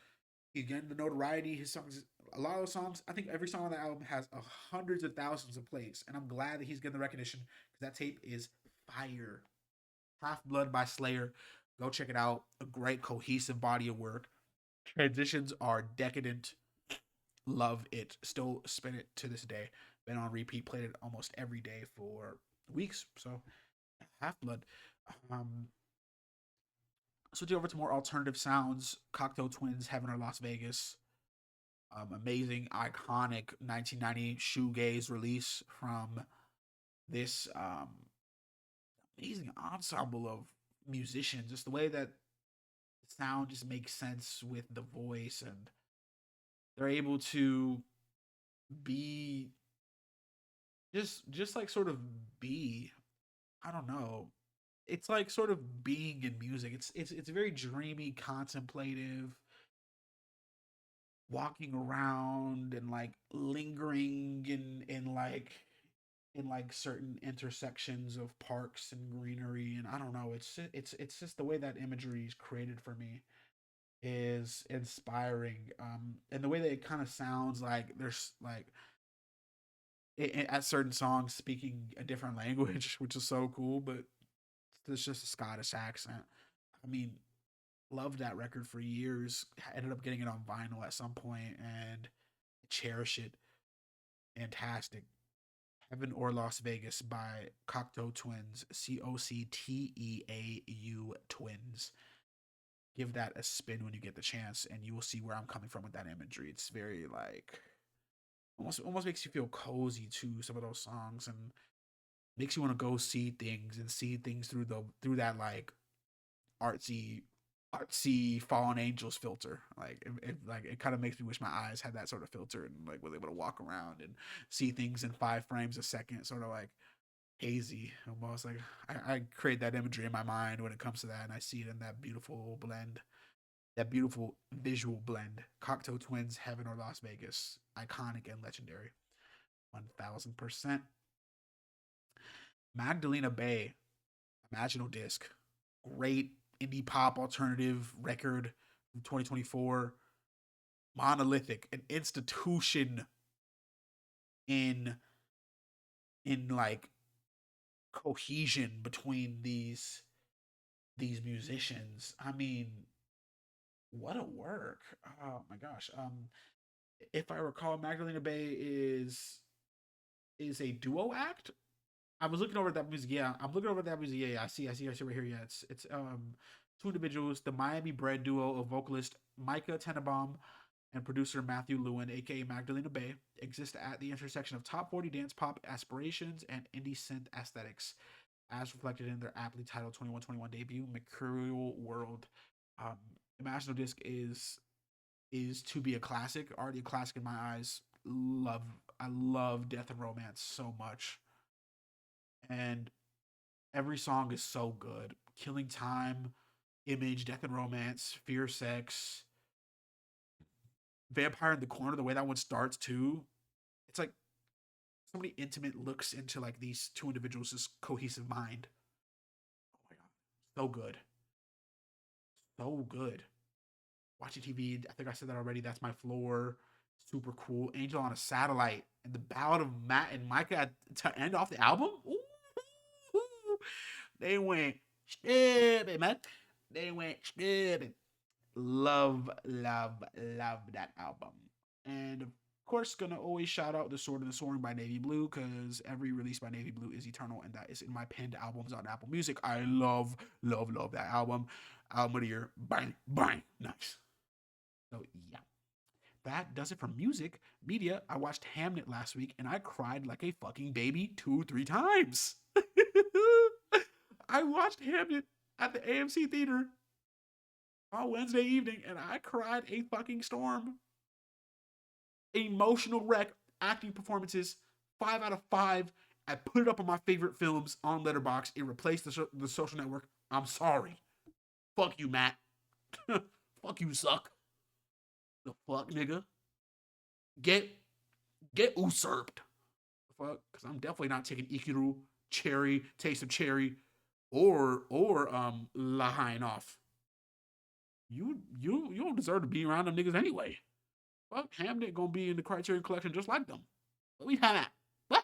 he's getting the notoriety. His songs, a lot of those songs, I think every song on the album has hundreds of thousands of plays, and I'm glad that he's getting the recognition because that tape is fire. Half Blood by Slayer. Go check it out. A great cohesive body of work. Transitions are decadent. Love it. Still spin it to this day. Been on repeat. Played it almost every day for weeks. So Half Blood. Um, Switching over to more alternative sounds. Cocteau Twins, Heaven or Las Vegas. Amazing, iconic 1990 shoegaze release from this amazing ensemble of musicians. Just the way that the sound just makes sense with the voice, and they're able to be just like sort of be. I don't know. It's like sort of being in music. It's very dreamy, contemplative, walking around and like lingering in like certain intersections of parks and greenery, and I don't know, it's just the way that imagery is created for me is inspiring, and the way that it kind of sounds like there's like at certain songs speaking a different language, which is so cool, but it's just a Scottish accent. I mean, loved that record for years. Ended up getting it on vinyl at some point and cherish it. Fantastic. Heaven or Las Vegas by Cocteau Twins. Cocteau Twins. Give that a spin when you get the chance, and you will see where I'm coming from with that imagery. It's very like almost makes you feel cozy to some of those songs, and makes you want to go see things through that like artsy fallen angels filter. Like it kind of makes me wish my eyes had that sort of filter and like was able to walk around and see things in 5 frames a second, sort of like hazy almost. Like I create that imagery in my mind when it comes to that, and I see it in that beautiful blend, that beautiful visual blend. Cocteau Twins, Heaven or Las Vegas, iconic and legendary. 1000%. Magdalena Bay, Imaginal Disc, great indie pop alternative record from 2024. Monolithic, an institution in like cohesion between these musicians. I mean, what a work. Oh my gosh. If I recall, Magdalena Bay is a duo act. I was looking over that music. Yeah, I'm looking over that music. Yeah, I see right here. Yeah, it's two individuals, the Miami bred duo of vocalist Micah Tenenbaum and producer Matthew Lewin, aka Magdalena Bay, exist at the intersection of top 40 dance pop aspirations and indie synth aesthetics, as reflected in their aptly titled 2121 debut, Mercurial World. Um, Imaginal Disc is to be a classic, already a classic in my eyes. I love Death and Romance so much, and every song is so good. Killing Time, Image, Death and Romance, Fear Sex, Vampire in the Corner, the way that one starts too. It's like so many intimate looks into like these two individuals' cohesive mind. Oh my god. So good. So good. Watching TV, I think I said that already. That's my floor. Super cool. Angel on a Satellite. And the Ballad of Matt and Micah to end off the album. Ooh, they went stupid, man. They went stupid. Love that album. And of course, gonna always shout out The Sword and the Soaring by Navy Blue, because every release by Navy Blue is eternal, and that is in my pinned albums on Apple Music. I love, love, love that album. Album of the year. Bang, bang. Nice. So yeah. That does it for music. Media, I watched Hamnet last week and I cried like a fucking baby 2-3 times. I watched Hamnet at the AMC theater on Wednesday evening and I cried a fucking storm. Emotional wreck, acting performances, 5 out of 5. I put it up on my favorite films on Letterboxd. It replaced the Social Network. I'm sorry. Fuck you, Matt. Fuck you, suck. The fuck, nigga. Get usurped. Fuck, because I'm definitely not taking Ikiru, Cherry, Taste of Cherry, or Lahain off. You don't deserve to be around them niggas anyway. Fuck, Hamnet gonna be in the Criterion Collection just like them. What we have at? What?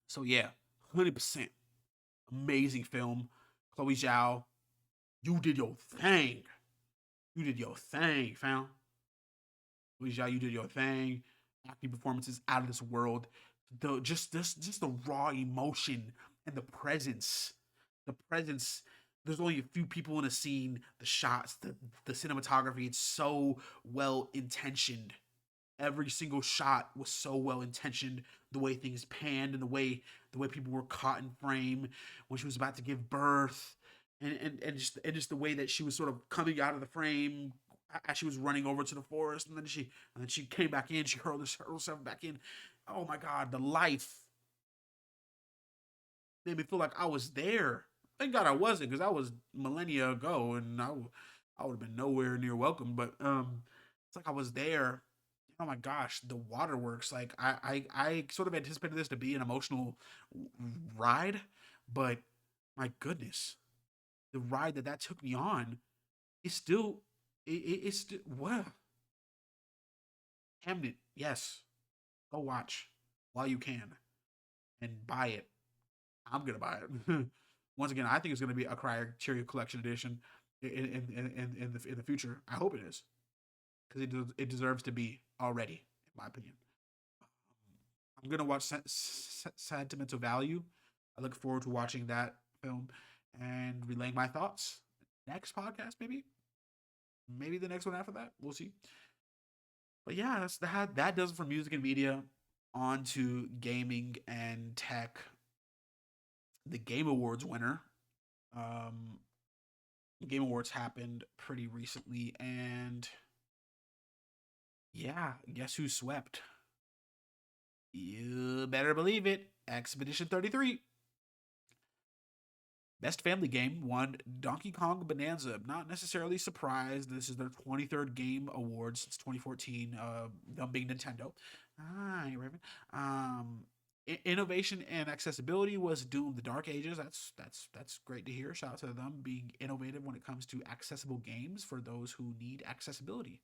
So yeah, 100% amazing film. Chloe Zhao, you did your thing. You did your thing, fam. Chloe Zhao, you did your thing. Acting performances out of this world. Just the raw emotion and the presence. The presence. There's only a few people in a scene. The shots, the cinematography, it's so well intentioned. Every single shot was so well intentioned. The way things panned and the way people were caught in frame when she was about to give birth, and just the way that she was sort of coming out of the frame as she was running over to the forest, and then she came back in. She hurled herself back in. Oh my God, the life made me feel like I was there. Thank God I wasn't, because that was millennia ago, and I would have been nowhere near welcome. But it's like I was there. Oh my gosh, the waterworks! Like I sort of anticipated this to be an emotional ride, but my goodness, the ride that took me on is still it's still what Hamnet. Yes, go watch while you can and buy it. I'm gonna buy it. Once again, I think it's gonna be a Criteria Collection edition in the future. I hope it is, because it deserves to be already, in my opinion. I'm gonna watch Sentimental Value. I look forward to watching that film and relaying my thoughts. Next podcast, maybe the next one after that. We'll see. But yeah, that does it for music and media. On to gaming and tech. The Game Awards winner. Um, Game Awards happened pretty recently, and yeah, guess who swept? You better believe it. Expedition 33. Best Family Game won Donkey Kong Bonanza. Not necessarily surprised. This is their 23rd Game Awards since 2014, them being Nintendo. Hey, Raven. Innovation and accessibility was Doom: The Dark Ages. That's great to hear. Shout out to them being innovative when it comes to accessible games for those who need accessibility.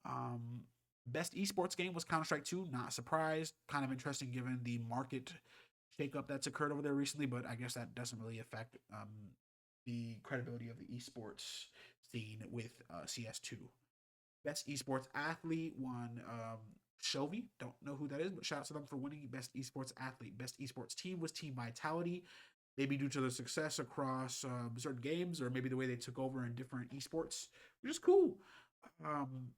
Um, Best esports game was Counter Strike 2. Not surprised. Kind of interesting given the market shakeup that's occurred over there recently, but I guess that doesn't really affect the credibility of the esports scene with CS2. Best esports athlete won Shelby. Don't know who that is, but shout out to them for winning Best Esports Athlete. Best Esports Team was Team Vitality. Maybe due to their success across certain games, or maybe the way they took over in different esports, which is cool. Um,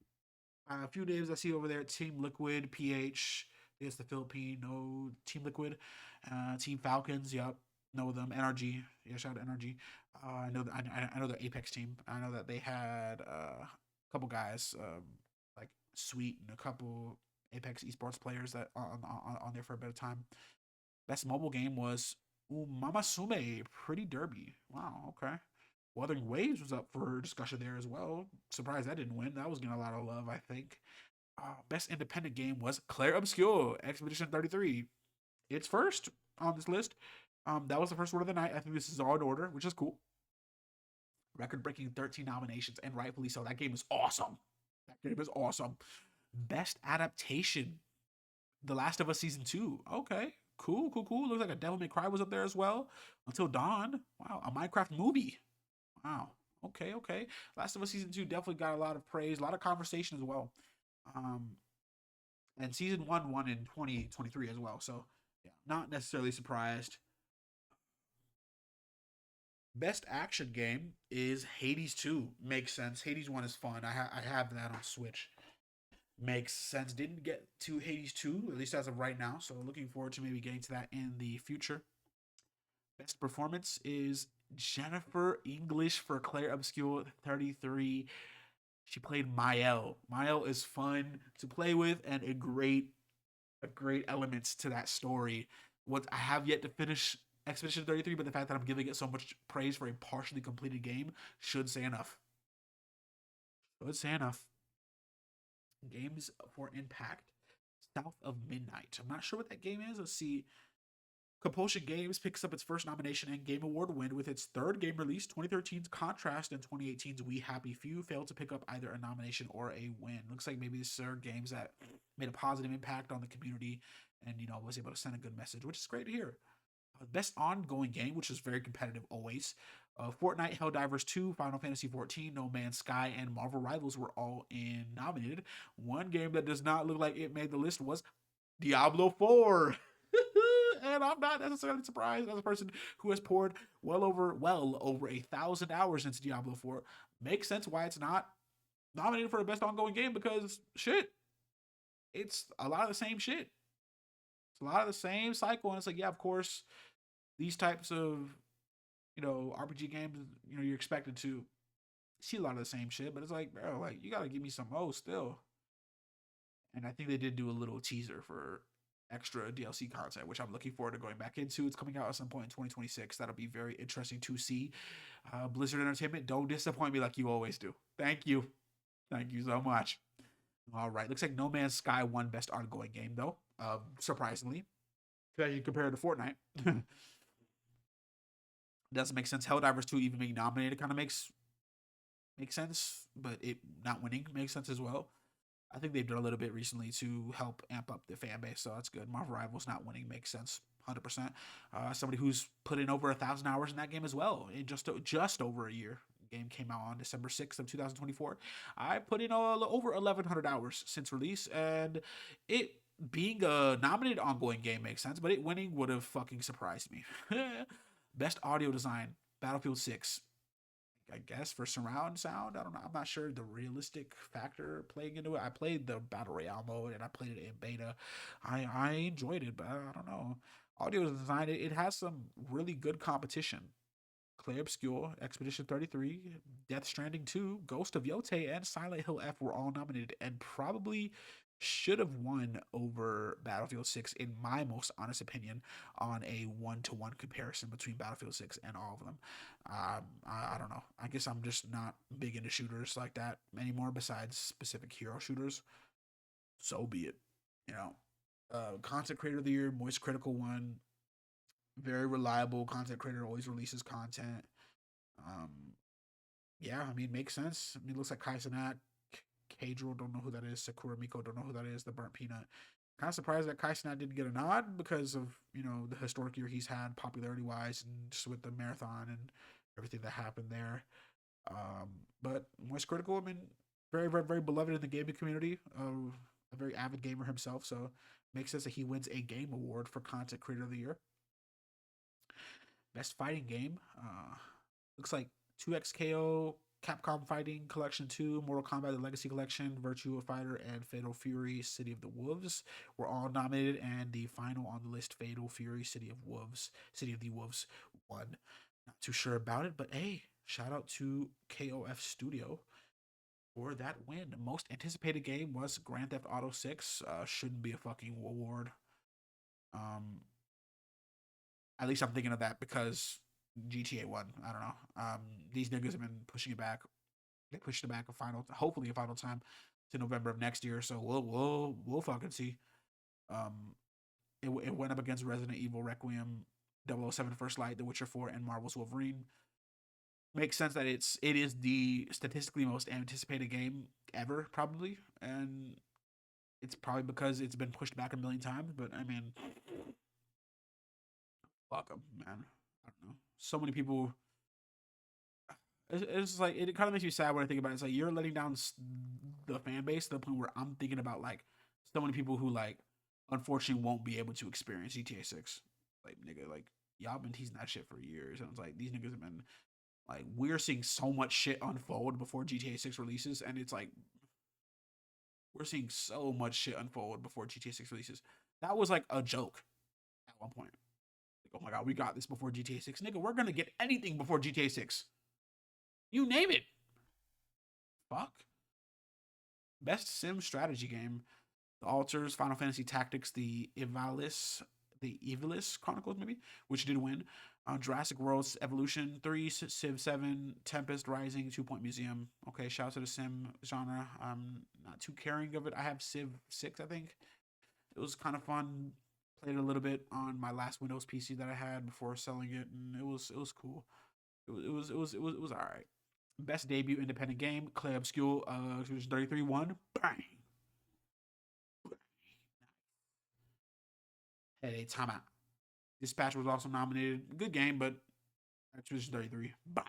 a few names I see over there: Team Liquid, PH. It's the Filipino Team Liquid, Team Falcons. Yep, know them. NRG. Yeah, shout out to NRG. I know their Apex team. I know that they had a couple guys like Sweet and a couple Apex esports players that are on there for a bit of time. Best mobile game was Umamasume Pretty Derby. Wow, okay. Wuthering Waves was up for discussion there as well. Surprised that didn't win. That was getting a lot of love, I think. Best independent game was Claire Obscure Expedition 33. It's first on this list. That was the first one of the night. I think this is all in order, which is cool. Record breaking 13 nominations, and rightfully so. That game is awesome. That game is awesome. Best adaptation: The Last of Us Season 2. Okay. Cool, cool, cool. Looks like a Devil May Cry was up there as well. Until Dawn. Wow. A Minecraft movie. Wow. Okay, okay. Last of Us Season 2 definitely got a lot of praise, a lot of conversation as well. Um, And season one won in 2023 as well. So yeah, not necessarily surprised. Best action game is Hades 2. Makes sense. Hades 1 is fun. I have that on Switch. Makes sense. Didn't get to Hades 2, at least as of right now. So looking forward to maybe getting to that in the future. Best performance is Jennifer English for Claire Obscure 33. She played Mael. Mael is fun to play with and a great elements to that story. What I have yet to finish Expedition 33, but the fact that I'm giving it so much praise for a partially completed game should say enough. Should say enough. Games for Impact. South of Midnight. I'm not sure what that game is. Let's see. Compulsion Games picks up its first nomination and Game Award win with its third game release. 2013's Contrast and 2018's We Happy Few failed to pick up either a nomination or a win. Looks like maybe these are games that made a positive impact on the community and, was able to send a good message, which is great to hear. Best ongoing game, which is very competitive always. Fortnite, Helldivers 2, Final Fantasy 14, No Man's Sky, and Marvel Rivals were all nominated. One game that does not look like it made the list was Diablo 4. And I'm not necessarily surprised as a person who has poured well over 1,000 hours into Diablo 4. Makes sense why it's not nominated for the best ongoing game because shit, it's a lot of the same shit. It's a lot of the same cycle, and it's like, yeah, of course, these types of RPG games, you're expected to see a lot of the same shit, but it's like, bro, like you gotta give me some more still. And I think they did do a little teaser for extra DLC content, which I'm looking forward to going back into. It's coming out at some point in 2026. That'll be very interesting to see. Blizzard Entertainment, don't disappoint me like you always do. Thank you. Thank you so much. All right. Looks like No Man's Sky won Best Ongoing Game, though, surprisingly. Especially compared to Fortnite. Doesn't make sense. Helldivers 2 even being nominated kind of makes sense, but it not winning makes sense as well. I think they've done a little bit recently to help amp up the fan base, so that's good. Marvel Rivals not winning makes sense, 100%. Somebody who's put in over 1,000 hours in that game as well in just over a year. The game came out on December 6th of 2024. I put in over 1,100 hours since release, and it being a nominated ongoing game makes sense, but it winning would have fucking surprised me. Best audio design, Battlefield 6. I guess for surround sound. I don't know. I'm not sure the realistic factor playing into it. I played the battle royale mode and I played it in beta. I enjoyed it, but I don't know. Audio design, it has some really good competition. Clay Obscure, Expedition 33, Death Stranding 2, Ghost of Yote, and Silent Hill F were all nominated and probably should have won over Battlefield 6, in my most honest opinion, on a one-to-one comparison between Battlefield 6 and all of them. I don't know. I guess I'm just not big into shooters like that anymore, besides specific hero shooters. So be it. You know, Content Creator of the Year, Moist Critical one, very reliable content creator, always releases content. Um, yeah, I mean, makes sense. I mean, it looks like Kai Cenat, Kadril, don't know who that is. Sakura Miko, don't know who that is. The Burnt Peanut. Kind of surprised that Kai Cenat didn't get a nod because of the historic year he's had popularity wise and just with the marathon and everything that happened there. But Moist Critical, I mean, very very very beloved in the gaming community. A very avid gamer himself, so makes sense that he wins a game award for content creator of the year. Best fighting game. Looks like 2XKO, Capcom Fighting Collection 2, Mortal Kombat The Legacy Collection, Virtua Fighter, and Fatal Fury City of the Wolves were all nominated, and the final on the list, Fatal Fury City of the Wolves won. Not too sure about it, but hey, shout out to KOF Studio for that win. Most anticipated game was Grand Theft Auto 6. Shouldn't be a fucking award. Um, at least I'm thinking of that because GTA 1. I don't know. These niggas have been pushing it back. They pushed it back hopefully a final time to November of next year. So we'll fucking see. It went up against Resident Evil Requiem, 007 First Light, The Witcher 4, and Marvel's Wolverine. Makes sense that it is the statistically most anticipated game ever, probably, and it's probably because it's been pushed back a million times. But I mean, fuck them, man. I don't know. So many people. It's like it kind of makes me sad when I think about it. It's like you're letting down the fan base to the point where I'm thinking about like so many people who like unfortunately won't be able to experience GTA 6. Like nigga, like y'all been teasing that shit for years. And it's like these niggas have been like we're seeing so much shit unfold before GTA 6 releases, and it's like we're seeing so much shit unfold before GTA 6 releases. That was like a joke at one point. Like, oh my god, we got this before GTA 6. Nigga, we're gonna get anything before GTA 6. You name it. Fuck. Best sim strategy game. The Alters, Final Fantasy Tactics, the Evilis Chronicles, maybe, which did win. Jurassic World's Evolution 3, Civ 7, Tempest Rising, 2 Point Museum. Okay, shout out to the sim genre. I'm not too caring of it. I have Civ 6, I think. It was kind of fun. Played it a little bit on my last Windows PC that I had before selling it, and it was cool. It was all right. Best debut independent game, Clay Obscure, 33 1. Bang! Had a timeout. Dispatch was also nominated. Good game, but Expedition 33. Bang!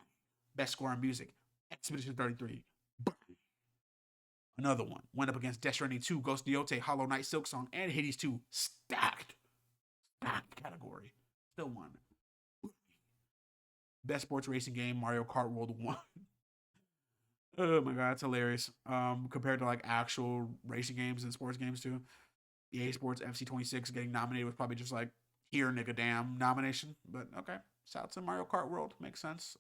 Best score in music, Expedition 33. Bang! Another one. Went up against Death Stranding 2, Ghost Diote, Hollow Knight, Silk Song, and Hades 2. Stacked. Stacked category. Still won. Best sports racing game, Mario Kart World 1. Oh my god, it's hilarious. Compared to like actual racing games and sports games too. EA Sports FC 26 getting nominated was probably just like here nigga damn nomination. But okay. Shout out to Mario Kart World. Makes sense.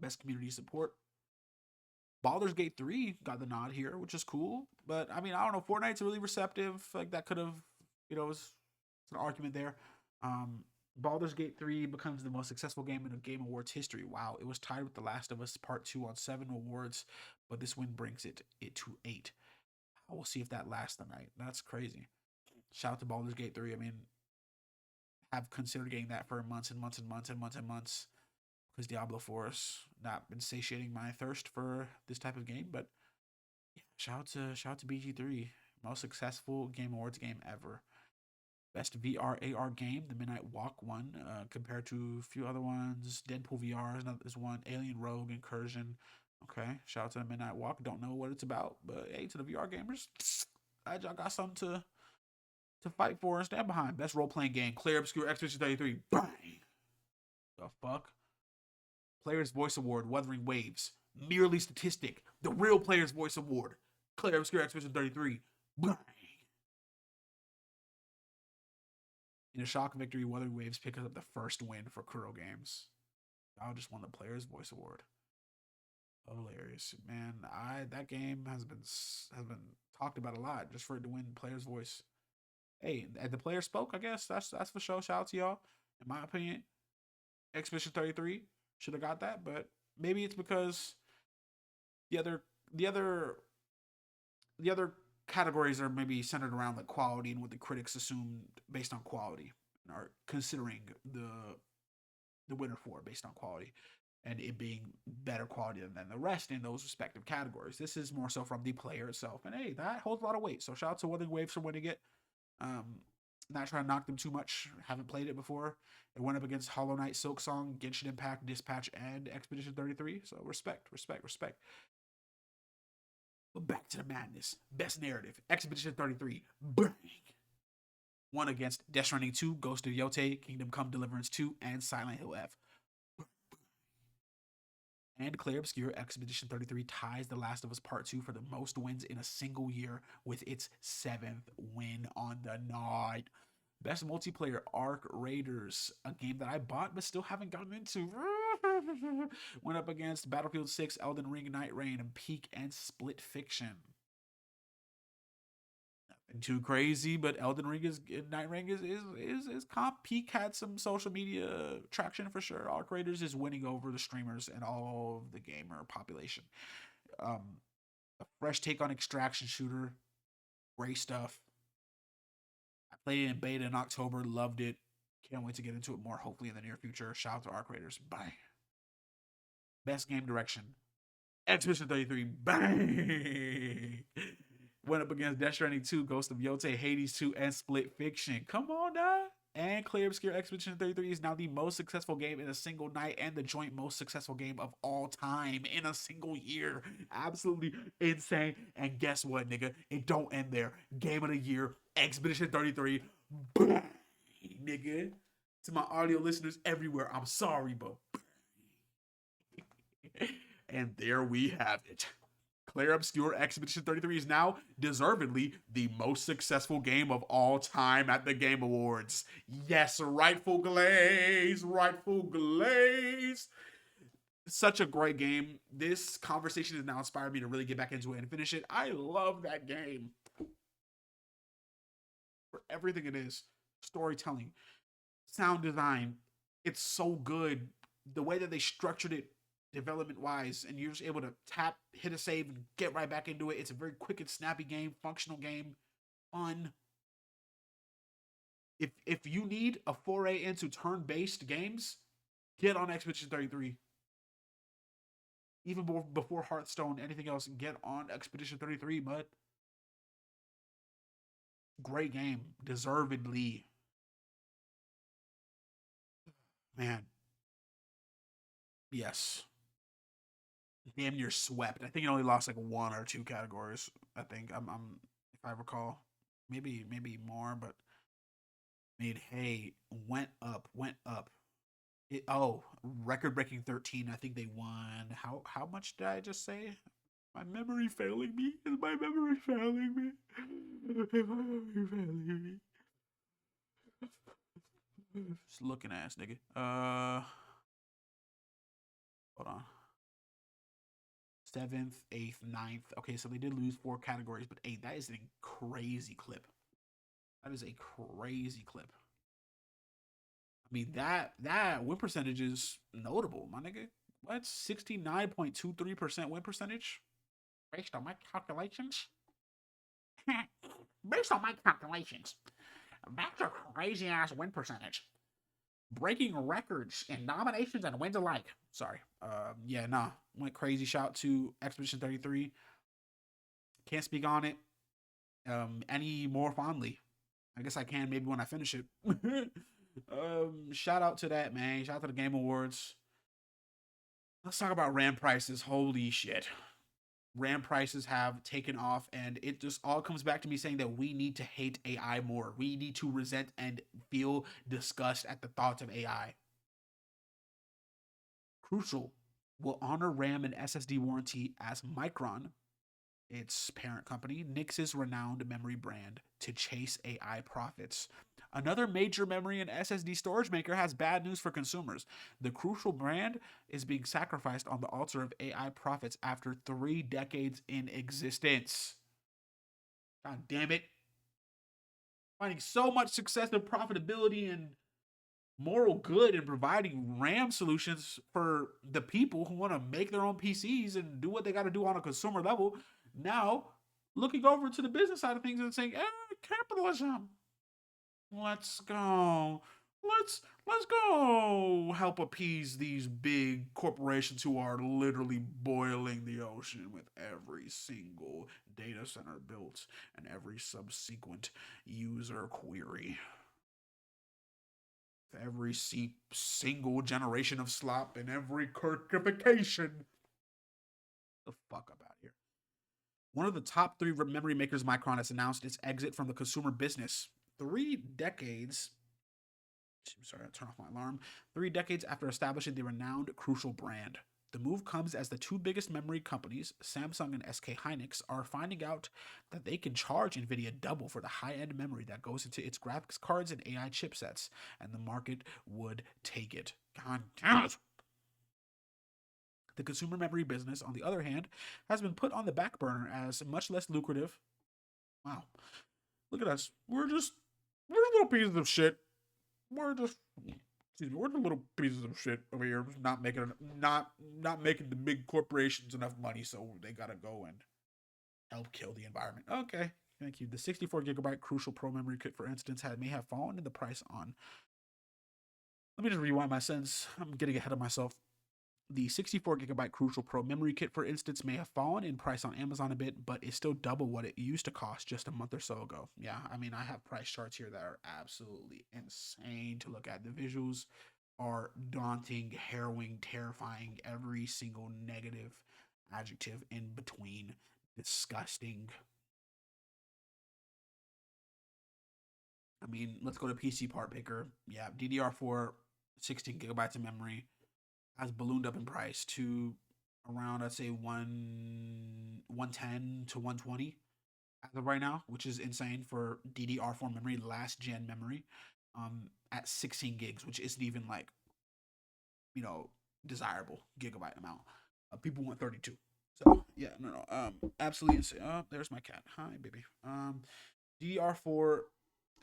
Best community support. Baldur's Gate 3 got the nod here, which is cool. But I mean, I don't know. Fortnite's really receptive. Like that could have, was it's an argument there. Um, Baldur's Gate 3 becomes the most successful game in a Game Awards history. Wow, it was tied with The Last of Us Part 2 on 7 awards, but this win brings it to 8. We'll see if that lasts the night. That's crazy. Shout out to Baldur's Gate 3. I mean, have considered getting that for months and months and months and months and months because Diablo 4 has not been satiating my thirst for this type of game. But yeah, shout out to BG3, most successful Game Awards game ever. Best VR AR game, The Midnight Walk won, compared to a few other ones. Deadpool VR is one. Alien Rogue Incursion. Okay, shout out to The Midnight Walk. Don't know what it's about, but hey, to the VR gamers, I got something to fight for and stand behind. Best role playing game, Claire Obscure Expedition 33. Bang! The fuck? Player's Voice Award, Wuthering Waves. Merely Statistic, the Real Player's Voice Award, Claire Obscure Expedition 33. Bang! In a shock victory, Wuthering Waves picks up the first win for Kuro Games. Y'all just won the Player's Voice Award. Hilarious, man. That game has been talked about a lot just for it to win Player's Voice. Hey, the player spoke. I guess that's for sure. Shout out to y'all. In my opinion, Expedition 33 should have got that, but maybe it's because the other the other the other categories are maybe centered around like quality and what the critics assumed based on quality and are considering the winner for based on quality and it being better quality than the rest in those respective categories. This is more so from the player itself, and hey, that holds a lot of weight. So shout out to Wuthering Waves for winning it. Not trying to knock them too much. Haven't played it before. It went up against Hollow Knight, Silk Song, Genshin Impact, Dispatch, and Expedition 33. So respect. But back to the madness. Best narrative, Expedition 33. Bang! Won against Death Stranding 2, Ghost of Yote, Kingdom Come Deliverance 2, and Silent Hill F. And Claire Obscure Expedition 33 ties The Last of Us Part 2 for the most wins in a single year with its 7th win on the night. Best multiplayer, Arc Raiders, a game that I bought but still haven't gotten into. Went up against Battlefield 6, Elden Ring, Night Rain, and Peak and Split Fiction. Nothing too crazy, but Elden Ring Night Ring is comp. Peak had some social media traction for sure. Arc Raiders is winning over the streamers and all of the gamer population. A fresh take on extraction shooter, great stuff. I played it in beta in October, loved it. Can't wait to get into it more, hopefully in the near future. Shout out to Arc Raiders. Bye. Best game direction, Expedition 33. Bang! Went up against Death Stranding 2, Ghost of Yote, Hades 2, and Split Fiction. Come on, now. and Clear Obscure Expedition 33 is now the most successful game in a single night and the joint most successful game of all time in a single year. Absolutely insane. And guess what, nigga? It don't end there. Game of the year, Expedition 33. Bang, nigga. To my audio listeners everywhere, I'm sorry, but and there we have it. Claire Obscure Expedition 33 is now deservedly the most successful game of all time at the Game Awards. Yes, rightful glaze, rightful glaze. Such a great game. This conversation has now inspired me to really get back into it and finish it. I love that game for everything it is. Storytelling, sound design. It's so good. The way that they structured it development wise, and you're just able to tap, hit a save, and get right back into it. It's a very quick and snappy game, functional game, fun. If you need a foray into turn-based games, get on Expedition 33. Even before Hearthstone, anything else, get on Expedition 33, bud. Great game, deservedly. Man, yes. Damn near swept. I think it only lost like one or two categories. I think I'm if I recall, maybe more, but made hay went up. Record breaking 13. I think they won. How much did I just say? My memory failing me. Is my memory failing me? Is my memory failing me? Just looking ass nigga. Hold on. 7th, 8th, 9th. Okay, so they did lose 4 categories, but 8. That is a crazy clip. That is a crazy clip. I mean, that win percentage is notable, my nigga. What? 69.23% win percentage? Based on my calculations? Based on my calculations. That's a crazy ass win percentage. Breaking records in nominations and wins alike. Sorry. Went crazy. Shout to Expedition 33. Can't speak on it any more fondly. I guess I can maybe when I finish it. Shout out to that, man. Shout out to the Game Awards. Let's talk about RAM prices. Holy shit. RAM prices have taken off, and it just all comes back to me saying that we need to hate AI more. We need to resent and feel disgust at the thoughts of AI. Crucial will honor RAM and SSD warranty as Micron, its parent company, nixes renowned memory brand to chase AI profits. Another major memory and SSD storage maker has bad news for consumers. The Crucial brand is being sacrificed on the altar of AI profits after 3 decades in existence. God damn it. Finding so much success and profitability and moral good in providing RAM solutions for the people who want to make their own PCs and do what they got to do on a consumer level. Now, looking over to the business side of things and saying, capitalism. Let's go. Let's go help appease these big corporations who are literally boiling the ocean with every single data center built and every subsequent user query. Every single generation of slop and every certification. The fuck up out here. One of the top 3 memory makers, Micron, has announced its exit from the consumer business. 3 decades. Sorry, I turn off my alarm. 3 decades after establishing the renowned Crucial brand. The move comes as the 2 biggest memory companies, Samsung and SK Hynix, are finding out that they can charge Nvidia double for the high-end memory that goes into its graphics cards and AI chipsets, and the market would take it. God damn it! The consumer memory business, on the other hand, has been put on the back burner as much less lucrative. Wow. Look at us. We're little pieces of shit. We're the little pieces of shit over here, not making the big corporations enough money, so they gotta go and help kill the environment. Okay, thank you. The 64GB Crucial Pro memory kit, for instance, may have fallen in the price on. Let me just rewind my sentence. I'm getting ahead of myself. The 64 gigabyte Crucial Pro memory kit, for instance, may have fallen in price on Amazon a bit, but it's still double what it used to cost just a month or so ago. Yeah, I mean, I have price charts here that are absolutely insane to look at. The visuals are daunting, harrowing, terrifying, every single negative adjective in between. Disgusting. I mean, let's go to PC part picker. Yeah, DDR4, 16 gigabytes of memory has ballooned up in price to around, I'd say, 110 to 120 as of right now, which is insane for DDR4 memory, last gen memory, at 16 gigs, which isn't even like, you know, desirable gigabyte amount. People want 32. So yeah, no, absolutely insane. Oh, there's my cat. Hi, baby. DDR4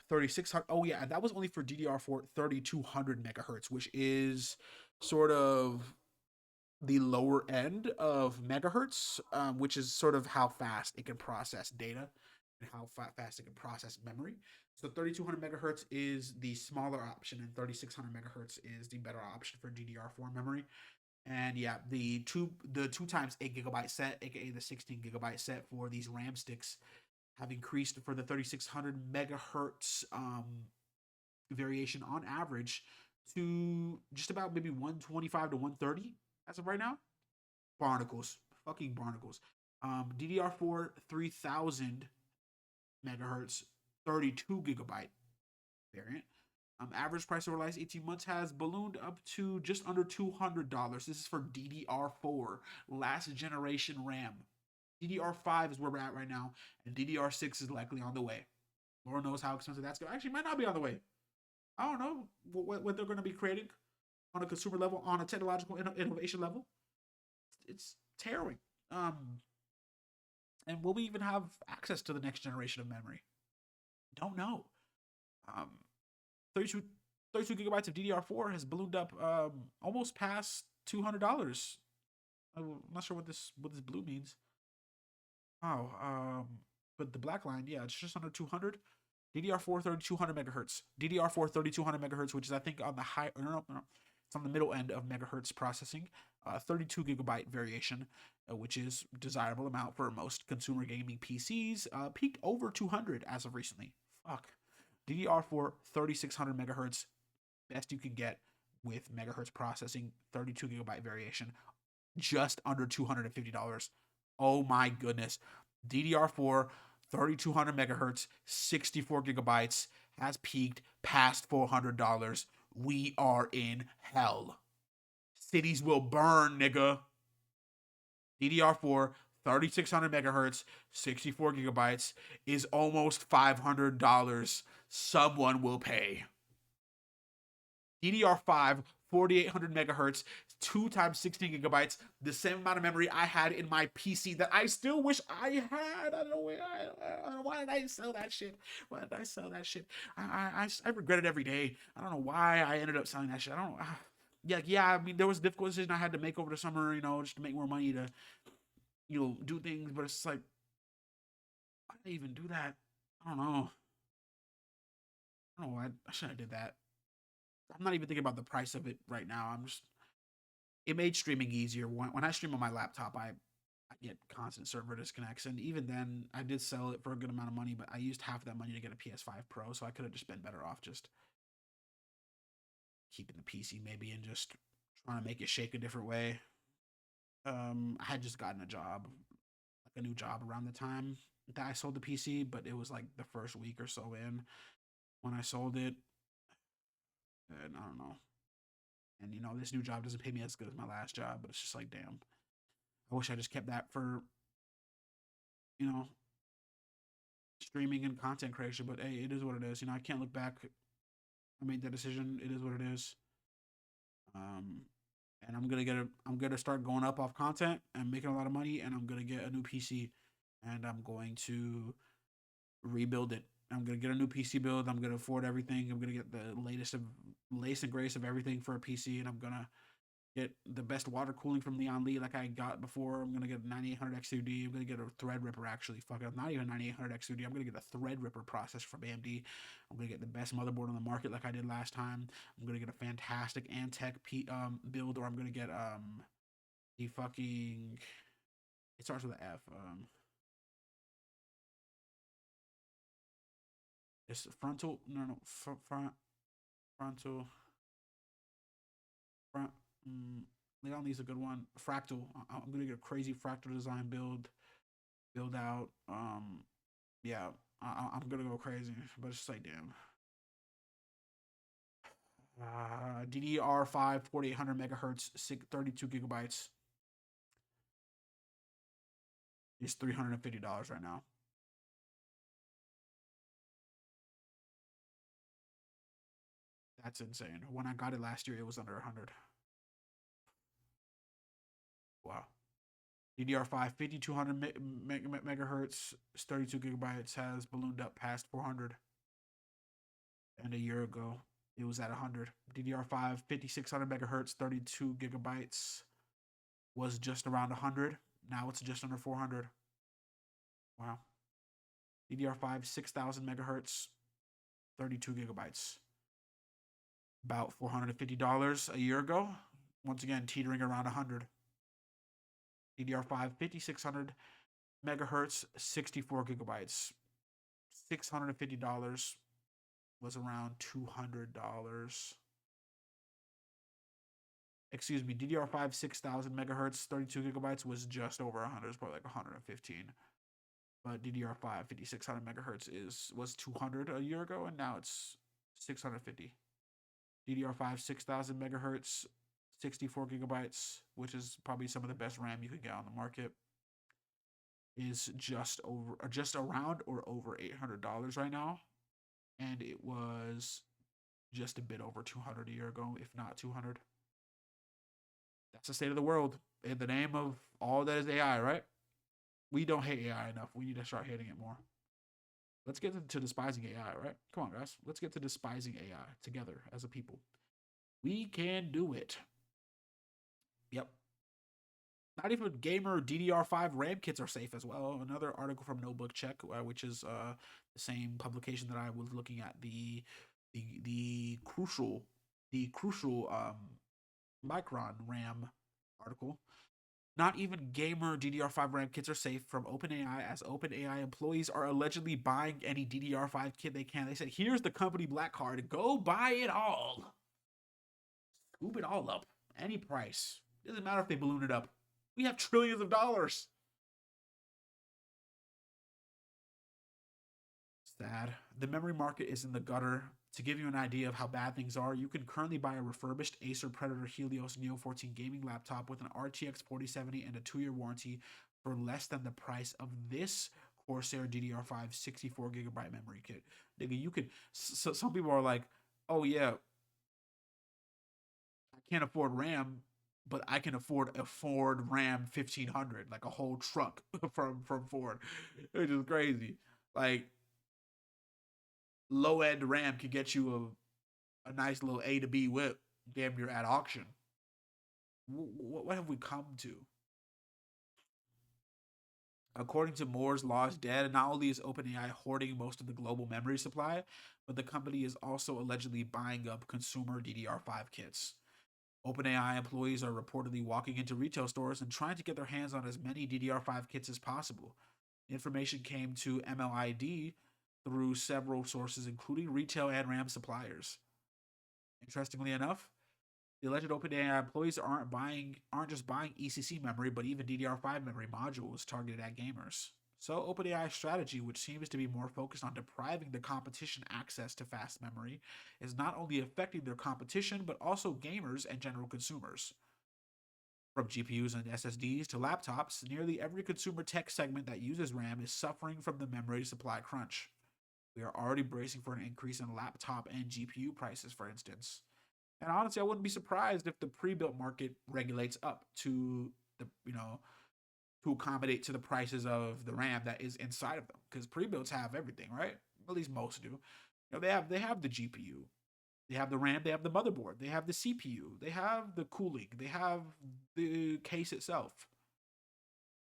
3600. Oh yeah, that was only for DDR4 3200 megahertz, which is sort of the lower end of megahertz, which is sort of how fast it can process data and how fast it can process memory. So 3200 megahertz is the smaller option, and 3600 megahertz is the better option for DDR4 memory. And yeah, the two times 8 gigabyte set, aka the 16 gigabyte set for these RAM sticks, have increased for the 3600 megahertz variation on average to just about maybe 125 to 130 as of right now. Barnacles, fucking barnacles. DDR4 3000 megahertz, 32 gigabyte variant. Average price over the last 18 months has ballooned up to just under $200. This is for DDR4, last generation RAM. DDR5 is where we're at right now, and DDR6 is likely on the way. Lord knows how expensive that's going. Actually, might not be on the way. I don't know what they're going to be creating on a consumer level, on a technological innovation level. It's tearing. And will we even have access to the next generation of memory? Don't know. Um, 32, 32 gigabytes of DDR4 has ballooned up almost past $200. I'm not sure what this blue means. Oh, but the black line, yeah, it's just under 200. DDR4 3200 megahertz. DDR4 3200 megahertz, which is I think on the high, no, it's on the middle end of megahertz processing. 32 gigabyte variation, which is desirable amount for most consumer gaming PCs. Peaked over 200 as of recently. Fuck. DDR4 3600 megahertz, best you can get with megahertz processing. 32 gigabyte variation, just under $250. Oh my goodness. DDR4 3200 megahertz, 64 gigabytes, has peaked past $400. We are in hell. Cities will burn, nigga. DDR4 3600 megahertz, 64 gigabytes is almost $500. Someone will pay. DDR5 4800 megahertz, 2 times 16 gigabytes, the same amount of memory I had in my PC that I still wish I had. I don't know why did I sell that shit. Why did I sell that shit? I regret it every day. I don't know why I ended up selling that shit. I don't know. Yeah. I mean, there was a difficult decision I had to make over the summer, just to make more money to, do things. But it's like, why did I even do that? I don't know. I don't know why I should have did that. I'm not even thinking about the price of it right now. It made streaming easier. When I stream on my laptop, I get constant server disconnects, and even then, I did sell it for a good amount of money. But I used half of that money to get a PS5 Pro, so I could have just been better off just keeping the PC maybe and just trying to make it shake a different way. I had just gotten a job, like a new job around the time that I sold the PC, but it was like the first week or so in when I sold it, and I don't know. And this new job doesn't pay me as good as my last job, but it's just like, damn, I wish I just kept that for you know streaming and content creation. But hey, it is what it is. I can't look back. I made that decision. It is what it is. Um, and I'm gonna start going up off content and making a lot of money, and I'm gonna get a new PC, and I'm going to rebuild it. I'm gonna get a new PC build. I'm gonna afford everything. I'm gonna get the latest and greatest of everything for a PC, and I'm gonna get the best water cooling from Leon Lee like I got before. I'm gonna get a 9800 X2D. I'm gonna get a Threadripper actually. Fuck it, not even 9800 X2D. I'm gonna get a Threadripper processor from AMD. I'm gonna get the best motherboard on the market like I did last time. I'm gonna get a fantastic Antec build, or I'm gonna get The fucking it starts with an F. It's frontal. No, frontal. Front. Leon needs a good one. Fractal. I'm gonna get a crazy fractal design build out. Yeah, I'm gonna go crazy, but it's just like damn. DDR5 4800 megahertz, 32 gigabytes. It's $350 right now. That's insane. When I got it last year, it was under 100. Wow. DDR5 5200 megahertz, 32 gigabytes has ballooned up past 400. And a year ago, it was at 100. DDR5 5600 megahertz, 32 gigabytes was just around 100. Now it's just under 400. Wow. DDR5 6000 megahertz, 32 gigabytes. About $450 a year ago. Once again, teetering around 100. DDR5 5600 megahertz, 64 gigabytes. $650 was around $200. Excuse me, DDR5 6000 megahertz, 32 gigabytes was just over 100. It's probably like 115. But DDR5 5600 megahertz was 200 a year ago, and now it's 650. DDR5 6000 megahertz, 64 gigabytes, which is probably some of the best RAM you could get on the market, is just around or over $800 right now, and it was just a bit over 200 a year ago, if not 200. That's the state of the world in the name of all that is AI, right? We don't hate AI enough. We need to start hating it more. Let's get into despising AI, right? Come on, guys. Let's get to despising AI together as a people. We can do it. Yep. Not even gamer DDR5 RAM kits are safe as well. Another article from Notebook Check, which is the same publication that I was looking at the crucial Micron RAM article. Not even gamer DDR5 RAM kits are safe from OpenAI, as OpenAI employees are allegedly buying any DDR5 kit they can. They said, here's the company black card. Go buy it all. Scoop it all up. Any price. Doesn't matter if they balloon it up. We have trillions of dollars. Sad. The memory market is in the gutter. To give you an idea of how bad things are, you can currently buy a refurbished Acer Predator Helios Neo 14 gaming laptop with an RTX 4070 and a 2-year warranty for less than the price of this Corsair DDR5 64 gigabyte memory kit. Nigga, you could. So some people are like, "Oh yeah, I can't afford RAM, but I can afford a Ford Ram 1500, like a whole truck from Ford," which is crazy. Like low end RAM could get you a nice little A to B whip damn near at auction. What have we come to? According to Moore's Law's Dead, not only is OpenAI hoarding most of the global memory supply, but the company is also allegedly buying up consumer DDR5 kits. OpenAI employees are reportedly walking into retail stores and trying to get their hands on as many DDR5 kits as possible. Information came to MLID through several sources, including retail and RAM suppliers. Interestingly enough, the alleged OpenAI employees aren't just buying ECC memory, but even DDR5 memory modules targeted at gamers. So OpenAI's strategy, which seems to be more focused on depriving the competition access to fast memory, is not only affecting their competition, but also gamers and general consumers. From GPUs and SSDs to laptops, nearly every consumer tech segment that uses RAM is suffering from the memory supply crunch. We are already bracing for an increase in laptop and GPU prices, for instance. And honestly, I wouldn't be surprised if the pre-built market regulates up to to accommodate to the prices of the RAM that is inside of them. Because pre-builts have everything, right? At least most do. They have the GPU, they have the RAM, they have the motherboard, they have the CPU, they have the cooling, they have the case itself.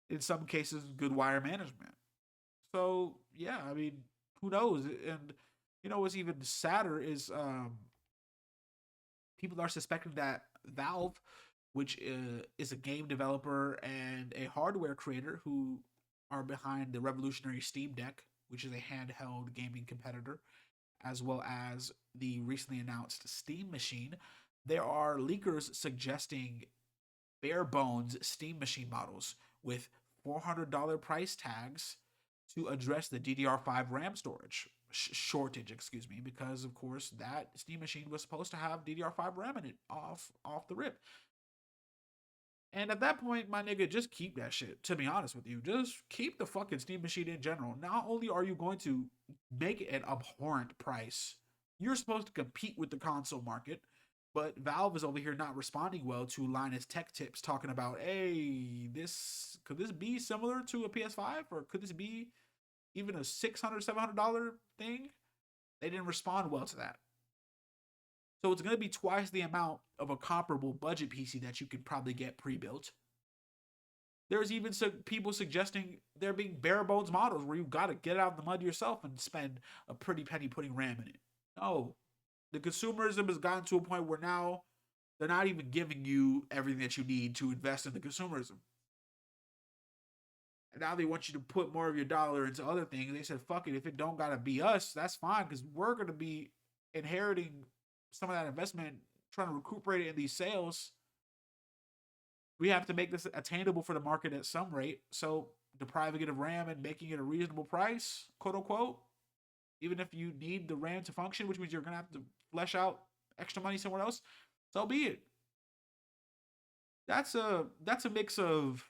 In some cases, good wire management. So yeah, I mean, who knows? And what's even sadder is people are suspecting that Valve which is a game developer and a hardware creator who are behind the revolutionary Steam Deck, which is a handheld gaming competitor, as well as the recently announced Steam Machine. There are leakers suggesting bare bones Steam Machine models with $400 price tags to address the DDR5 RAM storage shortage, excuse me, because of course that Steam Machine was supposed to have DDR5 RAM in it off the rip. And at that point, my nigga, just keep that shit. To be honest with you, just keep the fucking Steam Machine in general. Not only are you going to make it an abhorrent price, you're supposed to compete with the console market. But Valve is over here not responding well to Linus Tech Tips talking about, hey, this could this be similar to a PS5 or could this be even a $600-$700 thing? They didn't respond well to that. So it's going to be twice the amount of a comparable budget PC that you could probably get pre-built. There's even some people suggesting there being bare bones models where you got to get out of the mud yourself and spend a pretty penny putting RAM in it. No, the consumerism has gotten to a point where now they're not even giving you everything that you need to invest in the consumerism. And now they want you to put more of your dollar into other things. They said, fuck it, if it don't gotta be us, that's fine, because we're gonna be inheriting some of that investment, trying to recuperate it in these sales. We have to make this attainable for the market at some rate. So depriving it of RAM and making it a reasonable price, quote unquote, even if you need the RAM to function, which means you're gonna have to flesh out extra money somewhere else, so be it. That's a mix of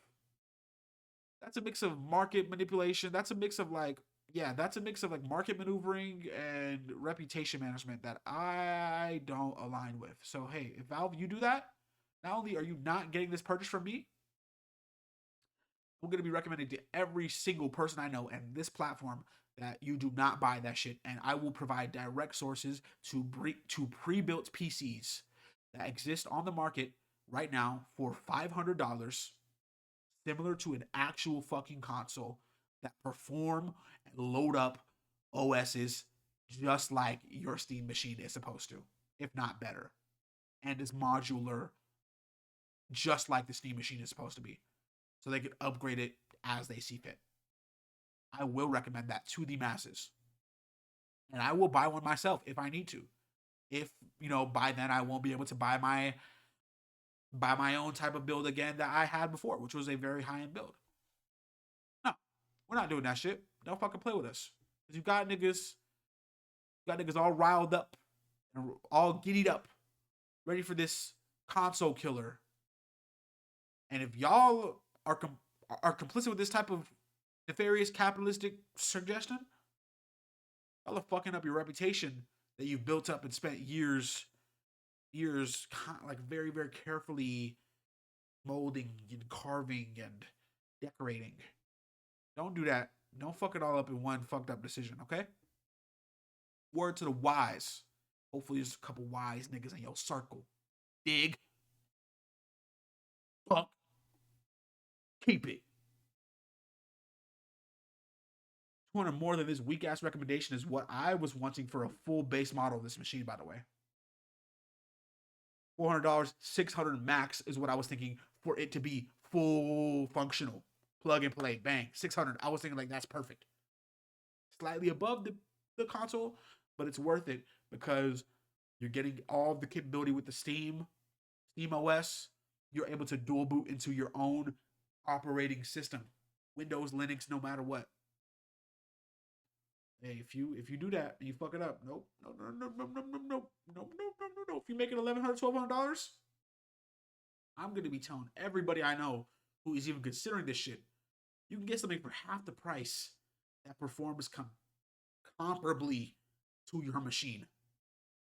market manipulation. That's a mix of market maneuvering and reputation management that I don't align with. So hey, if Valve, you do that, not only are you not getting this purchase from me, I'm gonna be recommending to every single person I know and this platform that you do not buy that shit, and I will provide direct sources to pre-built PCs that exist on the market right now for $500, similar to an actual fucking console that perform and load up OSs just like your Steam machine is supposed to, if not better, and is modular just like the Steam machine is supposed to be. So they could upgrade it as they see fit. I will recommend that to the masses. And I will buy one myself if I need to. If, by then I won't be able to buy my own type of build again that I had before, which was a very high-end build. No, we're not doing that shit. Don't fucking play with us. Because you got niggas all riled up and all giddied up, ready for this console killer. And if y'all are complicit with this type of nefarious capitalistic suggestion, y'all are fucking up your reputation that you've built up and spent years like very, very carefully molding and carving and decorating. Don't do that. Don't fuck it all up in one fucked up decision, okay? Word to the wise. Hopefully there's a couple wise niggas in your circle. Dig. Fuck. Keep it. 200 more than this weak ass recommendation is what I was wanting for a full base model of this machine, by the way. $400, $600 max is what I was thinking for it to be full functional. Plug and play, bang, $600. I was thinking like that's perfect. Slightly above the console, but it's worth it because you're getting all the capability with the Steam OS. You're able to dual boot into your own operating system, Windows, Linux, no matter what. Hey, if you do that and you fuck it up, nope, no. If you make it $1,100, $1,200, I'm gonna be telling everybody I know who is even considering this shit, you can get something for half the price that performs comparably to your machine,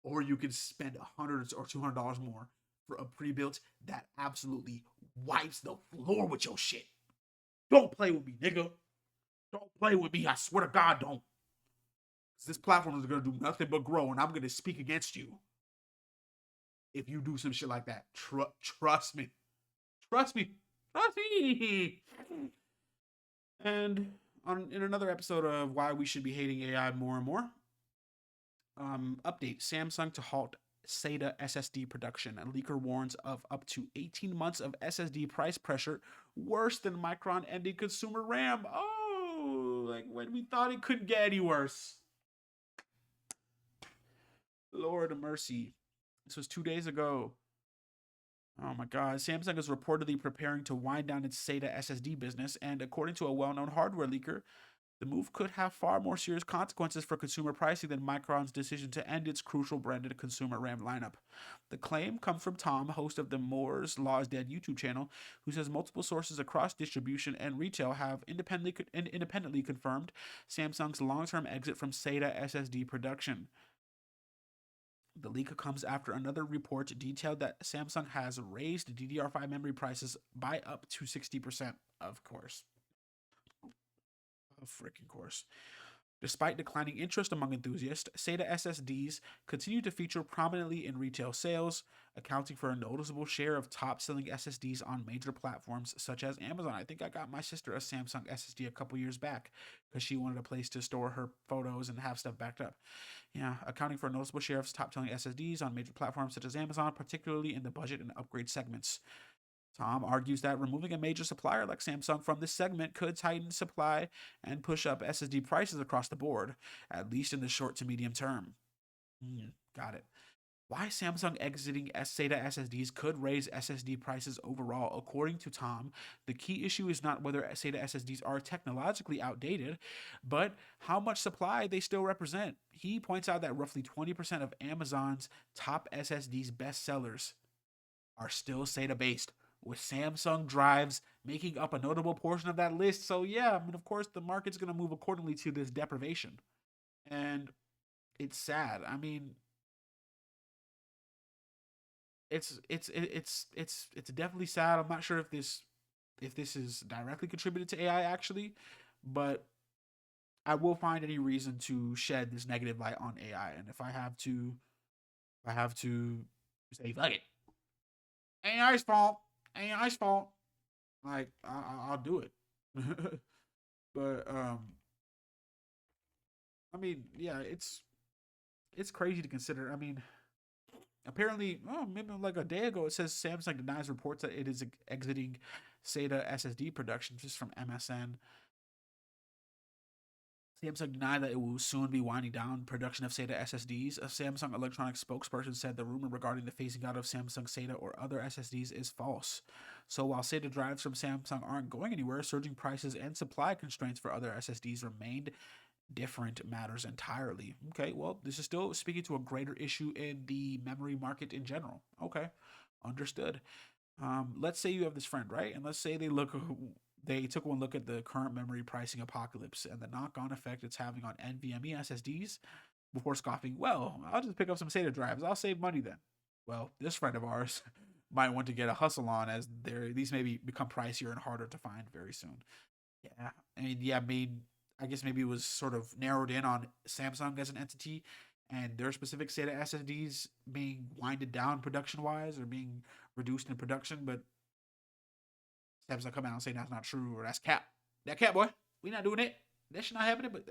or you can spend $100 or $200 more for a pre-built that absolutely wipes the floor with your shit. Don't play with me, nigga. Don't play with me. I swear to God, don't. This platform is going to do nothing but grow, and I'm going to speak against you if you do some shit like that. Trust me. Trust me. Trust me. And in another episode of why we should be hating AI more and more, update: Samsung to halt SATA SSD production. A leaker warns of up to 18 months of SSD price pressure, worse than Micron ending consumer RAM. Oh, like when we thought it couldn't get any worse. Lord of mercy. This was 2 days ago. Oh my God. Samsung is reportedly preparing to wind down its SATA SSD business, and according to a well known hardware leaker, the move could have far more serious consequences for consumer pricing than Micron's decision to end its crucial branded consumer RAM lineup. The claim comes from Tom, host of the Moore's Law is Dead YouTube channel, who says multiple sources across distribution and retail have independently confirmed Samsung's long term exit from SATA SSD production. The leak comes after another report detailed that Samsung has raised DDR5 memory prices by up to 60%. Of course. Of freaking course. Despite declining interest among enthusiasts, SATA SSDs continue to feature prominently in retail sales, accounting for a noticeable share of top selling SSDs on major platforms such as Amazon. I think I got my sister a Samsung SSD a couple years back because she wanted a place to store her photos and have stuff backed up. Yeah, accounting for a noticeable share of top selling SSDs on major platforms such as Amazon, particularly in the budget and upgrade segments. Tom argues that removing a major supplier like Samsung from this segment could tighten supply and push up SSD prices across the board, at least in the short to medium term. Got it. Why Samsung exiting SATA SSDs could raise SSD prices overall. According to Tom, the key issue is not whether SATA SSDs are technologically outdated, but how much supply they still represent. He points out that roughly 20% of Amazon's top SSDs bestsellers are still SATA based, with Samsung drives making up a notable portion of that list. So yeah, I mean, of course, the market's going to move accordingly to this deprivation, and it's sad. I mean, it's definitely sad. I'm not sure if this is directly contributed to AI actually, but I will find any reason to shed this negative light on AI. And if I have to say fuck it, AI's fault, AI's fault. Like I'll do it. But I mean, yeah, it's crazy to consider. I mean, apparently, oh, maybe like a day ago, it says Samsung denies reports that it is exiting SATA SSD production. Just from MSN. Samsung denied that it will soon be winding down production of SATA SSDs. A Samsung Electronics spokesperson said the rumor regarding the phasing out of Samsung SATA or other SSDs is false. So while SATA drives from Samsung aren't going anywhere, surging prices and supply constraints for other SSDs remained different matters entirely. Okay, well, this is still speaking to a greater issue in the memory market in general. Okay, understood. Let's say you have this friend, right? And let's say they took one look at the current memory pricing apocalypse and the knock-on effect it's having on NVMe SSDs before scoffing, well, I'll just pick up some SATA drives. I'll save money then. Well, this friend of ours might want to get a hustle on as these maybe become pricier and harder to find very soon. Yeah. I mean, yeah, I guess maybe it was sort of narrowed in on Samsung as an entity and their specific SATA SSDs being winded down production wise or being reduced in production, but Samsung come out and say that's not true or that's cap. That cap, boy. We not doing it. That should not happening. But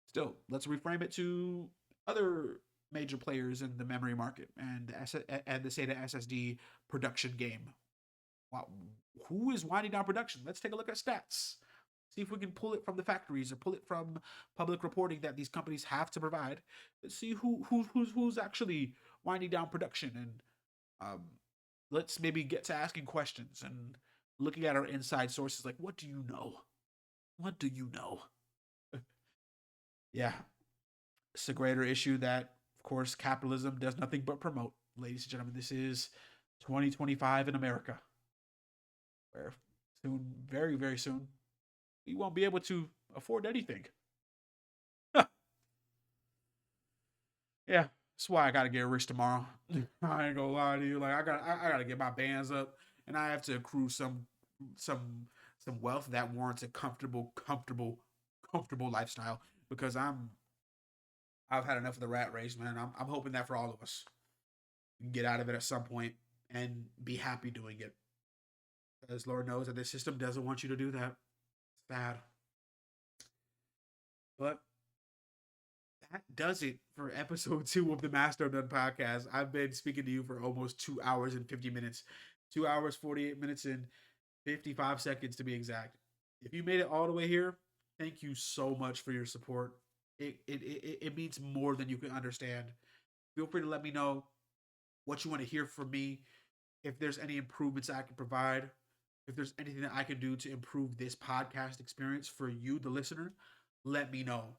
still, let's reframe it to other major players in the memory market and the SATA SSD production game. Wow, who is winding down production? Let's take a look at stats. See if we can pull it from the factories or pull it from public reporting that these companies have to provide. Let's see who's actually winding down production and um, let's maybe get to asking questions and looking at our inside sources like what do you know, what do you know? Yeah, it's a greater issue that of course capitalism does nothing but promote. Ladies and gentlemen, this is 2025 in America where soon, very very soon, we won't be able to afford anything. Yeah, that's why I gotta get rich tomorrow. I ain't gonna lie to you. Like I gotta get my bands up, and I have to accrue some some wealth that warrants a comfortable lifestyle. Because I've had enough of the rat race, man. I'm hoping that for all of us, we can get out of it at some point and be happy doing it. Because Lord knows that this system doesn't want you to do that. It's bad. But that does it for episode 2 of the Master of None podcast. I've been speaking to you for almost 2 hours and 50 minutes, 2 hours, 48 minutes, and 55 seconds to be exact. If you made it all the way here, thank you so much for your support. It means more than you can understand. Feel free to let me know what you want to hear from me, if there's any improvements I can provide, if there's anything that I can do to improve this podcast experience for you, the listener, let me know.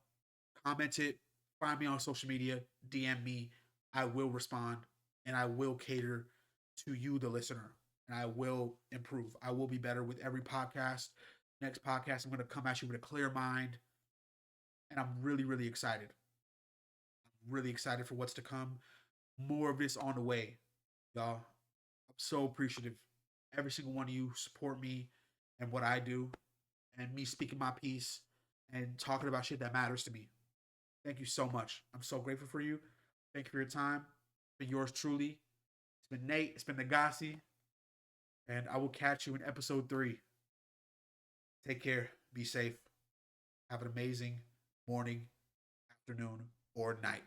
Comment it, find me on social media, DM me. I will respond and I will cater to you, the listener, and I will improve. I will be better with every podcast. Next podcast, I'm going to come at you with a clear mind, and I'm really, really excited. I'm really excited for what's to come. More of this on the way, y'all. I'm so appreciative. Every single one of you support me and what I do, and me speaking my piece and talking about shit that matters to me. Thank you so much. I'm so grateful for you. Thank you for your time. It's been yours truly. It's been Nate. It's been Nagasi. And I will catch you in episode 3. Take care. Be safe. Have an amazing morning, afternoon, or night.